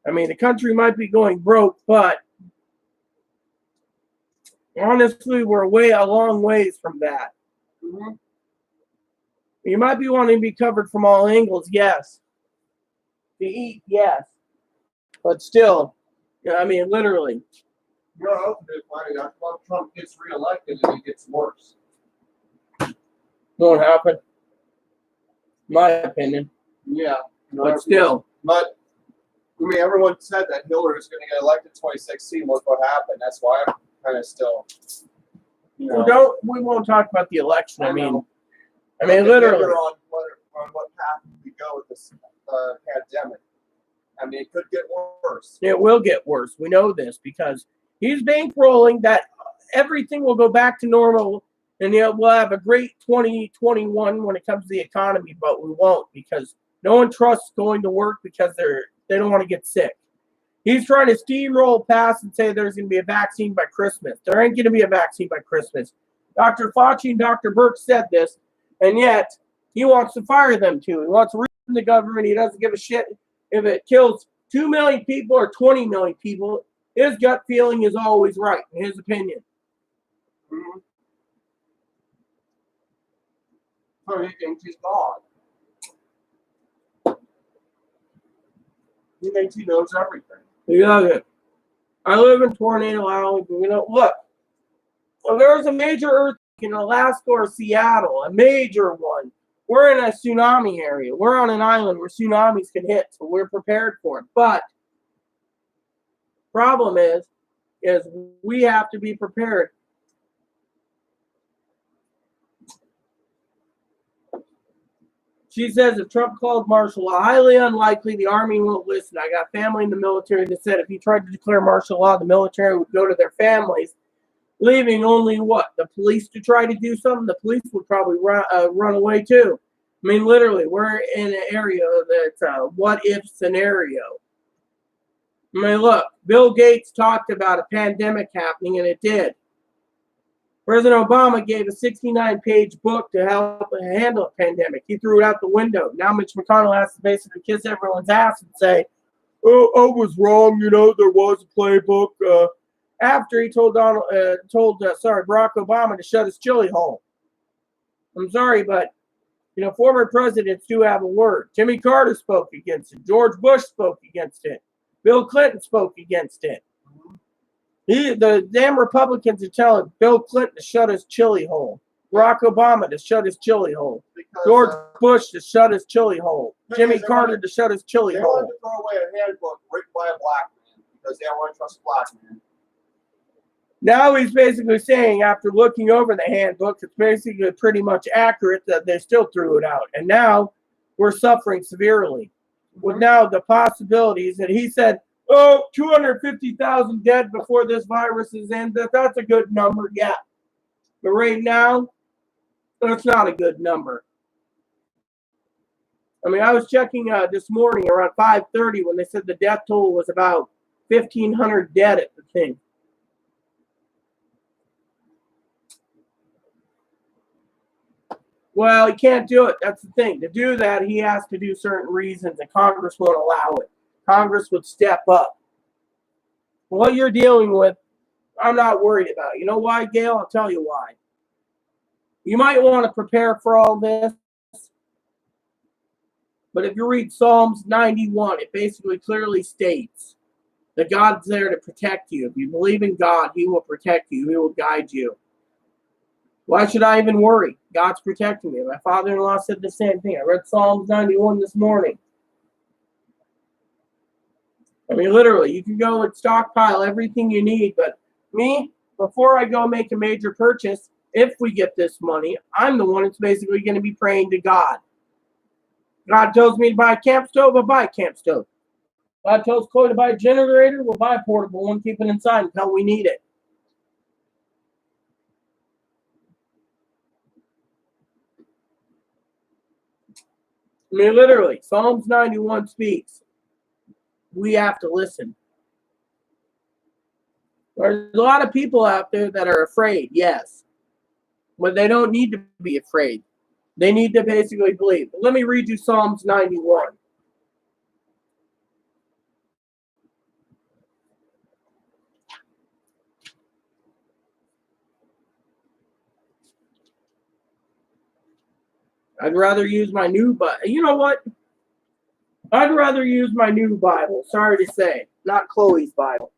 I mean, the country might be going broke, but honestly, we're a long ways from that. Mm-hmm. You might be wanting to be covered from all angles, yes. To eat, yes. But still, literally. You're hoping to find out if Trump gets reelected and it gets worse. Won't happen. My opinion. Yeah. But still. But, everyone said that Hillary was going to get elected in 2016. Look what happened. That's why I'm kind of still, We won't talk about the election. I mean, literally. On what path we go with this pandemic. It could get worse. It will get worse. We know this because he's bankrolling that everything will go back to normal, and we'll have a great 2021 when it comes to the economy, but we won't because no one trusts going to work because they don't want to get sick. He's trying to steamroll past and say there's going to be a vaccine by Christmas. There ain't going to be a vaccine by Christmas. Dr. Fauci and Dr. Birx said this, and yet he wants to fire them too. He wants to reopen the government. He doesn't give a shit if it kills 2 million people or 20 million people. His gut feeling is always right, in his opinion. Mm-hmm. So he thinks he's God. He thinks he knows everything. Yeah. I live in Tornado Alley. Look, if there's a major earthquake in Alaska or Seattle, a major one, we're in a tsunami area. We're on an island where tsunamis can hit, so we're prepared for it. But problem is we have to be prepared. She says if Trump called martial law, highly unlikely the army won't listen. I got family in the military that said if he tried to declare martial law, the military would go to their families, leaving only the police to try to do something. The police would probably run away too. Literally, we're in an area that's a what-if scenario. Look, Bill Gates talked about a pandemic happening, and it did. President Obama gave a 69-page book to help handle a pandemic. He threw it out the window. Now Mitch McConnell has to basically kiss everyone's ass and say, "Oh, I was wrong. There was a playbook." After he told Barack Obama to shut his chili hole. I'm sorry, but former presidents do have a word. Jimmy Carter spoke against it. George Bush spoke against it. Bill Clinton spoke against it. The damn Republicans are telling Bill Clinton to shut his chili hole. Barack Obama to shut his chili hole. George Bush to shut his chili hole. Jimmy Carter to shut his chili hole. They wanted to throw away a handbook written by a black man because they don't want to trust a black man. Now he's basically saying, after looking over the handbook, it's basically pretty much accurate that they still threw it out. And now we're suffering severely. with now the possibilities, and he said, oh, 250,000 dead before this virus is in. That's a good number, yeah. But right now, that's not a good number. I mean, I was checking this morning around 5:30 when they said the death toll was about 1,500 dead at the thing. Well, he can't do it. That's the thing. To do that, he has to do certain reasons, and Congress won't allow it. Congress would step up. What you're dealing with, I'm not worried about. You know why, Gail? I'll tell you why. You might want to prepare for all this, but if you read Psalms 91, it basically clearly states that God's there to protect you. If you believe in God, He will protect you. He will guide you. Why should I even worry? God's protecting me. My father-in-law said the same thing. I read Psalms 91 this morning. I mean, literally, you can go and stockpile everything you need, but me, before I go make a major purchase, if we get this money, I'm the one that's basically going to be praying to God. God tells me to buy a camp stove, I'll buy a camp stove. God tells Chloe to buy a generator, we'll buy a portable one, keep it inside until we need it. I mean, literally, Psalms 91 speaks. We have to listen. There's a lot of people out there that are afraid, yes. But they don't need to be afraid. They need to basically believe. But let me read you Psalms 91. I'd rather use my new Bible. You know what? I'd rather use my new Bible. Sorry to say. Not Chloe's Bible.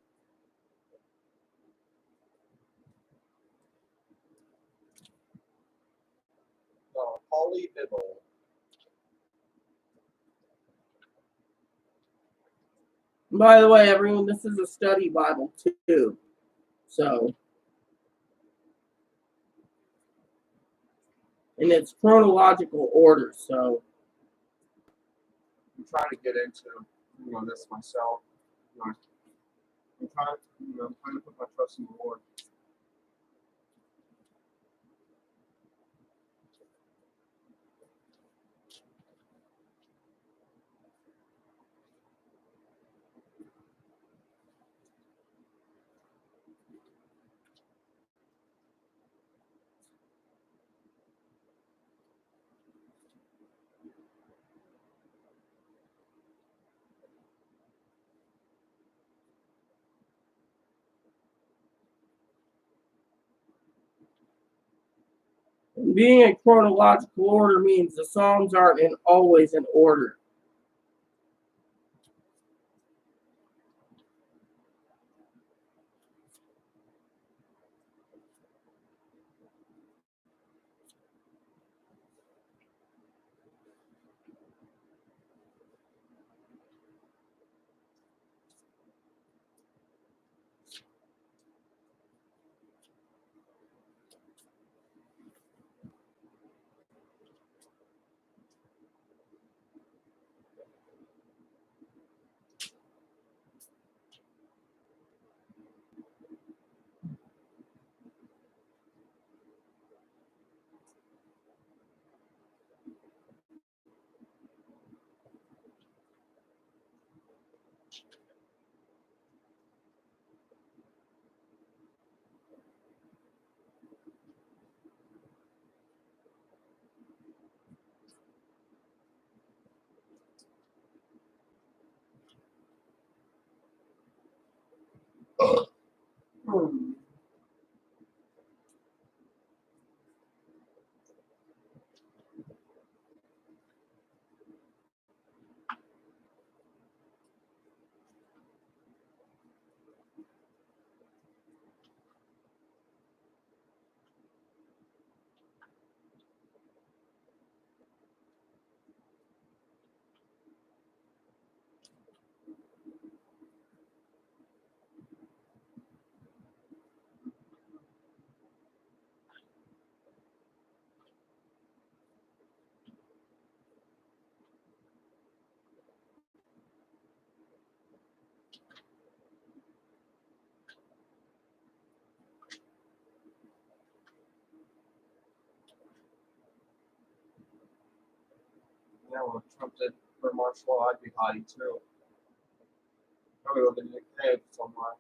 Holy Bible. By the way, everyone, this is a study Bible too. So, in its chronological order. So, I'm trying to get into this myself. I'm trying to put my trust in the Lord. being in chronological order means the Psalms aren't always in order. Trump did for martial law, I'd be haughty too. I would live in a cave somewhere.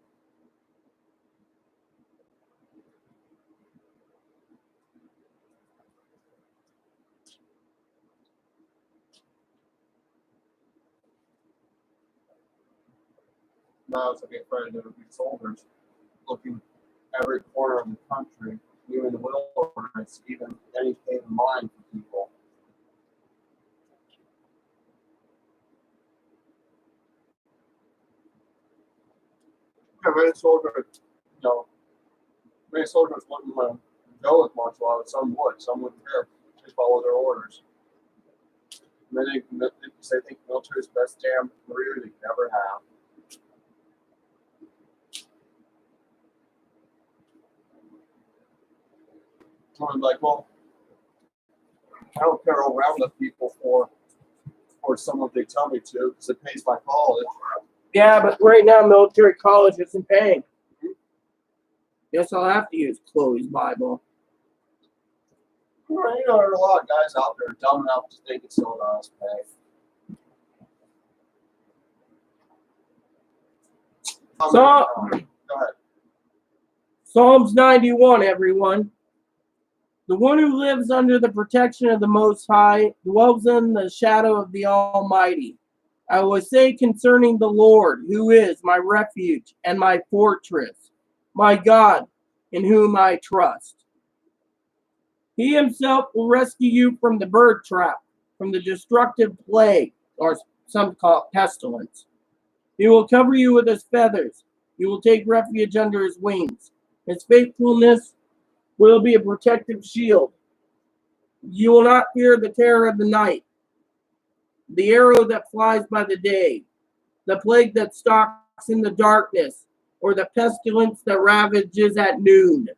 Now it's like a afraid there would be soldiers looking every corner of the country, even the wilderness, even any cave in mind for people. Yeah, many soldiers wouldn't go with martial law, but some would. Some wouldn't care. They follow their orders. Many they think military is the best damn career they could ever have. I'm like, well, I don't care who round up people for someone they tell me to because it pays my college. Yeah, but right now military college isn't paying. Guess I'll have to use Chloe's Bible. Well, there are a lot of guys out there dumb enough to think it's still not us pay. So, go ahead. Psalms 91, everyone. The one who lives under the protection of the Most High dwells in the shadow of the Almighty. I will say concerning the Lord, who is my refuge and my fortress, my God, in whom I trust. He himself will rescue you from the bird trap, from the destructive plague, or some call it pestilence. He will cover you with his feathers. You will take refuge under his wings. His faithfulness will be a protective shield. You will not fear the terror of the night, the arrow that flies by the day, the plague that stalks in the darkness, or the pestilence that ravages at noon.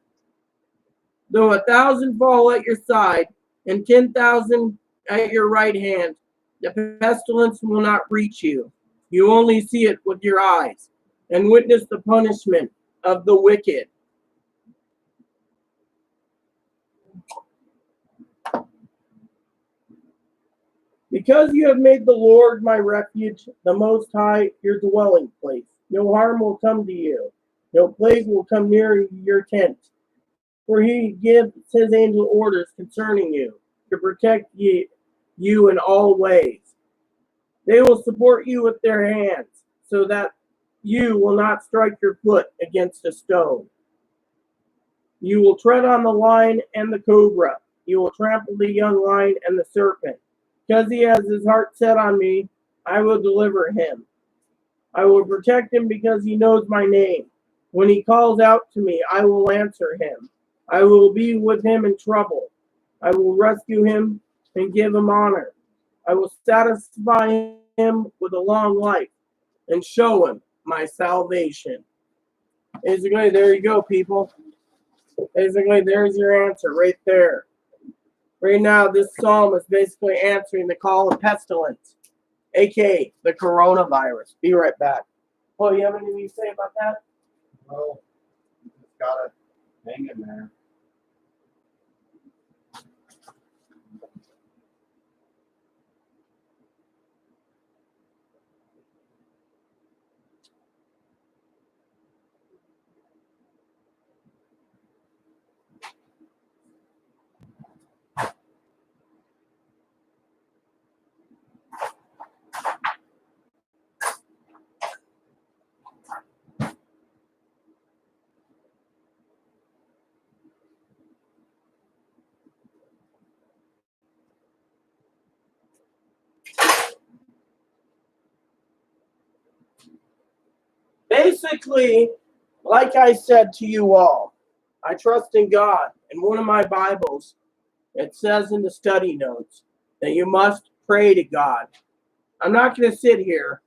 Though 1,000 fall at your side and 10,000 at your right hand, the pestilence will not reach you. You only see it with your eyes and witness the punishment of the wicked. Because you have made the Lord my refuge, the Most High your dwelling place, no harm will come to you, no plague will come near your tent. For he gives his angel orders concerning you, to protect you in all ways. They will support you with their hands, so that you will not strike your foot against a stone. You will tread on the lion and the cobra. You will trample the young lion and the serpent. Because he has his heart set on me, I will deliver him. I will protect him because he knows my name. When he calls out to me, I will answer him. I will be with him in trouble. I will rescue him and give him honor. I will satisfy him with a long life and show him my salvation. Basically, there you go, people. Basically, there's your answer right there. Right now, this psalm is basically answering the call of pestilence, aka the coronavirus. Be right back. Well, you have anything to say about that? Well, you just gotta hang in there. Basically, like I said to you all, I trust in God. In one of my Bibles, it says in the study notes that you must pray to God. I'm not going to sit here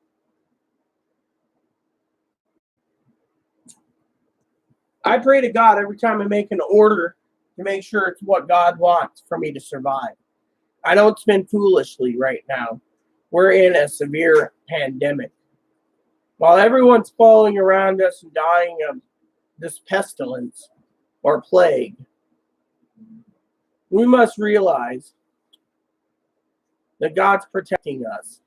I pray to God every time I make an order to make sure it's what God wants for me to survive. I don't spend foolishly right now. We're in a severe pandemic. While everyone's falling around us and dying of this pestilence or plague, we must realize that God's protecting us.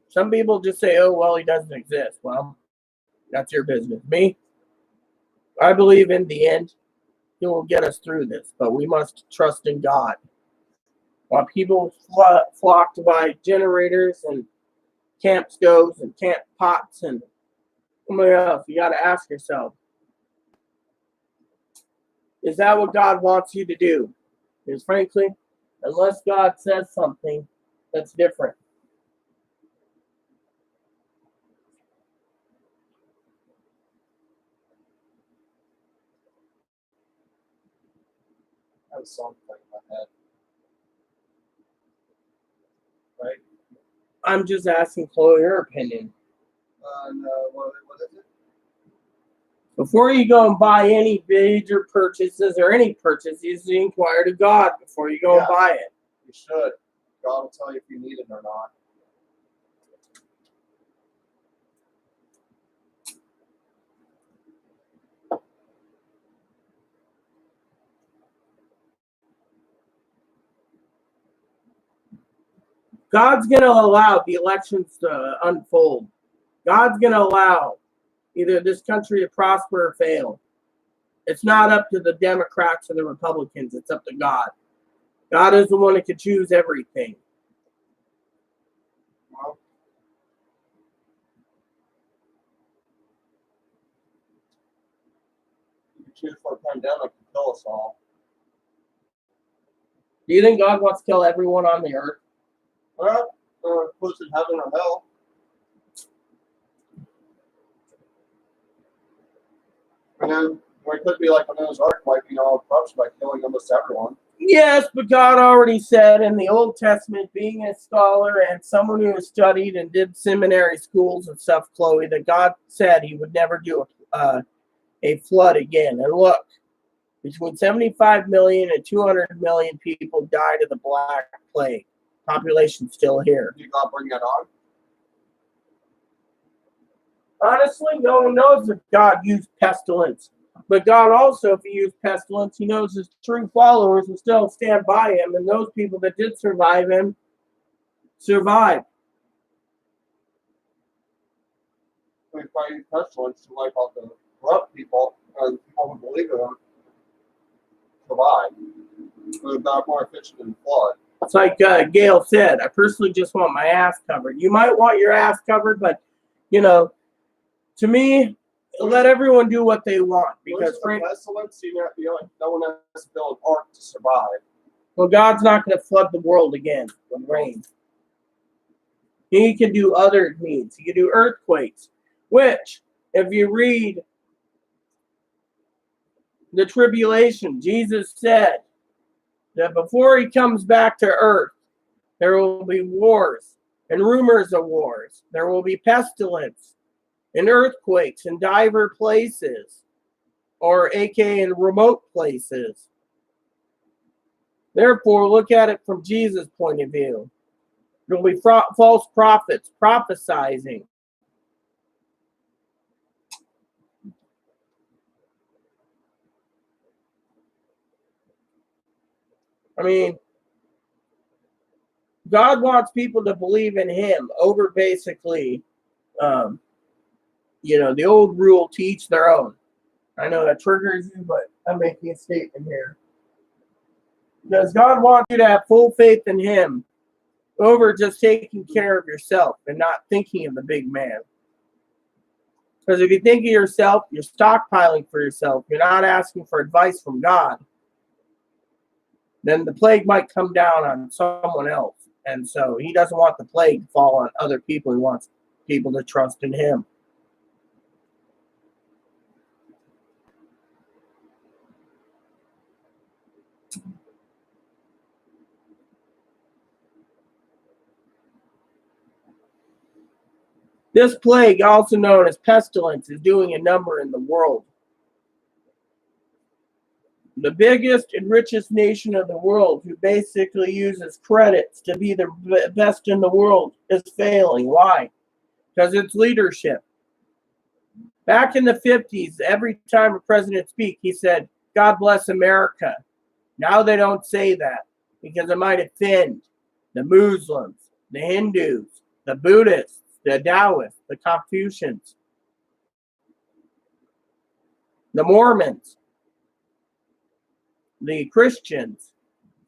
Some people just say, oh, well, he doesn't exist. Well, that's your business. Me, I believe in the end, he will get us through this, but we must trust in God. While people flock to buy generators and camp stoves and camp pots and something else, you got to ask yourself, is that what God wants you to do? Because frankly, unless God says something that's different. I have a song playing in my head. Right? I'm just asking Chloe her opinion. What is it? Before you go and buy any major purchases or any purchases, you inquire to God before you go and buy it. You should. God will tell you if you need it or not. God's going to allow the elections to unfold. God's going to allow either this country to prosper or fail. It's not up to the Democrats or the Republicans. It's up to God. God is the one that can choose everything. Well, you can choose for a pandemic to kill us all. Do you think God wants to kill everyone on the earth? Well, puts in heaven or hell. And then we could be like a Noah's Ark, wiping all corruption by killing almost everyone. Yes, but God already said in the Old Testament, being a scholar and someone who has studied and did seminary schools and stuff, Chloe, that God said he would never do a flood again. And look, between 75 million and 200 million people died of the Black Plague. Population still here. Did God bring that on? Honestly, no one knows if God used pestilence. But God also, if he used pestilence, he knows his true followers will still stand by him. And those people that did survive him, survived. We probably use pestilence to wipe out the corrupt people and people who believe in them survive. It would be more efficient than flood. It's like Gail said, I personally just want my ass covered. You might want your ass covered, but, you know, to me, let everyone do what they want. Because pestilence, no one has to build an ark to survive. Well, God's not going to flood the world again with rain. He can do other means. He can do earthquakes, which, if you read the tribulation, Jesus said that before he comes back to earth, there will be wars and rumors of wars. There will be pestilence and earthquakes in diverse places, or aka in remote places. Therefore, look at it from Jesus' point of view. There will be false prophets prophesying. I mean, God wants people to believe in him over basically, the old rule, to each their own. I know that triggers you, but I'm making a statement here. Because God wants you to have full faith in him over just taking care of yourself and not thinking of the big man. Because if you think of yourself, you're stockpiling for yourself. You're not asking for advice from God. Then the plague might come down on someone else. And so he doesn't want the plague to fall on other people. He wants people to trust in him. This plague, also known as pestilence, is doing a number in the world. The biggest and richest nation of the world, who basically uses credits to be the best in the world, is failing. Why? Because it's leadership. Back in the 50s, every time a president speaks, he said, God bless America. Now they don't say that because it might offend the Muslims, the Hindus, the Buddhists, the Taoists, the Confucians, the Mormons, the Christians.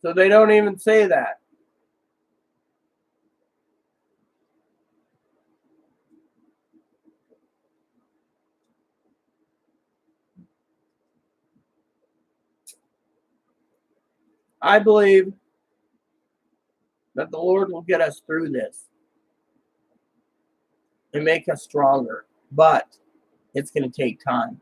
So they don't even say that. I believe that the Lord will get us through this and make us stronger, but it's going to take time.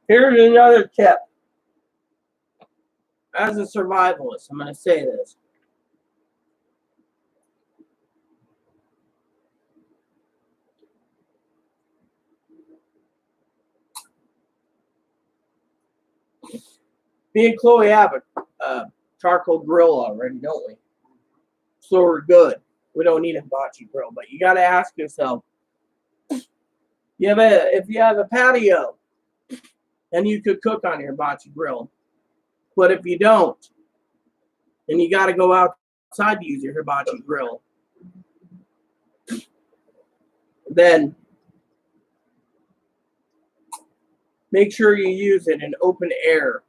Here's another tip. As a survivalist, I'm going to say this. Me and Chloe have a charcoal grill already, don't we? So we're good. We don't need a hibachi grill, but you got to ask yourself, if you have a patio, then you could cook on your hibachi grill. But if you don't, then you got to go outside to use your hibachi grill. Then make sure you use it in open air.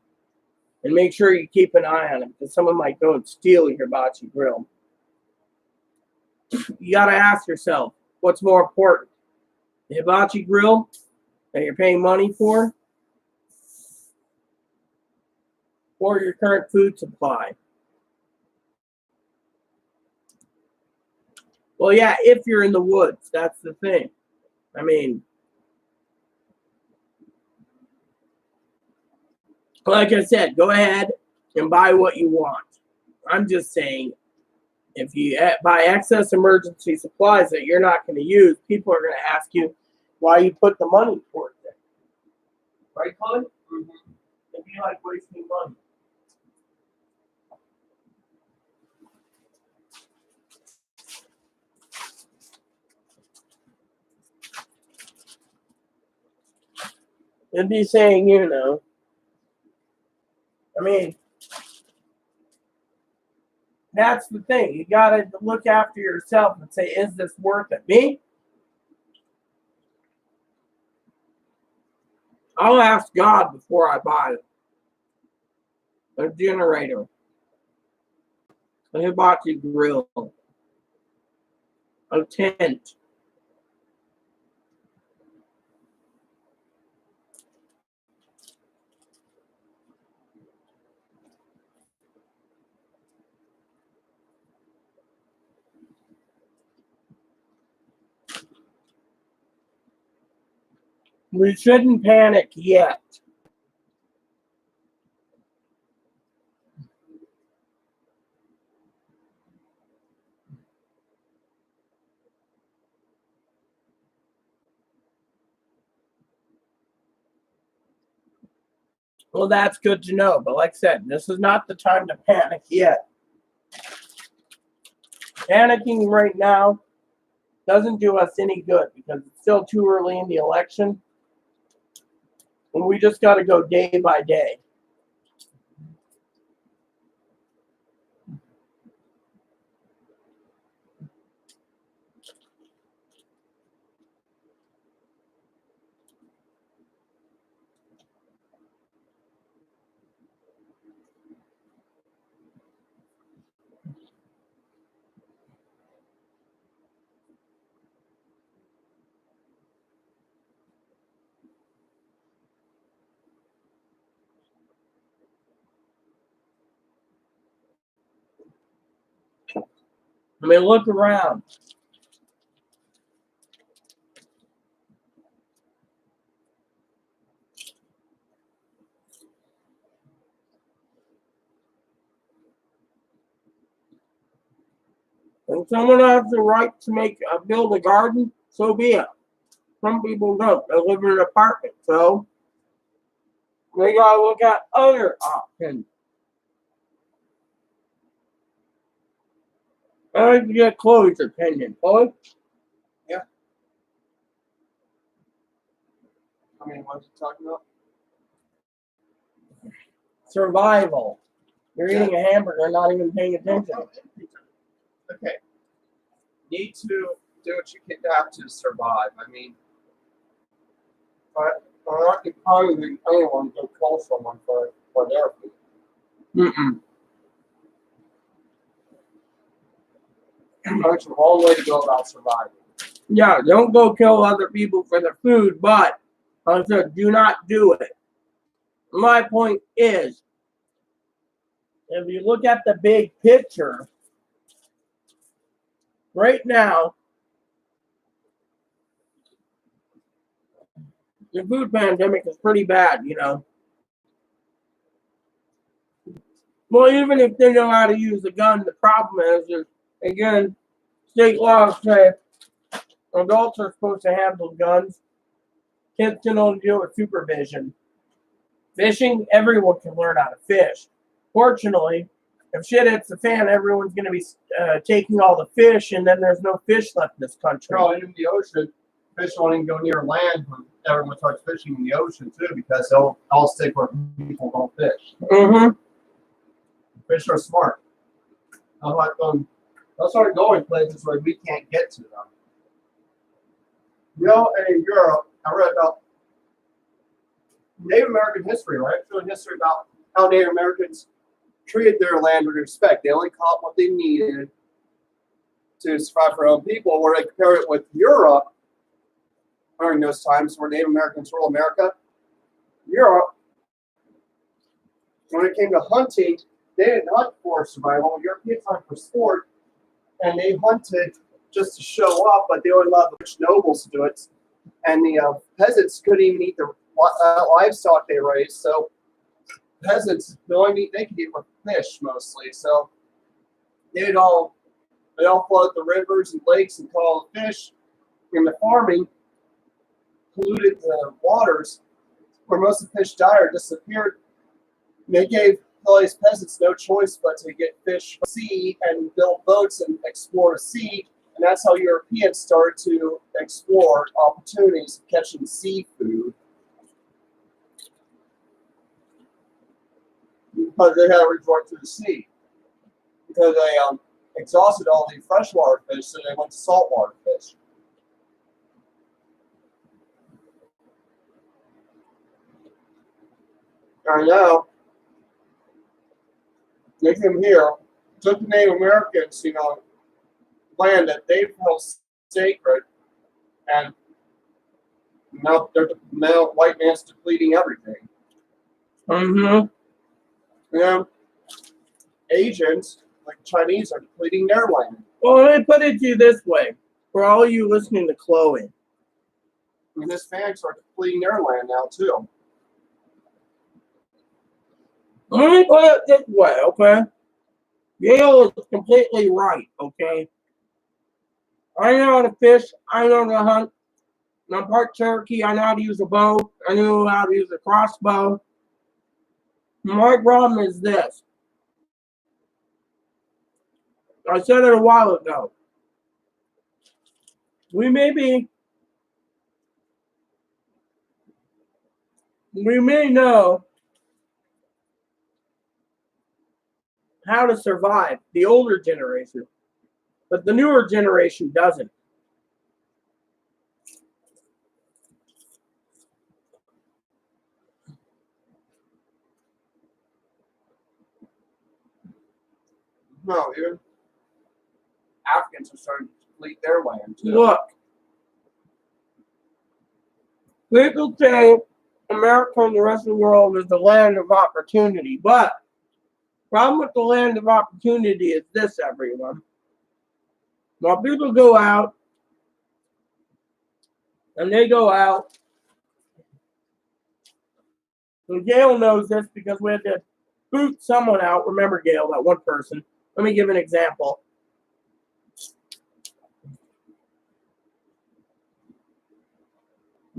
And make sure you keep an eye on it because someone might go and steal your hibachi grill. You got to ask yourself, what's more important? The hibachi grill that you're paying money for, or your current food supply? Well, yeah, if you're in the woods, that's the thing. I mean, like I said, go ahead and buy what you want. I'm just saying, if you buy excess emergency supplies that you're not going to use, people are going to ask you why you put the money towards it. Right, Colin? Mm-hmm. It'd be like wasting money. It'd be saying, I mean, that's the thing. You got to look after yourself and say, is this worth it? Me? I'll ask God before I buy a generator, a hibachi grill, a tent. We shouldn't panic yet. Well, that's good to know. But like I said, this is not the time to panic yet. Panicking right now doesn't do us any good because it's still too early in the election. And we just got to go day by day. I mean, look around. When someone has the right to build a garden, so be it. Some people don't. They live in an apartment, so they gotta look at other options. I like to get Chloe's opinion. Chloe? Yeah. I mean, what are you talking about? Survival. You're eating a hamburger, not even paying attention. Okay. Need to do what you can have to survive. I mean, I'm not encouraging anyone to kill someone for their food. Mm-mm. That's the wrong way to go about surviving. Yeah, don't go kill other people for their food, but like I said, do not do it. My point is, if you look at the big picture, right now, the food pandemic is pretty bad, you know. Well, even if they know how to use the gun, the problem is again, state laws say adults are supposed to handle guns. Kids can only do it with supervision. Fishing, everyone can learn how to fish. Fortunately, if shit hits the fan, everyone's going to be taking all the fish, and then there's no fish left in this country. No, and in the ocean, fish won't even go near land when everyone starts fishing in the ocean too, because they'll all stick where people don't fish. Mm-hmm. Fish are smart. They'll start going places where we can't get to them. You know, and in Europe, I read about Native American history, right? Showing history about how Native Americans treated their land with respect. They only caught what they needed to survive for their own people, where they compare it with Europe during those times where Native Americans ruled America. Europe, when it came to hunting, they didn't hunt for survival. Europeans hunt for sport, and they hunted just to show off, but they only allowed the rich nobles to do it. And the peasants couldn't even eat the livestock they raised. So peasants, the only meat they could eat was fish mostly. So they all flooded the rivers and lakes and caught all the fish. And the farming polluted the waters, where most of the fish died or disappeared. And they gave all these peasants no choice but to get fish from the sea and build boats and explore the sea. And that's how Europeans started to explore opportunities of catching seafood. Because they had to resort to the sea. Because they exhausted all the freshwater fish, so they went to saltwater fish. And now, they came here, took the Native Americans, land that they held sacred, and now white man's depleting everything. Mm-hmm. Asians, like Chinese, are depleting their land. Well, let me put it to you this way. For all you listening to Chloe. And Hispanics are depleting their land now, too. Let me put it this way, okay? Gail is completely right, okay? I know how to fish. I know how to hunt. I'm part Cherokee. I know how to use a bow. I know how to use a crossbow. My problem is this. I said it a while ago. We may know how to survive, the older generation, but the newer generation doesn't. No, even Africans are starting to deplete their land, too. Look, people say America and the rest of the world is the land of opportunity, but problem with the land of opportunity is this, everyone. Now, people go out, and they go out, and Gail knows this because we had to boot someone out. Remember, Gail, that one person. Let me give an example.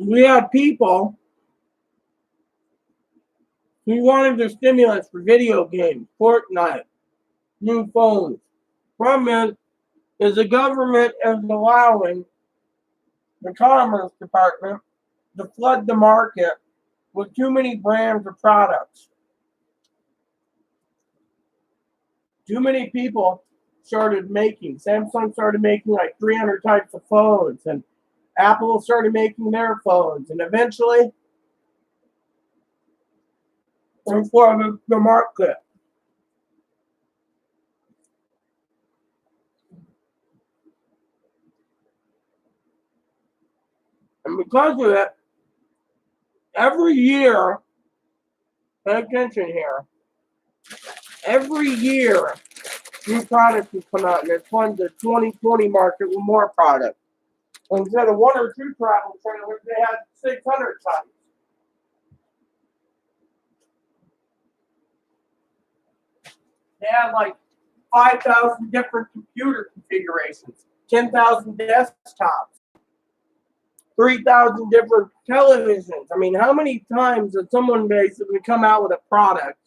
we have people who wanted their stimulus for video games, Fortnite, new phones. Problem is the government is allowing the Commerce Department to flood the market with too many brands of products. Too many people Samsung started making like 300 types of phones, and Apple started making their phones, and eventually they flooded the market. And because of it, every year, pay attention here, every year new products will come out, and it funds the 2020 market with more products. Instead of one or two travel trailers, they had 600 types. They had like 5,000 different computer configurations, 10,000 desktops, 3,000 different televisions. I mean, how many times does someone basically come out with a product?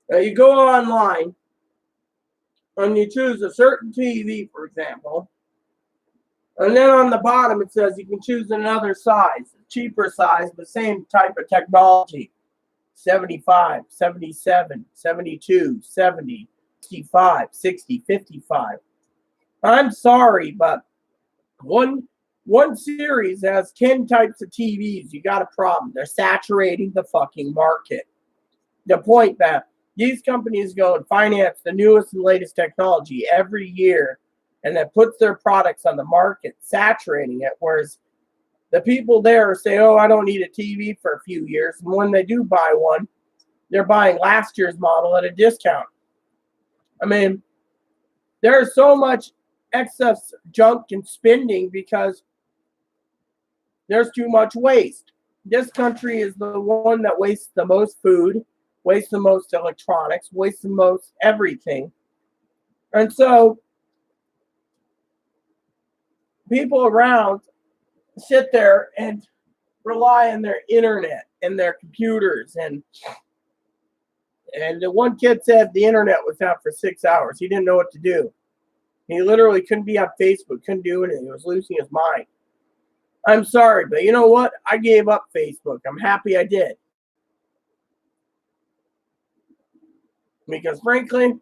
You go online and you choose a certain TV, for example, and then on the bottom it says you can choose another size, a cheaper size, but same type of technology. 75, 77, 72, 70, 65, 60, 55. I'm sorry, but one series has 10 types of TVs. You got a problem. They're saturating the fucking market. The point that these companies go and finance the newest and latest technology every year, and that puts their products on the market, saturating it, whereas the people there say, oh, I don't need a TV for a few years. And when they do buy one, they're buying last year's model at a discount. I mean, there's so much excess junk and spending because there's too much waste. This country is the one that wastes the most food, wastes the most electronics, wastes the most everything. And so people around sit there and rely on their internet and their computers. And the one kid said the internet was out for 6 hours. He didn't know what to do. He literally couldn't be on Facebook, couldn't do anything. He was losing his mind. I'm sorry, but you know what? I gave up Facebook. I'm happy I did. Because frankly,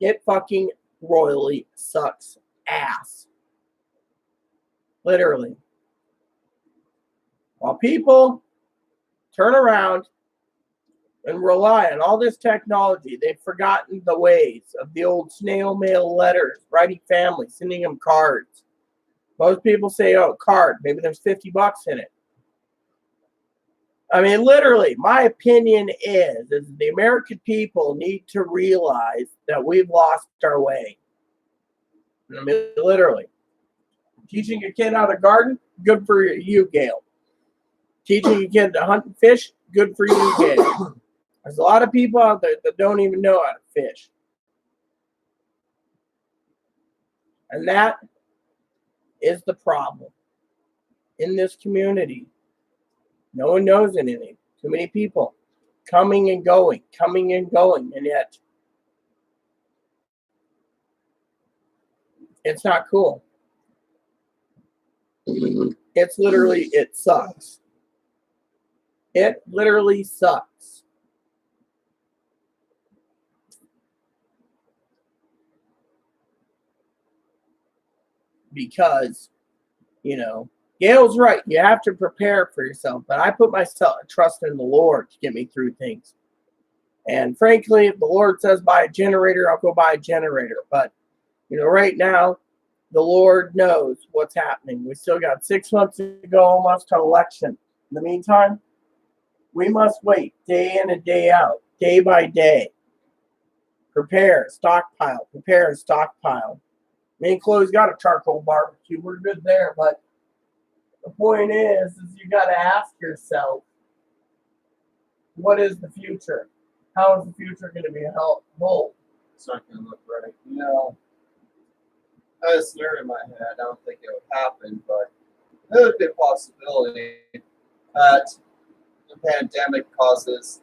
it fucking royally sucks ass. Literally. While people turn around and rely on all this technology, they've forgotten the ways of the old snail mail letters, writing families, sending them cards. Most people say, oh, card, maybe there's $50 in it. I mean, literally, my opinion is the American people need to realize that we've lost our way. I mean, literally. Teaching a kid how to garden, good for you, Gail. Teaching a kid to hunt and fish, good for you, Gail. There's a lot of people out there that don't even know how to fish. And that is the problem in this community. No one knows anything. Too many people coming and going, and yet it's not cool. It's literally, it sucks. It literally sucks. Because, Gail's right. You have to prepare for yourself. But I put myself trust in the Lord to get me through things. And frankly, if the Lord says buy a generator, I'll go buy a generator. But, right now, the Lord knows what's happening. We still got 6 months to go almost to election. In the meantime, we must wait day in and day out, day by day. Prepare, stockpile. Me and Chloe's got a charcoal barbecue. We're good there, but the point is you got to ask yourself, what is the future? How is the future going to be held? It's not going to look right. I had a scenario in my head. I don't think it would happen, but Could be a possibility that the pandemic causes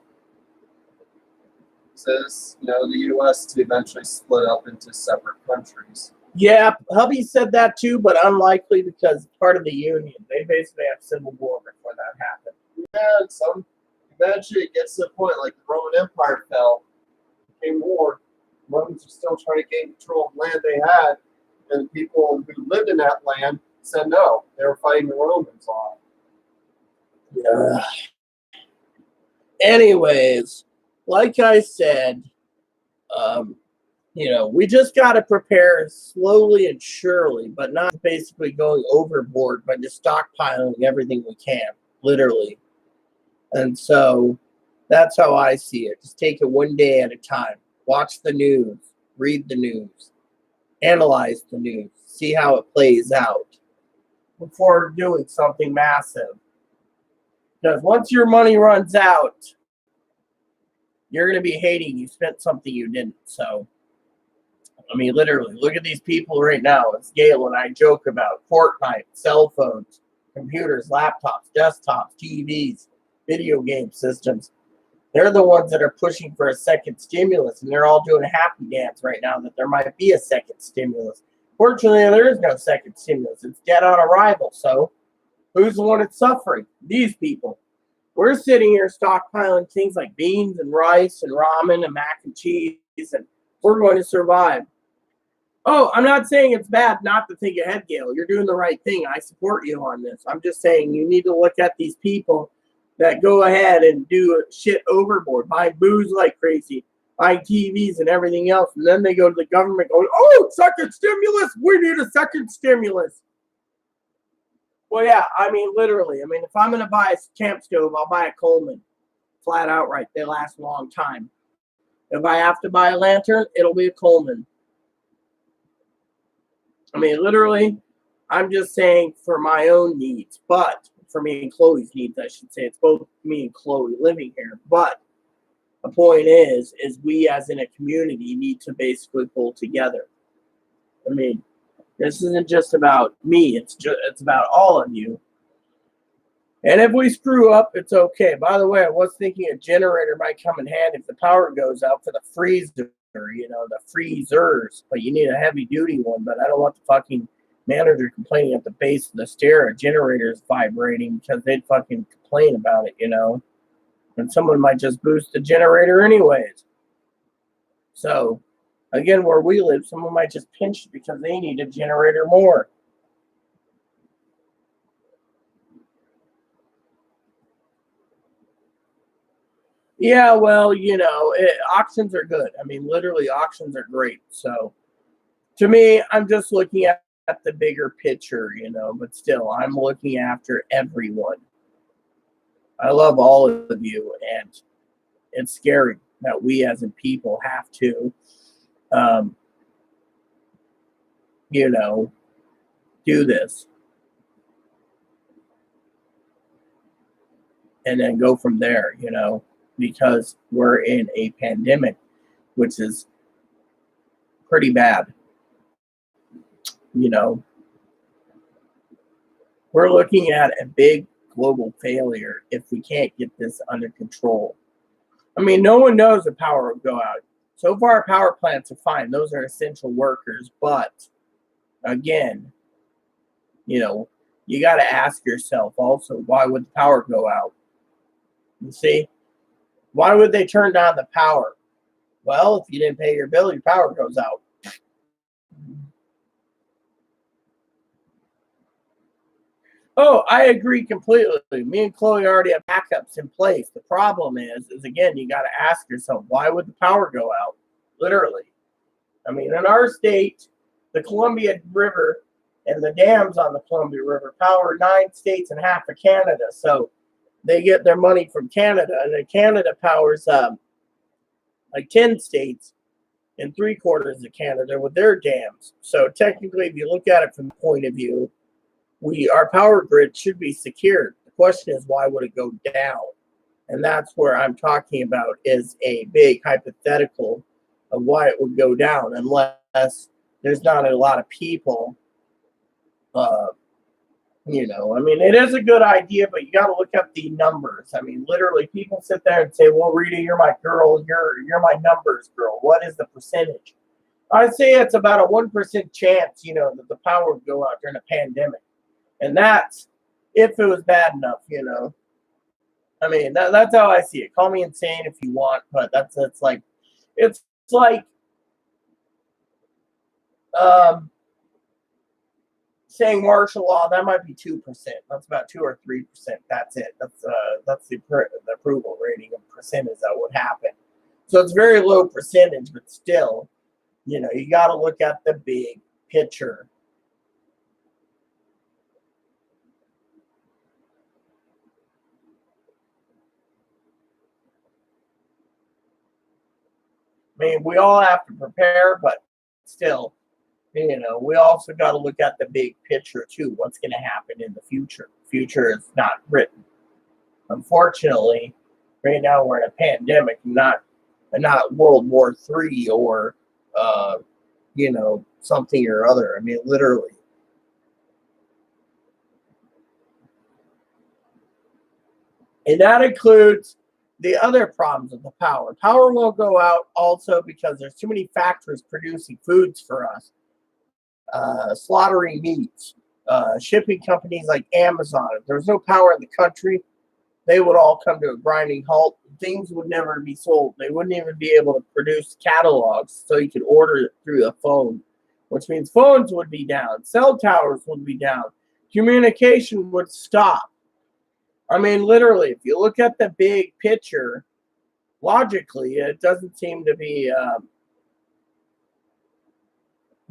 the U.S. to eventually split up into separate countries. Yeah, hubby said that too, but unlikely because part of the union. They basically have civil war before that happened. Yeah, and eventually it gets to the point like the Roman Empire fell, became war. Romans are still trying to gain control of land they had, and the people who lived in that land said no. They were fighting the Romans off. Yeah. Anyways, like I said, we just got to prepare slowly and surely, but not basically going overboard, but just stockpiling everything we can, literally. And so that's how I see it. Just take it one day at a time. Watch the news, read the news, analyze the news, see how it plays out before doing something massive. Because once your money runs out, you're going to be hating you spent something you didn't. So, I mean, literally, look at these people right now. It's Gail and I joke about Fortnite, cell phones, computers, laptops, desktops, TVs, video game systems. They're the ones that are pushing for a second stimulus, and they're all doing a happy dance right now that there might be a second stimulus. Fortunately, there is no second stimulus. It's dead on arrival. So, who's the one that's suffering? These people. We're sitting here stockpiling things like beans and rice and ramen and mac and cheese, and we're going to survive. Oh, I'm not saying it's bad not to think ahead, Gail. You're doing the right thing. I support you on this. I'm just saying you need to look at these people that go ahead and do shit overboard, buy booze like crazy, buy TVs and everything else, and then they go to the government going, oh, second stimulus, we need a second stimulus. Well, yeah, I mean, literally. I mean, if I'm going to buy a camp stove, I'll buy a Coleman, flat out right. They last a long time. If I have to buy a lantern, it'll be a Coleman. I mean, literally, I'm just saying for my own needs, but for me and Chloe's needs, I should say. It's both me and Chloe living here. But the point is we as in a community need to basically pull together. I mean, this isn't just about me. It's about all of you. And if we screw up, it's okay. By the way, I was thinking a generator might come in handy if the power goes out for the freezer, the freezers. But you need a heavy duty one. But I don't want the fucking manager complaining at the base of the stair a generator is vibrating because they'd fucking complain about it, And someone might just boost the generator anyways. So, again, where we live, someone might just pinch it because they need a generator more. Yeah, well, auctions are good. I mean, literally, auctions are great. So, to me, I'm just looking at the bigger picture, but still, I'm looking after everyone. I love all of you, and it's scary that we as a people have to, do this. And then go from there, because we're in a pandemic, which is pretty bad. We're looking at a big global failure if we can't get this under control. I mean, no one knows if power will go out. So far, power plants are fine. Those are essential workers. But again, you got to ask yourself also, why would the power go out? You see, why would they turn down the power? Well, if you didn't pay your bill, your power goes out. Oh, I agree completely. Me and Chloe already have backups in place. The problem is again, you got to ask yourself, why would the power go out? Literally. I mean, in our state, the Columbia River and the dams on the Columbia River power 9 states and half of Canada. So they get their money from Canada, and then Canada powers like 10 states and 3/4 of Canada with their dams. So technically, if you look at it from the point of view, our power grid should be secured. The question is, why would it go down? And that's where I'm talking about is a big hypothetical of why it would go down, unless there's not a lot of people You know, I mean, it is a good idea, but you got to look at the numbers. I mean, literally, people sit there and say, "Well, Rita, you're my girl. You're my numbers girl. What is the percentage?" I'd say it's about a 1% chance, you know, that the power would go out during a pandemic, and that's if it was bad enough, you know. I mean, that's how I see it. Call me insane if you want, but it's like um, saying martial law. That might be 2%. That's about 2 or 3%. That's it. That's the approval rating of percentage that would happen. So it's very low percentage, but still, you know, you got to look at the big picture. I mean, we all have to prepare, but still, you know, we also got to look at the big picture too. What's going to happen in the future? Future is not written. Unfortunately, right now we're in a pandemic, not World War III or you know, something or other. I mean, literally. And that includes the other problems of the power. Power won't go out also because there's too many factories producing foods for us, slaughtering meats, shipping companies like Amazon. If there was no power in the country, they would all come to a grinding halt. Things would never be sold. They wouldn't even be able to produce catalogs so you could order it through the phone, which means phones would be down, cell towers would be down, communication would stop. I mean, literally, if you look at the big picture, logically, it doesn't seem to be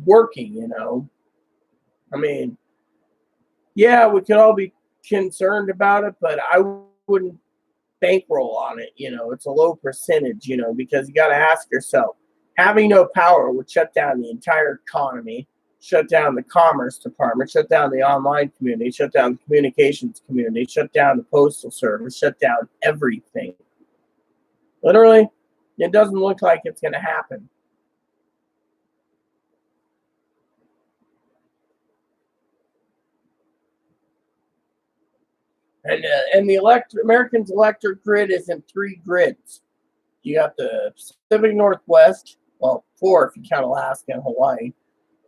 working, you know. I mean, yeah, we could all be concerned about it, but I wouldn't bankroll on it. You know, it's a low percentage, you know, because you got to ask yourself, having no power would shut down the entire economy, shut down the commerce department, shut down the online community, shut down the communications community, shut down the postal service, shut down everything. Literally, it doesn't look like it's going to happen. And the Americans' electric grid is in 3 grids. You got the Pacific Northwest, well, 4 if you count Alaska and Hawaii.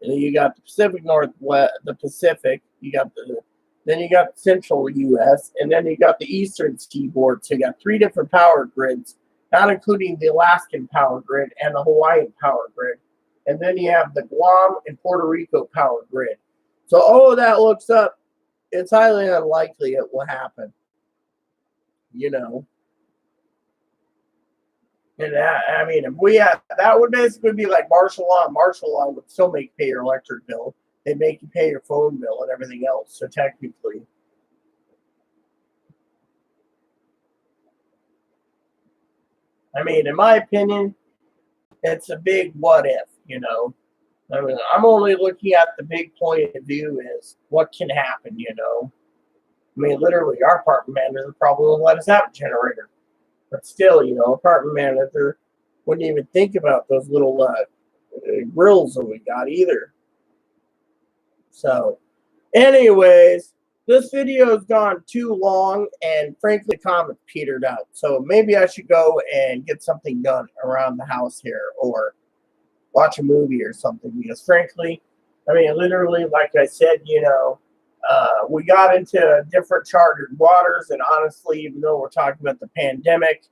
And then you got the Pacific Northwest, the Pacific. Then you got the Central U.S. and then you got the Eastern Seaboard. So you got 3 different power grids, not including the Alaskan power grid and the Hawaiian power grid. And then you have the Guam and Puerto Rico power grid. So all of that looks up. It's highly unlikely it will happen. You know. And I mean, if we had, that would basically be like martial law. Martial law would still make you pay your electric bill. They make you pay your phone bill and everything else. So technically, I mean, in my opinion, it's a big what if, you know. I mean, I'm only looking at the big point of view is what can happen, you know. I mean, literally, our apartment manager probably won't let us have a generator. But still, you know, apartment manager wouldn't even think about those little grills that we got either. So, anyways, this video has gone too long, and frankly, the comments petered out. So maybe I should go and get something done around the house here, or watch a movie or something. Because frankly, I mean, literally, like I said, you know, we got into different chartered waters, and honestly, even though we're talking about the pandemic,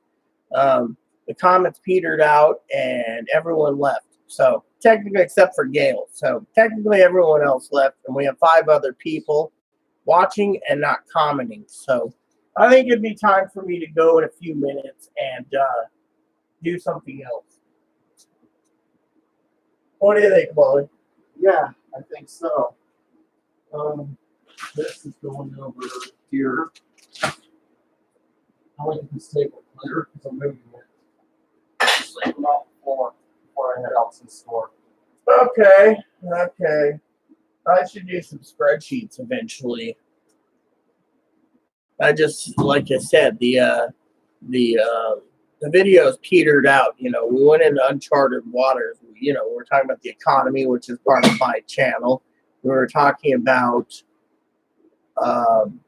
the comments petered out, and everyone left. So technically, except for Gail. So technically, everyone else left, and we have 5 other people watching and not commenting. So I think it'd be time for me to go in a few minutes and do something else. What do you think, Molly? Yeah, I think so. This is going over here. I want this table clear because I'm moving it. Just leave them off the floor before I head out to the store. Okay. I should do some spreadsheets eventually. I just, like I said, the videos petered out. You know, we went into uncharted waters. You know, we're talking about the economy, which is part of my channel. We were talking about um,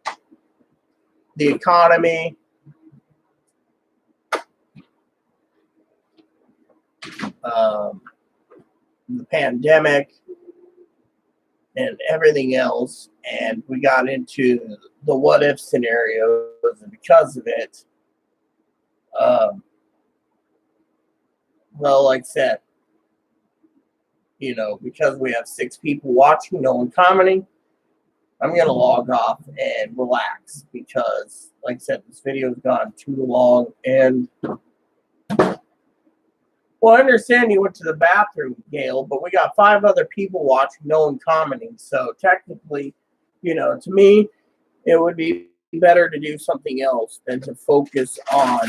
the economy, the pandemic, and everything else. And we got into the what if scenarios, and because of it, um, well, like I said, because we have 6 people watching, no one commenting, I'm going to log off and relax because, like I said, this video's gone too long. And, well, I understand you went to the bathroom, Gail, but we got 5 other people watching, no one commenting. So technically, to me, it would be better to do something else than to focus on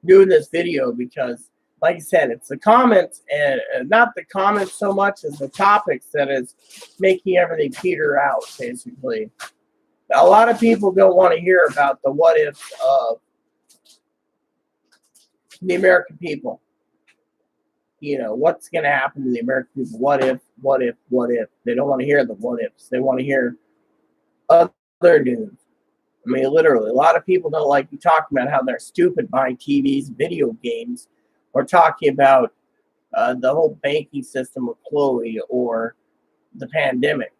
doing this video because, like I said, it's the comments and not the comments so much as the topics that is making everything peter out, basically. A lot of people don't want to hear about the what ifs of the American people. What's going to happen to the American people? What if, what if, what if? They don't want to hear the what ifs. They want to hear other news. I mean, literally, a lot of people don't like you talking about how they're stupid buying TVs, video games, or talking about the whole banking system with Chloe or the pandemic.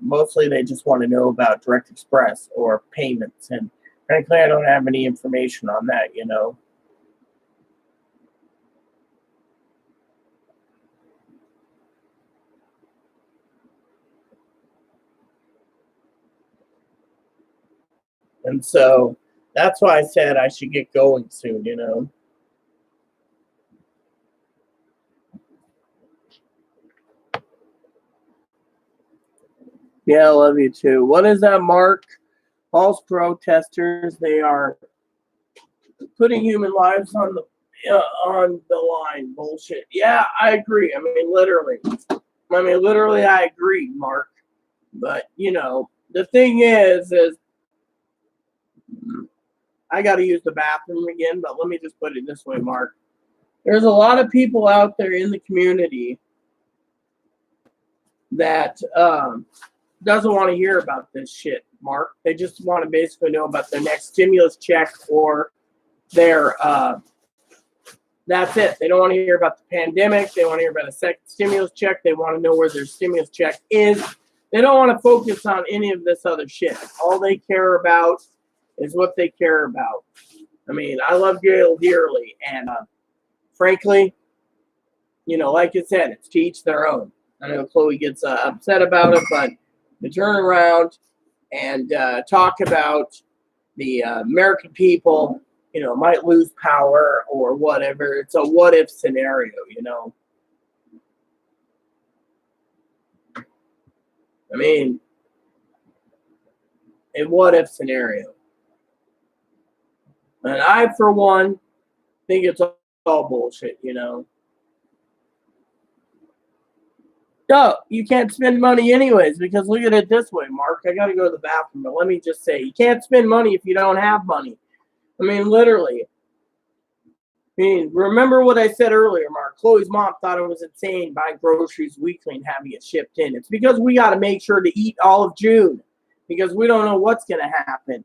Mostly they just want to know about Direct Express or payments. And frankly, I don't have any information on that. And so that's why I said I should get going soon. Yeah, I love you too. What is that, Mark? False protesters, they are putting human lives on the line. Bullshit. Yeah, I agree. I mean, literally, I agree, Mark. But the thing is I got to use the bathroom again. But let me just put it this way, Mark. There's a lot of people out there in the community that doesn't want to hear about this shit, Mark. They just want to basically know about their next stimulus check or their that's it. They don't want to hear about the pandemic. They want to hear about a second stimulus check. They want to know where their stimulus check is. They don't want to focus on any of this other shit. All they care about is what they care about. I mean, I love Gail dearly, and frankly, like I said, it's to each their own. I know Chloe gets upset about it, but to turn around and talk about the American people, might lose power or whatever. It's a what if scenario, I mean, a what if scenario. And I, for one, think it's all bullshit, No, you can't spend money anyways, because look at it this way, Mark. I got to go to the bathroom, but let me just say, you can't spend money if you don't have money. I mean, literally. I mean, remember what I said earlier, Mark. Chloe's mom thought it was insane buying groceries weekly and having it shipped in. It's because we got to make sure to eat all of June because we don't know what's going to happen.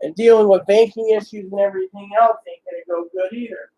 And dealing with banking issues and everything else ain't going to go good either.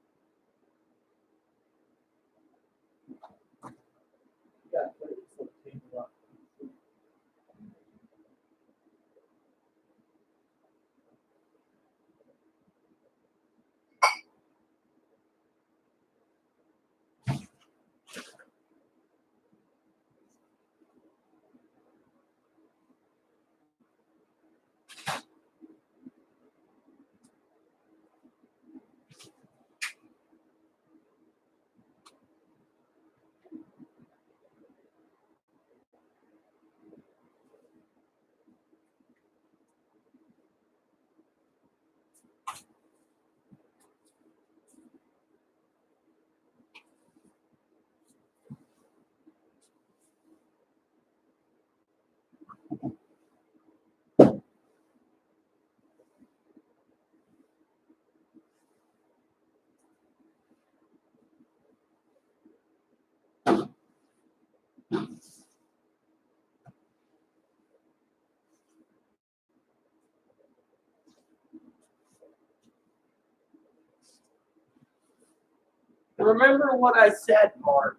Remember what I said, Mark.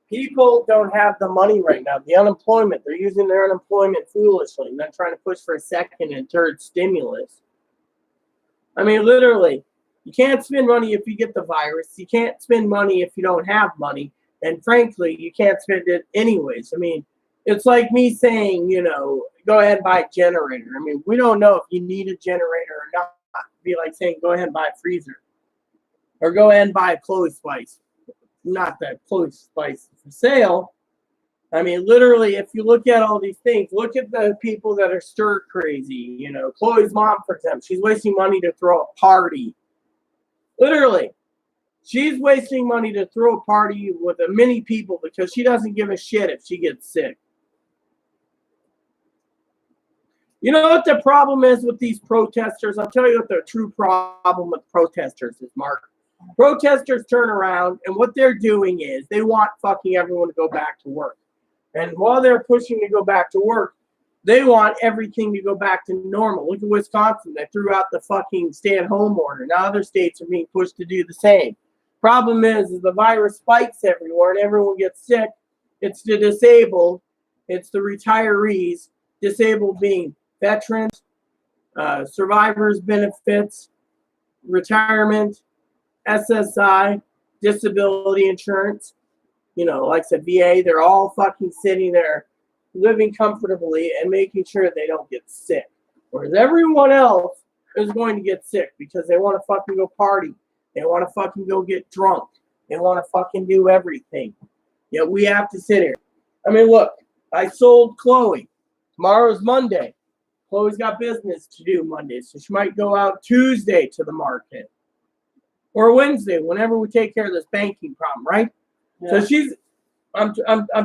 People don't have the money right now. The unemployment, they're using their unemployment foolishly, and they're trying to push for a second and third stimulus. I mean, literally, you can't spend money if you get the virus. You can't spend money if you don't have money. And frankly, you can't spend it anyways. I mean, it's like me saying, go ahead and buy a generator. I mean, we don't know if you need a generator or not. It'd be like saying, go ahead and buy a freezer. Or go ahead and buy a clothes spice. Not that clothes spice for sale. I mean, literally, if you look at all these things, look at the people that are stir crazy. Chloe's mom, for example, she's wasting money to throw a party. Literally, she's wasting money to throw a party with many people because she doesn't give a shit if she gets sick. You know what the problem is with these protesters? I'll tell you what the true problem with protesters is, Mark. Protesters turn around, and what they're doing is they want fucking everyone to go back to work. And while they're pushing to go back to work, they want everything to go back to normal. Look at Wisconsin. They threw out the fucking stay-at-home order. Now other states are being pushed to do the same. Problem is the virus spikes everywhere, and everyone gets sick. It's the disabled. It's the retirees. Disabled being veterans, survivors benefits, retirement, SSI, disability insurance, like I said, VA, they're all fucking sitting there living comfortably and making sure they don't get sick. Whereas everyone else is going to get sick because they want to fucking go party. They want to fucking go get drunk. They want to fucking do everything. Yet we have to sit here. I mean, look, I sold Chloe. Tomorrow's Monday. Chloe's got business to do Monday, so she might go out Tuesday to the market. Or Wednesday, whenever we take care of this banking problem, right? Yeah. So I'm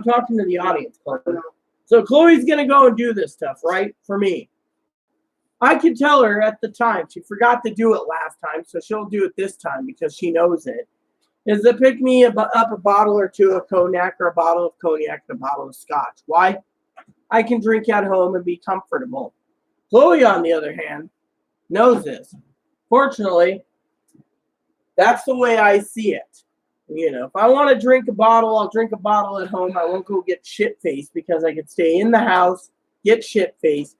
talking to the audience, Chloe. So Chloe's gonna go and do this stuff, right? For me. I could tell her at the time, she forgot to do it last time, so she'll do it this time because she knows it. Is to pick me up a bottle or two of cognac or a bottle of cognac and a bottle of scotch. Why? I can drink at home and be comfortable. Chloe, on the other hand, knows this. Fortunately, that's the way I see it. If I want to drink a bottle, I'll drink a bottle at home. I won't go get shit-faced because I can stay in the house, get shit-faced,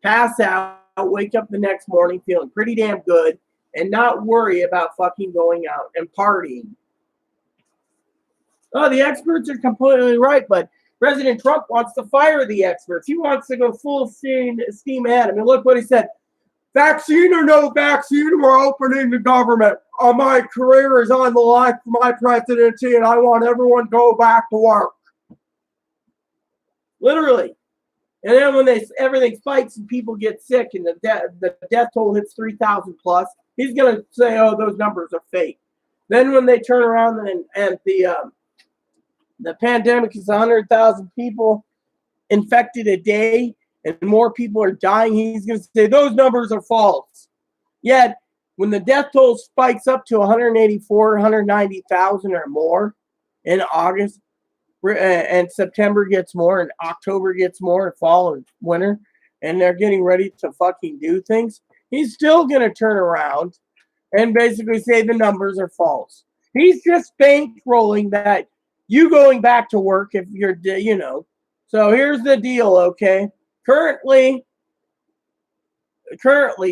pass out, wake up the next morning feeling pretty damn good, and not worry about fucking going out and partying. Oh, the experts are completely right, but President Trump wants to fire the experts. He wants to go full steam ahead. I mean, look what he said. Vaccine or no vaccine, we're opening the government. My career is on the line for my presidency, and I want everyone to go back to work. Literally. And then when everything spikes and people get sick and the death toll hits 3,000 plus, he's going to say, oh, those numbers are fake. Then when they turn around and the pandemic is 100,000 people infected a day and more people are dying, he's going to say those numbers are false. Yet, when the death toll spikes up to 184, 190,000 or more in August, and September gets more, and October gets more, and fall and winter, and they're getting ready to fucking do things, he's still going to turn around and basically say the numbers are false. He's just bankrolling that you going back to work if you're, So here's the deal, okay? Currently,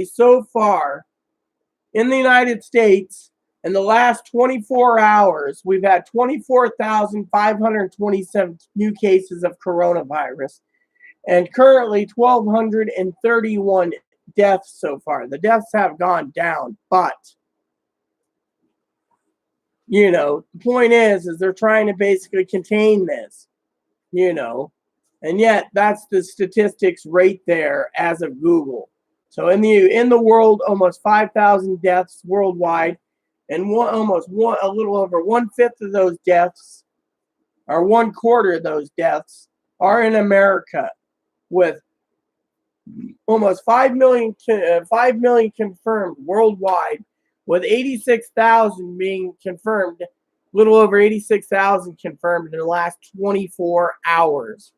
so far, in the United States, in the last 24 hours, we've had 24,527 new cases of coronavirus, and currently 1,231 deaths so far. The deaths have gone down, but the point is they're trying to basically contain this, and yet that's the statistics right there as of Google. So in the world, almost 5,000 deaths worldwide, and a little over 1/5 of those deaths, or 1/4 of those deaths, are in America, with almost 5 million confirmed worldwide, with 86,000 being confirmed, a little over 86,000 confirmed in the last 24 hours.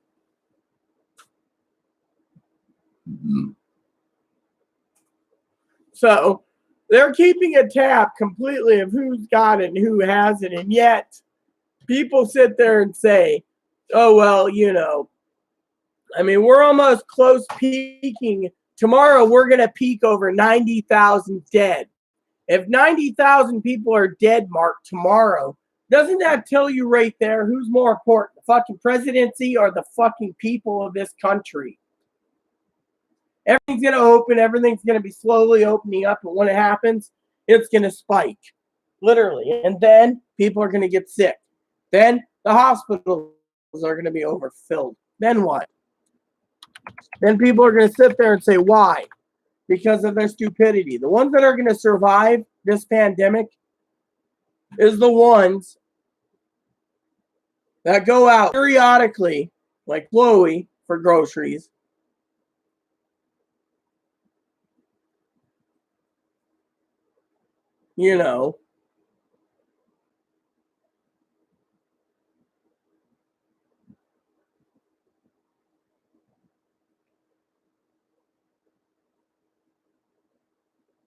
So They're keeping a tab completely of who's got it and who hasn't. And yet, people sit there and say, oh, well, I mean, we're almost close peaking. Tomorrow, we're going to peak over 90,000 dead. If 90,000 people are dead, Mark, tomorrow, doesn't that tell you right there who's more important, the fucking presidency or the fucking people of this country? Everything's going to open. Everything's going to be slowly opening up. And when it happens, it's going to spike, literally. And then people are going to get sick. Then the hospitals are going to be overfilled. Then what? Then people are going to sit there and say, why? Because of their stupidity. The ones that are going to survive this pandemic is the ones that go out periodically, like Chloe, for groceries.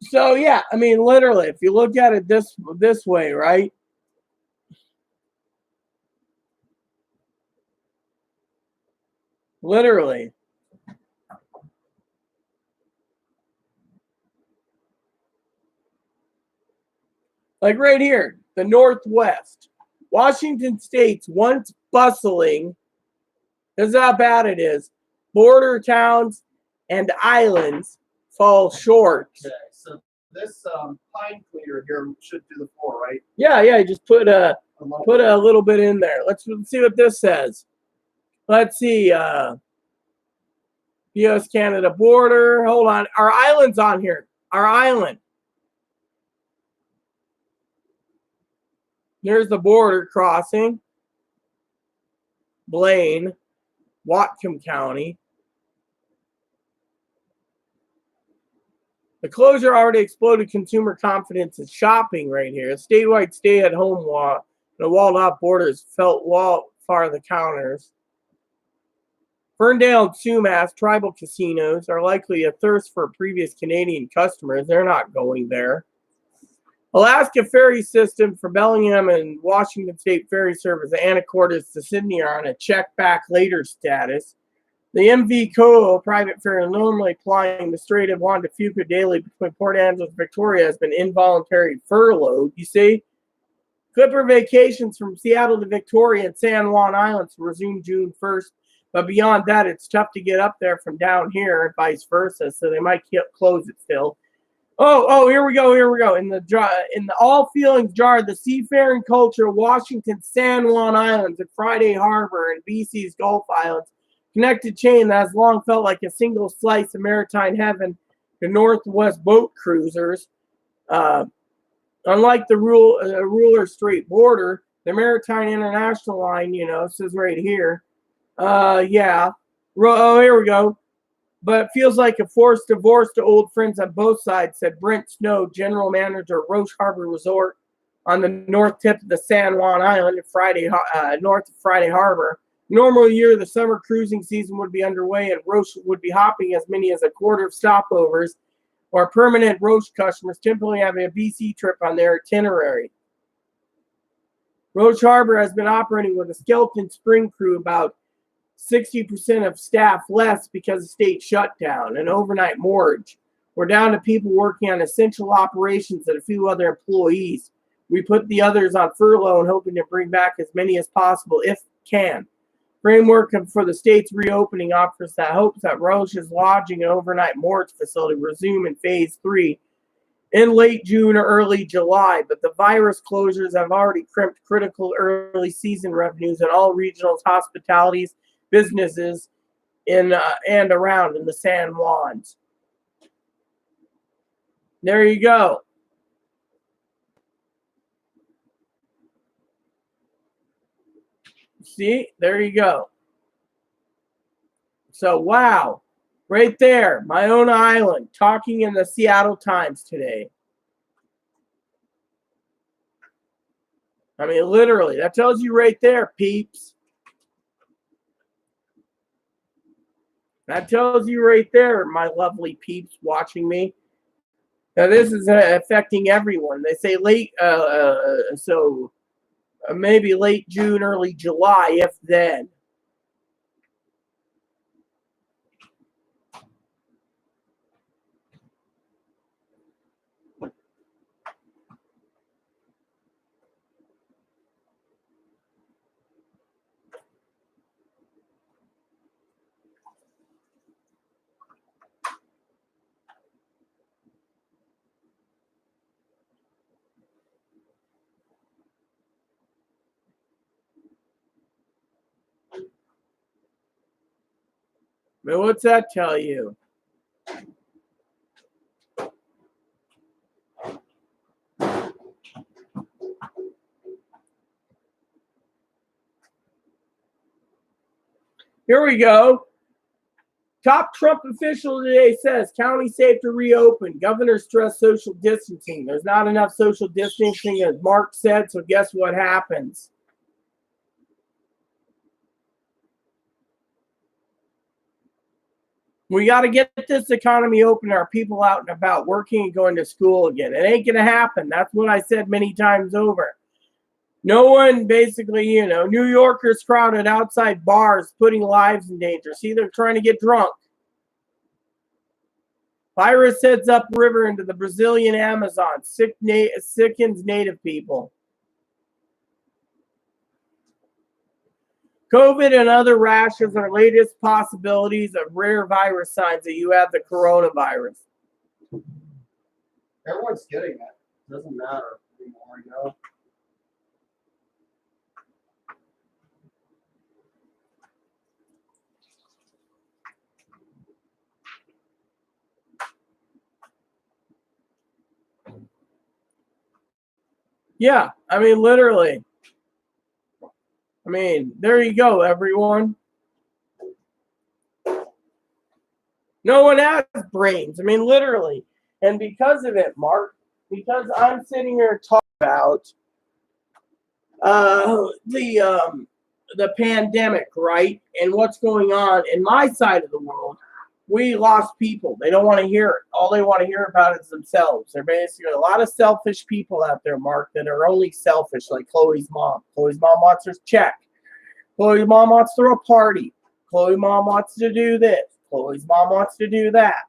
So yeah, I mean, literally, if you look at it this way, right? Literally. Like right here, the Northwest. Washington State's once bustling, this is how bad it is. Border towns and islands fall short. Okay, so this pine cleaner here should do the floor, right? Yeah, you just put a little bit in there. Let's see what this says. Let's see. U.S. Canada border. Hold on. Our island's on here. Our island. Here's the border crossing. Blaine, Whatcom County. The closure already exploded consumer confidence in shopping right here. A statewide stay-at-home law and the walled-off borders felt far the counters. Ferndale and Sumas tribal casinos are likely a thirst for previous Canadian customers. They're not going there. Alaska ferry system for Bellingham and Washington State Ferry Service, Anacortes to Sydney, are on a check back later status. The MV Coho private ferry normally plying the Strait of Juan de Fuca daily between Port Angeles and Victoria has been involuntarily furloughed. You see? Clipper vacations from Seattle to Victoria and San Juan Islands resume June 1st. But beyond that, it's tough to get up there from down here and vice versa. So they might close it still. Oh, here we go. In the all feelings jar, the seafaring culture of Washington San Juan Islands and Friday Harbor and BC's Gulf Islands, connected chain that has long felt like a single slice of maritime heaven to Northwest boat cruisers. Unlike the Ruler Strait border, the Maritime International Line, says right here. Yeah. Oh, here we go. But it feels like a forced divorce to old friends on both sides, said Brent Snow, general manager of Roche Harbor Resort on the north tip of the San Juan Island, north of Friday Harbor. Normal year, the summer cruising season would be underway, and Roche would be hopping as many as a quarter of stopovers, or permanent Roche customers typically having a BC trip on their itinerary. Roche Harbor has been operating with a skeleton spring crew, about 60% of staff less because of state shutdown and overnight mortgage. We're down to people working on essential operations and a few other employees. We put the others on furlough and hoping to bring back as many as possible if can. Framework for the state's reopening offers that hopes that Roche's lodging and overnight mortgage facility resume in phase 3 in late June or early July, but the virus closures have already crimped critical early season revenues in all regional hospitalities businesses in and around in the San Juans. There you go. See, there you go. So, wow, right there, my own island, talking in the Seattle Times today. I mean, literally, that tells you right there, peeps. That tells you right there, my lovely peeps watching me. Now this is affecting everyone. They say late, maybe late June, early July, if then. But what's that tell you? Here we go. Top Trump official today says county safe to reopen. Governor stressed social distancing. There's not enough social distancing, as Mark said, so guess what happens? We got to get this economy open, our people out and about, working and going to school again. It ain't going to happen. That's what I said many times over. No one, basically, New Yorkers crowded outside bars, putting lives in danger. See, they're trying to get drunk. Virus heads upriver into the Brazilian Amazon, sickens native people. COVID and other rashes are latest possibilities of rare virus signs that you have the coronavirus. Everyone's getting it. Doesn't matter anymore, Yeah, I mean, literally. I mean, there you go, everyone. No one has brains. I mean, literally. And because of it, Mark, because I'm sitting here talking about the pandemic, right? And what's going on in my side of the world, we lost people. They don't want to hear it. All they want to hear about is themselves. They're basically a lot of selfish people out there, Mark, that are only selfish, like Chloe's mom. Chloe's mom wants her check. Chloe's mom wants to throw a party. Chloe's mom wants to do this. Chloe's mom wants to do that.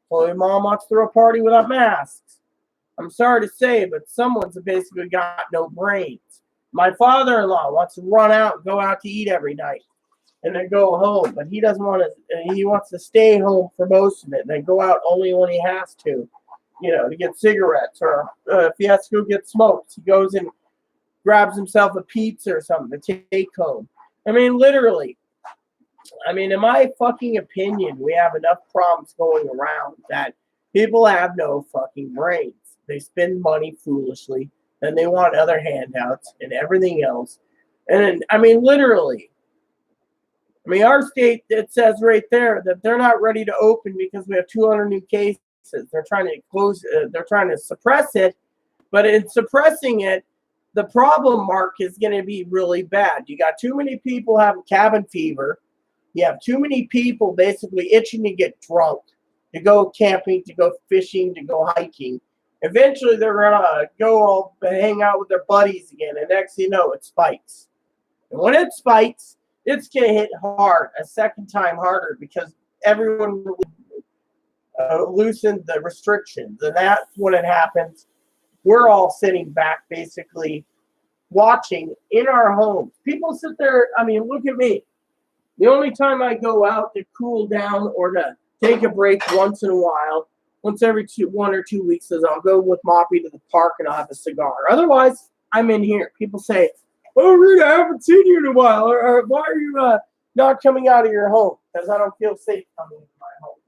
Chloe's mom wants to throw a party without masks. I'm sorry to say, but someone's basically got no brains. My father-in-law wants to run out and go out to eat every night and then go home, but he doesn't want to. He wants to stay home for most of it and then go out only when he has to, to get cigarettes, or if he has to go get smokes, he goes and grabs himself a pizza or something to take home. I mean, literally. I mean, in my fucking opinion, we have enough problems going around that people have no fucking brains. They spend money foolishly, and they want other handouts and everything else. And I mean, literally. I mean, our state, it says right there that they're not ready to open because we have 200 new cases. They're trying to close. They're trying to suppress it, but in suppressing it, the problem, Mark, is going to be really bad. You got too many people having cabin fever. You have too many people basically itching to get drunk, to go camping, to go fishing, to go hiking. Eventually, they're going to go all hang out with their buddies again, and next thing you know, it spikes. And when it spikes, it's going to hit hard, a second time harder, because everyone loosened the restrictions. And that's when it happens. We're all sitting back, basically, watching in our homes. People sit there, I mean, look at me. The only time I go out to cool down or to take a break once in a while, once every 1 or 2 weeks, is I'll go with Moppy to the park and I'll have a cigar. Otherwise, I'm in here. People say, "Oh, Rita, I haven't seen you in a while. Or why are you not coming out of your home?" Because I don't feel safe coming into my home.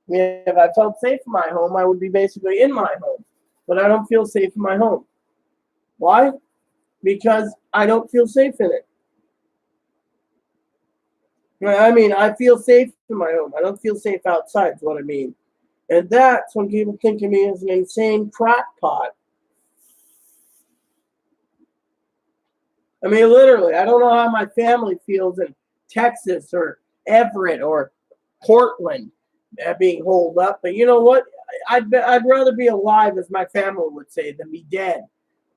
I mean, if I felt safe in my home, I would be basically in my home. But I don't feel safe in my home. Why? Because I don't feel safe in it. I mean, I feel safe in my home. I don't feel safe outside, is what I mean. And that's when people think of me as an insane crackpot. I mean, literally, I don't know how my family feels in Texas or Everett or Portland. being holed up. But you know what? I'd rather be alive, as my family would say, than be dead.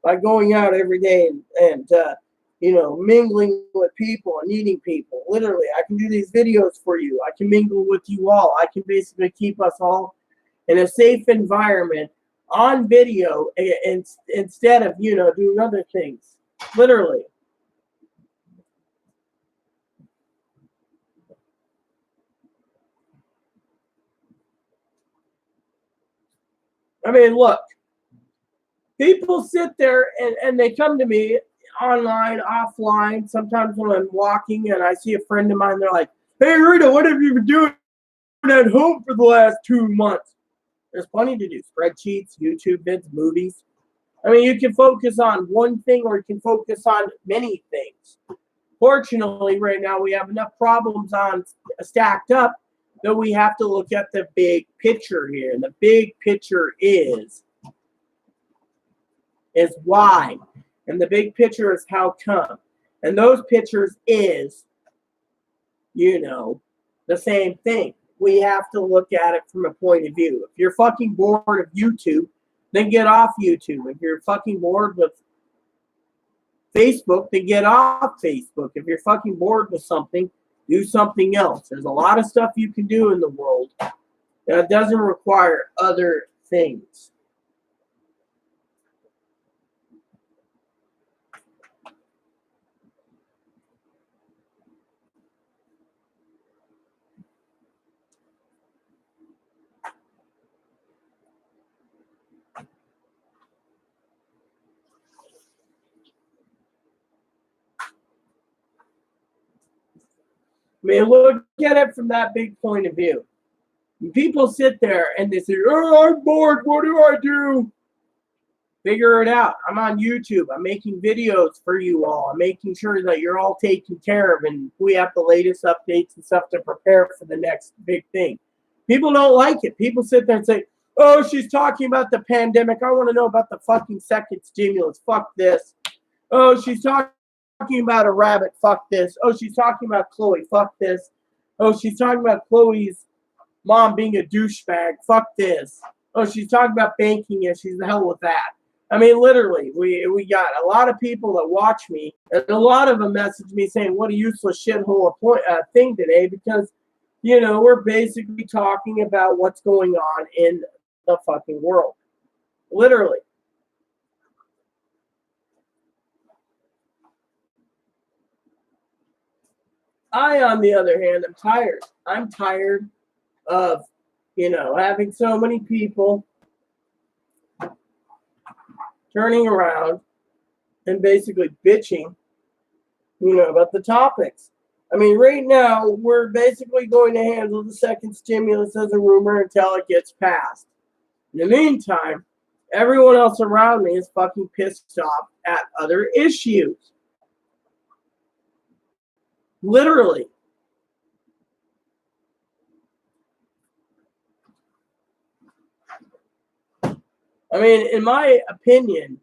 By going out every day and mingling with people and meeting people. Literally, I can do these videos for you. I can mingle with you all. I can basically keep us all in a safe environment on video instead of, doing other things. Literally. I mean, look, people sit there and they come to me online, offline, sometimes when I'm walking and I see a friend of mine, they're like, hey, Rita, what have you been doing at home for the last 2 months? There's plenty to do. Spreadsheets, YouTube vids, movies. I mean, you can focus on one thing or you can focus on many things. Fortunately, right now we have enough problems stacked up that we have to look at the big picture here. And the big picture is why. And the big picture is how come. And those pictures is, the same thing. We have to look at it from a point of view. If you're fucking bored of YouTube, then get off YouTube. If you're fucking bored with Facebook, then get off Facebook. If you're fucking bored with something, do something else. There's a lot of stuff you can do in the world that doesn't require other things. I mean, look at it from that big point of view. When people sit there and they say, oh, I'm bored. What do I do? Figure it out. I'm on YouTube. I'm making videos for you all. I'm making sure that you're all taken care of and we have the latest updates and stuff to prepare for the next big thing. People don't like it. People sit there and say, oh, she's talking about the pandemic. I want to know about the fucking second stimulus. Fuck this. Oh, she's talking about a rabbit. Fuck this. Oh, she's talking about Chloe. Fuck this. Oh, she's talking about Chloe's mom being a douchebag. Fuck this. Oh, she's talking about banking issues. The hell with that. I mean, literally, we got a lot of people that watch me, and a lot of them message me saying, what a useless shithole thing today, because, we're basically talking about what's going on in the fucking world. Literally. I, on the other hand, am tired. I'm tired of, having so many people turning around and basically bitching, about the topics. I mean, right now, we're basically going to handle the second stimulus as a rumor until it gets passed. In the meantime, everyone else around me is fucking pissed off at other issues. Literally. I mean, in my opinion,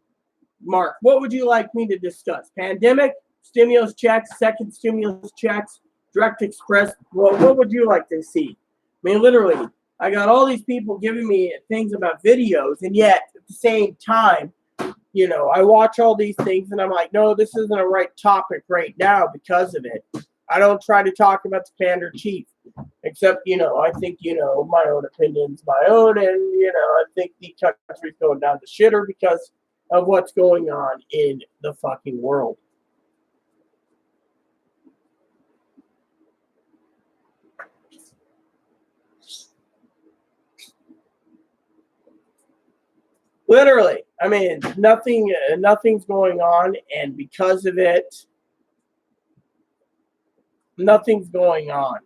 Mark, what would you like me to discuss? Pandemic, stimulus checks, second stimulus checks, direct express. Well, what would you like to see? I mean, literally, I got all these people giving me things about videos, and yet at the same time, I watch all these things and I'm like, no, this isn't a right topic right now because of it. I don't try to talk about the commander chief, except, I think, my own opinion's my own, and, I think the country's going down the shitter because of what's going on in the fucking world. Literally, I mean, nothing's going on, and because of it, nothing's going on.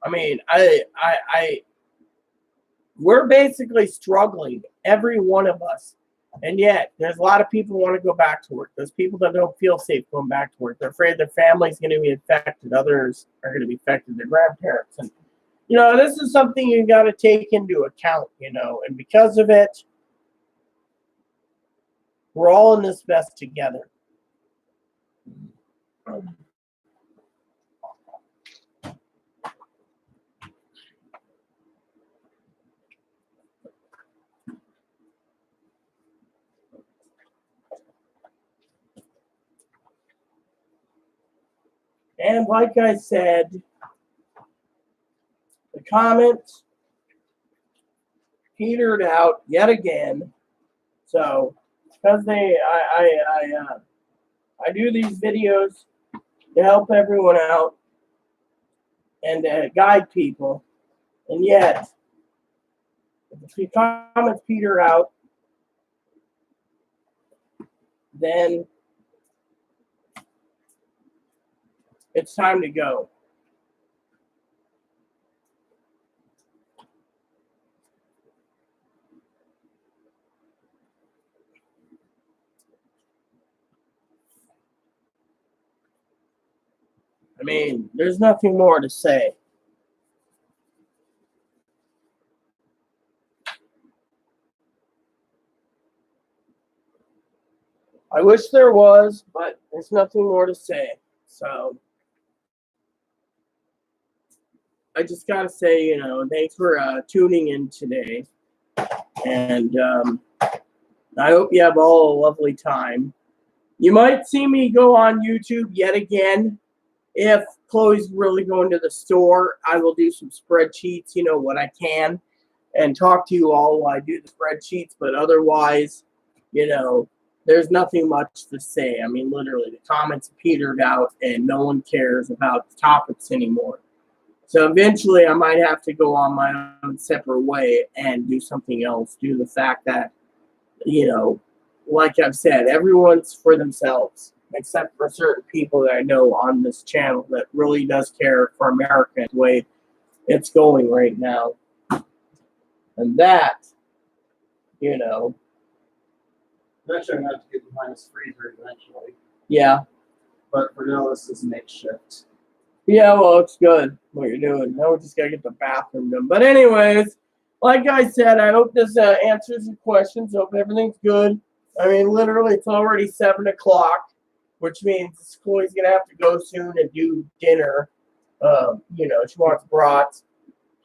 I mean, we're basically struggling, every one of us. And yet, there's a lot of people who want to go back to work. There's people that don't feel safe going back to work. They're afraid their family's going to be infected. Others are going to be affected, their grandparents. And, this is something you got to take into account, and because of it, We're all in this mess together. And like I said, the comments petered out yet again. So, because I do these videos to help everyone out and to guide people, and yet if the comments peter out, then it's time to go. I mean, there's nothing more to say. I wish there was, but there's nothing more to say. So I just gotta say, you know, thanks for tuning in today, and I hope you have all a lovely time. You might see me go on YouTube yet again. If Chloe's really going to the store, I will do some spreadsheets, you know, what I can, and talk to you all while I do the spreadsheets. But otherwise, you know, there's nothing much to say. I mean, literally, the comments petered out, and no one cares about the topics anymore. So eventually, I might have to go on my own separate way and do something else, due to the fact that, you know, like I've said, everyone's for themselves, except for certain people that I know on this channel that really does care for America the way it's going right now. And that, you know. Eventually, I'm going to have to get behind this freezer eventually. Yeah. But for now, this is makeshift. Yeah, well, it's good what you're doing. Now we just got to get the bathroom done. But anyways, like I said, I hope this answers your questions. Hope everything's good. I mean, literally, it's already 7 o'clock, which means Chloe's going to have to go soon and do dinner. You know, she wants brats.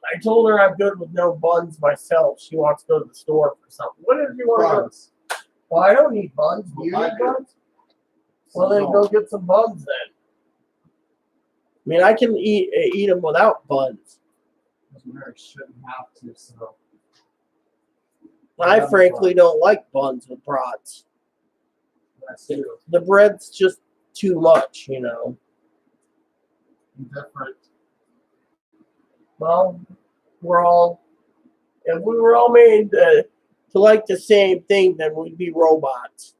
I told her I'm good with no buns myself. She wants to go to the store for something. What if you want buns? Well, I don't need buns. Do you need buns? Well, then go get some buns then. I mean, I can eat them without buns. Mary shouldn't have to, so. I frankly don't like buns with brats. That's true. The bread's just too much, you know. Different. Well, if we were all made to like the same thing, then we'd be robots.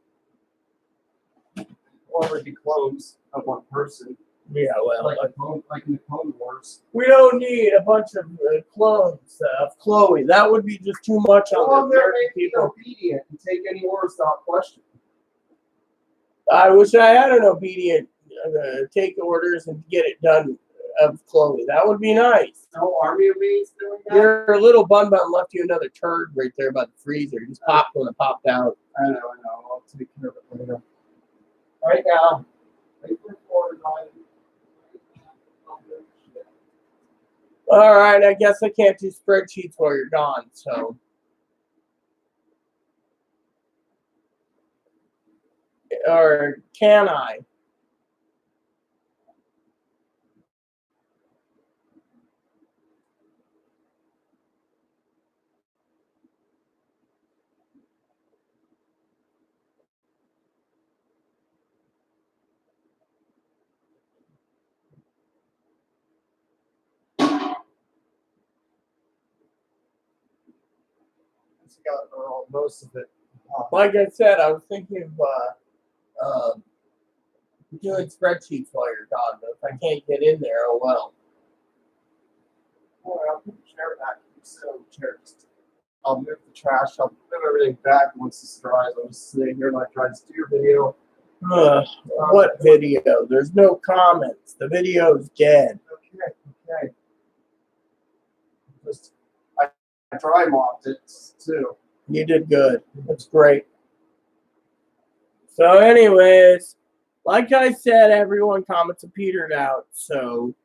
Or we'd be clones of one person. Yeah, well, like in the Clone Wars. we don't need a bunch of clones of Chloe. That would be just too much on the American people. Obedient and take any orders without question. I wish I had an obedient take orders and get it done of Chloe. That would be nice. No army of bees doing that? Your little bun left you another turd right there by the freezer. You just popped when it popped out. I know. I'll take care of it later. Right now. All right, I guess I can't do spreadsheets while you're gone, so. Or can I? Got most of it. Like I said, I was thinking of doing spreadsheets while you're gone, but if I can't get in there, oh well. Well, I'll put the chair back. I'll move the trash. I'll move everything back once this dries. I'm just sitting here like trying to do your video. What video? There's no comments. The video's dead. Okay. Just I dry mopped it too. You did good. That's great. So, anyways, like I said, everyone comments have petered out. So,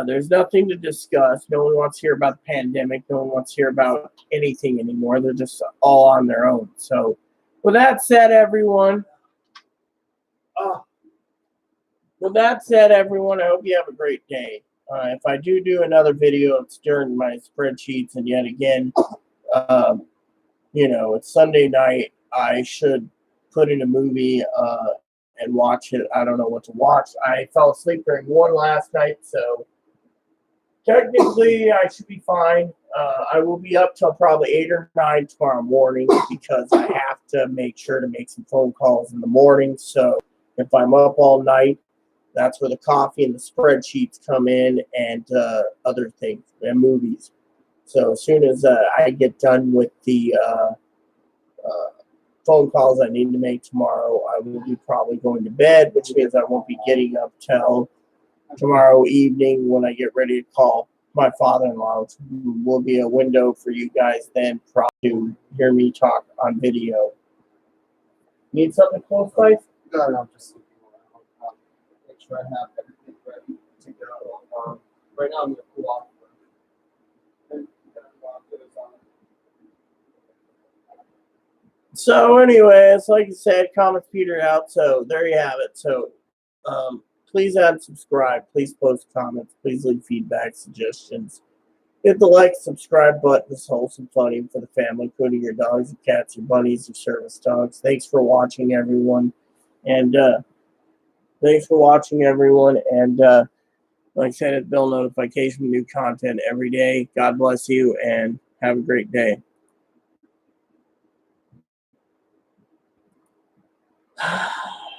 there's nothing to discuss. No one wants to hear about the pandemic. No one wants to hear about anything anymore. They're just all on their own. So, with that said, everyone, I hope you have a great day. If I do another video, it's during my spreadsheets, and yet again, it's Sunday night. I should put in a movie and watch it. I don't know what to watch. I fell asleep during one last night, so technically I should be fine. I will be up till probably 8 or 9 tomorrow morning because I have to make sure to make some phone calls in the morning. So if I'm up all night, that's where the coffee and the spreadsheets come in, and other things and movies. So as soon as I get done with the phone calls I need to make tomorrow, I will be probably going to bed, which means I won't be getting up till tomorrow evening when I get ready to call my father-in-law, which will be a window for you guys then probably to hear me talk on video. Need something close, guys? No, I'm just looking around. Make sure I have everything ready to go. Right now, I'm going to cool off. So, anyways, like I said, comments petered out. So there you have it. So, please add and subscribe. Please post comments. Please leave feedback, suggestions. Hit the like, subscribe button. This wholesome funny for the family, including your dogs, your cats, your bunnies, your service dogs. Thanks for watching, everyone. And like I said, hit the bell notification with new content every day. God bless you, and have a great day.